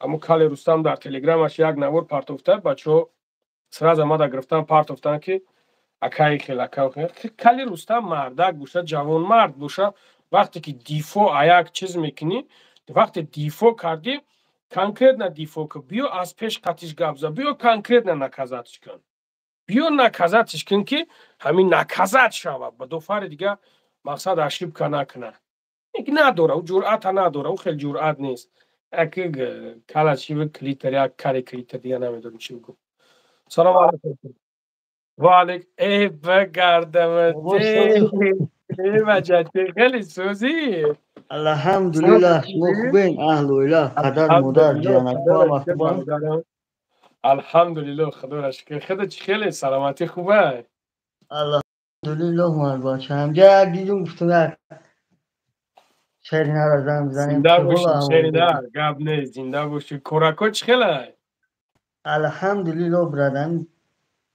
اما کل رستم در تلگرامش یک نوار پارت افتاد بچه سراز ما در گرفتن پارت افتادن که اکای خیلی کل رستم مردک باشه جوان مرد باشه وقتی که دیفو یک چیز میکنی وقتی دیفو کردی کنکرت نه دیفو که بیو از پیش قطیش گبزه بیو کنکرت نه نکازتش کن بیو نکازتش کن که همین نکازت شود با دو فر دیگه مقصد اشیب کنه یک نداره او جرأت نداره او خیلی جرأت نیست اکی کلا چی به کلیتر یک کاری کلیتر دیگه نمیدونم چی بگم سلام علیکم و علیکم ای بگردم ای مجد خیلی سوزی الحمدلله شما خوبین اهل و اله پدر مادر جانکا خوبن الحمدلله خدا را شکر خدا چی خیلی سلامتی خوبه الحمدلله مال باشه همجا یک دیدون گفتم شیرینه را زن بزنیم زنده باشی شیرینه گب نه زنده باشی کورکو چی خیلی الحمدلله برادن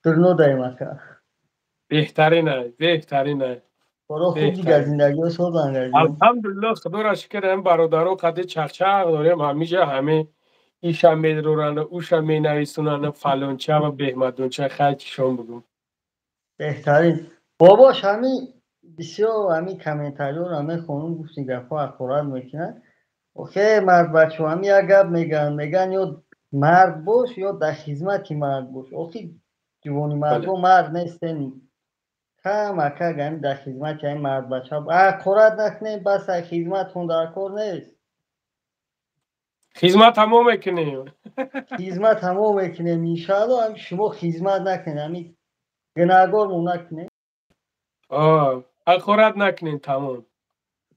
درنو دایم اکا بهترینه برای خوب دیگه زندگی رو صبح انگردیم الحمدلله خدا را شکر هم برادرها قد چخچق داریم همیشه همه ایشم میدرورن اوشم می نویسونن فلانچه و بهمدونچه خیلی چشم بگم بهترین باباش همین بسیار همین کمنتریون همه خانون گفت نگفت اخورت میکنن اوکی مرد بچه همین اگه میگن یا مرد باش یا در خدمتی مرد باش اوکی جوانی مرد با مرد نیستنی کم اکه گمی در خدمت که این مرد بچه اخورت نکنه بس خدمت خون در کار نیست خدمت همو میکنیم خدمت همو میکنیم انشاءالله هم شما خدمت نکنه همین گناهگار مون نکنه اخورت نکنین تمام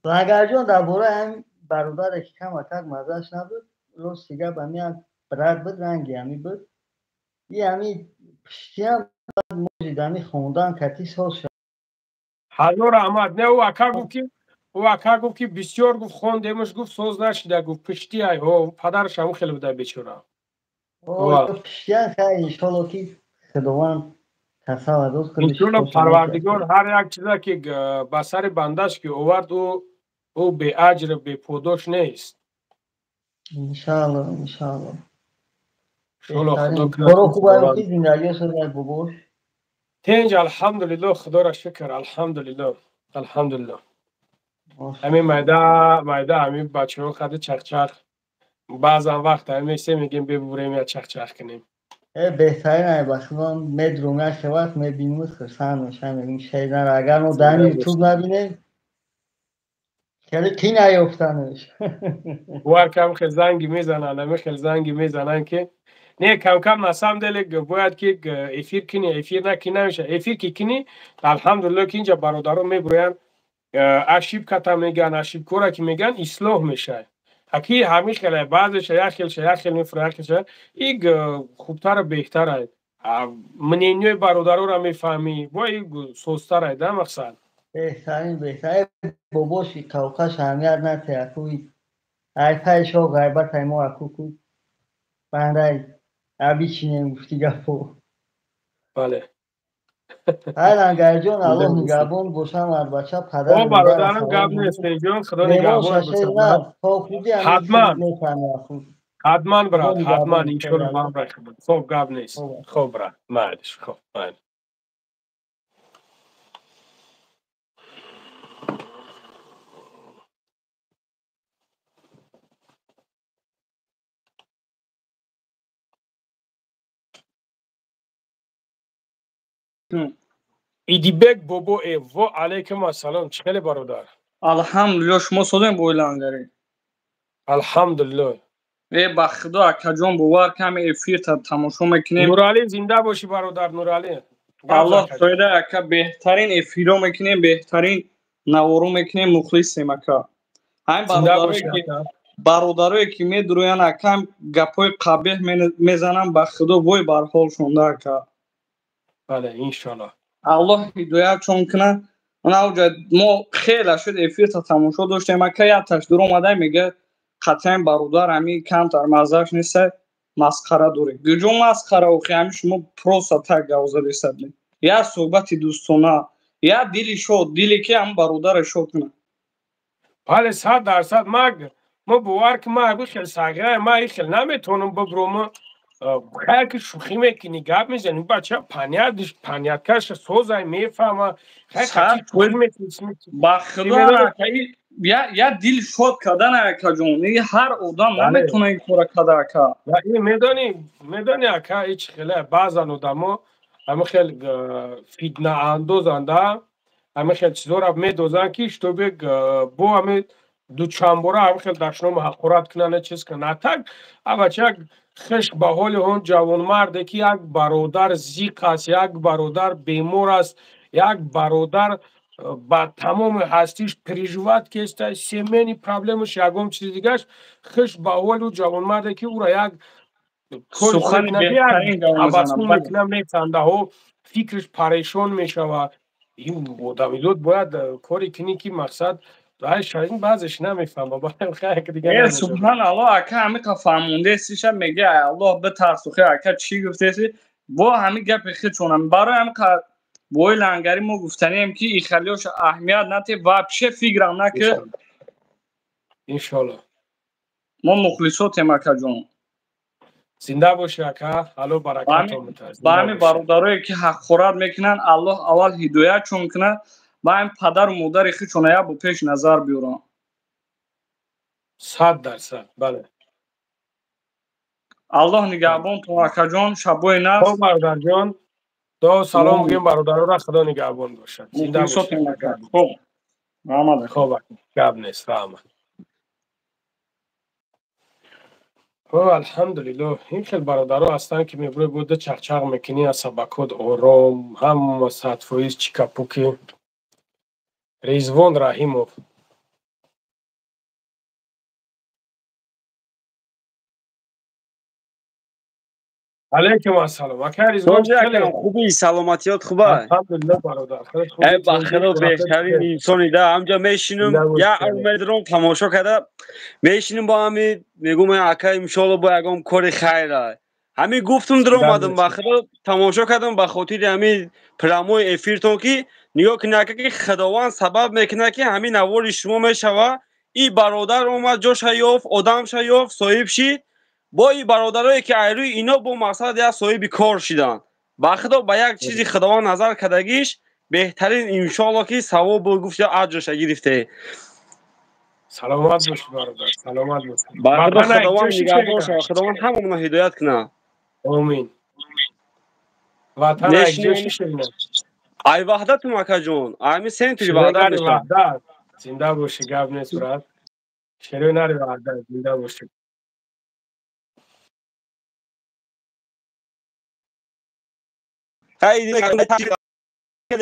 اگر جان درباره هم برادر که کم اکر مزهش نبود روز دیگه به میان برد بود رنگی همی بود یه همی پشتی هم موجود همی خوندن کتی ساز شد حضور احمد نه او اکر گفت که بسیار گفت خوندهمش گفت ساز نشده گفت پشتی های پدرش همون خیلی بوده بیچاره پشتی هم خیلی انشالله که خداوند اینجور پروردگار هر یک چیزا که به سر بندش که اوورد او به اجر به پاداش نیست انشالله برو خوبه که زندگی شده بگوش تنج الحمدلله خدا را شکر الحمدلله همین مایده همین بچه ها خده چخ بعضا وقت همین میگیم ببوریم یا چخ کنیم بهترین بخشمان مدرونه شود میبینیم خرسان میشن این شیدن اگر ما در یوتیوب نبینیم خیلی کی نیفتنش بوار کم خیلی زنگی میزنن همه خیلی زنگی میزنن که نه کم کم نسام دلگ باید که افیر کنی افیر نکی نمیشه افیر کی کنی الحمدلله که اینجا برادران میبروین اشیب کتا میگن اشیب کورا که میگن اصلاح میشه اکی همیش خیلی بعضش یک خیل میفره یک خوبتر بهتره منینوی برادران را میفهمی وای سوستره ده مقصد بهترین باباشی کوکاش همیت نتی اکوی ایتایش ها غیبت ایما اکوی بنده ابی چینه گفتی گفو بله هر جان الله نگهبان باشم از بچه پدر برادرم گپ نیست جان خدا نگهبان حتما برات حتما انشالله با هم رخ خوب گپ نیست خوب برات معلش خوب ایدیبک بابا و علیکم السلام چخیلی برادر الحمدلله شما صدایم بویلانگری الحمدلله با خدا اکا جان بوار کمی افیر تا تماشا میکنیم نورالی زنده باشی برادر نورالی الله سایده اکا بهترین افیرو میکنیم بهترین نوارو میکنیم مخلصیم اکا همین برادرایی که میدروین اکا گپای قبیح میزنم با خدا وای بر حال شونده اکا بله انشالله الله هدایت چون کنه اونجا ما خیلی شد افیر تا تماشا داشتیم اکا یک تشدیر اومده میگه قطعا برادر همی کم تر مزهش نیست مسخره دوری گجون مسخره اوخی همی شما پروسا تک گوزه بیستدلی یا صحبت دوستانه یا دیلی شد دیلی که هم برادر شد کنه بله 100% ما باور که ما اگه خیلی سگره ما خیلی نمیتونم ببروم خیلی که شوخی میکنی گپ میزنی بچه پنیت کش سوزای میفهمه خیلی شوخی میکنی با خدا یا دیل شد کدن اکا جون هر آدم نمیتونه این کار کده اکا میدانی اکا هیچ خیلی بعضا آدم همه خیلی فیدنه اندازنده همه خیلی چیزا را میدوزن که اشتو بگ بو همه دو چنبوره همه خیلی دشنو محقورت کنن چیز کنن تک بچه خش به حال اون جوان مرده که یک برادر زیق است یک برادر بیمور است یک برادر با تمام هستیش پریجوات که است سیمنی پرابلمش یکم چیز دیگهش خش به حال اون جوان مرده که او را یک سخن بهترین عباسون میکنم نیتنده ها فکرش پریشان میشوه این بودمیدود باید کاری کنی که مقصد رای شاید بعضش نمیفهمه باید خیلی که دیگه نمیشه سبحان الله اکا همه که فهمونده استیشم میگه الله به ترسوخه اکا چی گفته استی با همه گپ خیلی چونم برای همه که بای لنگری ما گفتنیم که ای خلیوش اهمیت نتی و چه فکرم نکه انشالله ما مخلصاتیم اکا جون زنده باشی اکا حالا برکت آمده با همین برادرایی که حق خورد میکنن الله اول هدایت چون کنه با این پدر و مادر خیلی با پیش نظر بیارن 100% بله الله نگهبان تو اکا جان شبای نفس خب برادر جان دو سلام بگیم برادر را خدا نگهبان باشد زنده باشی خب رحمت خب گب نیست رحمت الحمدلله این خیلی برادرها هستن که میبره بوده چخچق میکنی از سبکود آرام هم سطفویز چیکاپوکی ریزوان رحیموف علیکم السلام اکا ریزوان چخیلی خوبی سلامتیات خوبه الحمدلله برادر بخیر بهترین انسانی ده همجا میشینم یا امیدرون تماشا کرده میشینم با همین میگم اکا انشالله با یکم کار خیره همین گفتم در اومدم بخیر تماشا کردم به خاطر همین پراموی افیرتون که نگاه کنه که خداوند سبب میکنه که همین نوار شما میشوه این برادر اومد جاش یافت آدم یافت صاحب شید با این برادرایی که ایروی اینا با مقصد یا صاحب کار شدن با خدا با یک چیزی خداوند نظر کردگیش بهترین انشالله که ثواب گفت یا اجرش گرفته سلامت باش برادر سلامت باش با خدا خداوند نگهدار شما خداوند هممون هدایت کنه آمین وطن اگزیوشی شدیم. ای وحدت مکه جون امی سنتری وحدت شیریناری میشه وحدت زنده باشی گپ نیست برات. شیریناری وحدت زنده باشی. خیلی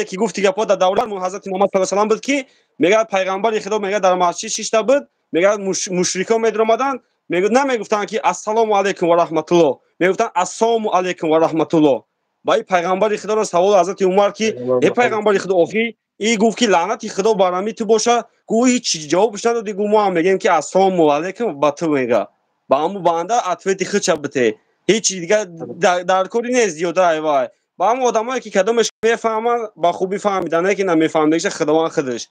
که گفتی که پاد دولت حضرت محمد صلی الله علیه و بود که میگه پیغمبر خدا میگه در مسجد 6 تا بود میگه مشرکان میدر اومدن میگه نمیگفتن که السلام علیکم و رحمت الله میگفتن السلام علیکم و رحمت الله با پیغمبر خدا را سوال حضرت عمر که ای پیغمبر خدا آخی ای گفت که لعنت خدا بر تو باشه گویی هیچ جوابش نداد گفت ما هم میگیم که السلام علیکم با تو میگه با همون بنده اتفاقی خود چبته هیچ دیگه در کاری نیست زیاده ایوای با هم آدمایی که کدومش میفهمن با خوبی فهمیدن که نمیفهمیدنش خداوند خودش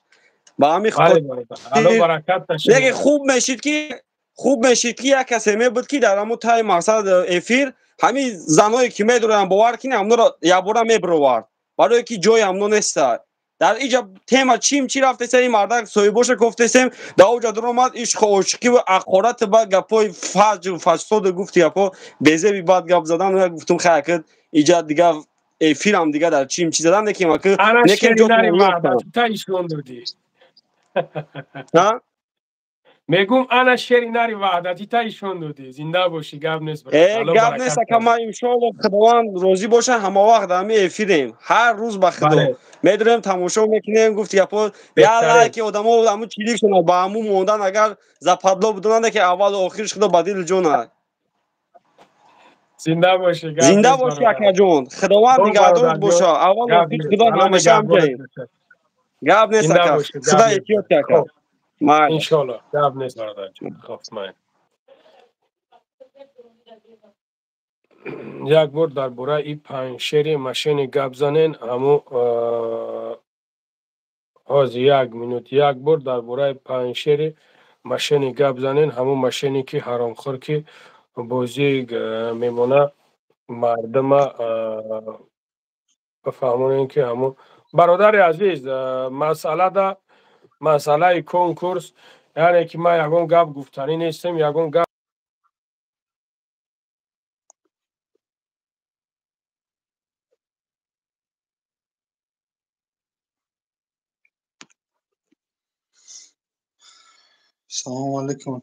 با همین خوب میشید که یک کسی می بود که در همون تای مقصد افیر همین زنایی که میدونن باور کنه همون را یا بورا میبروارد برای که جای همون نیست در اینجا تема چی رفته سری مردک سویبوش گفته سیم در اوجا در اومد عشق و عشقی و اخورت با گپای فجر و فساد گفتی اپا بیزه بی بعد گپ زدن و گفتم خیلی اینجا دیگه فیلم دیگه در چی زدن که ما که نکن جو تو تا ایشون دودی ها میگم انا شیریناری وحدتی تا ایشون دودی زنده باشی گپ نیست گپ نیست که ما ان شاء الله خداوند روزی باشه همه وقت همه افیریم هر روز به خدا میدونم تماشا میکنیم گفتی اپا یا الله که آدمو همو چیلیک شدن با همو موندن اگر زپادلو بودن که اول و آخرش خدا بدیل جونه زنده باشی زنده باشی اکا جون خداوند نگهدارت باشه اول و آخرش خدا همیشه همچنین گپ نیست اکا خدا احتیاط اکا ان شاء الله گپ نیست برادر جون خب من یک بار در باره این پنشری ماشین گپ زنین همو از یک مینوت یک بار در باره پنشری ماشین گپ زنین همو ماشینی که حرامخور که بازی میمونه مردم بفهمونین که همو برادر عزیز مسئله کنکورس یعنی که ما یگون گپ گفتنی نیستیم یگون گپ السلام علیکم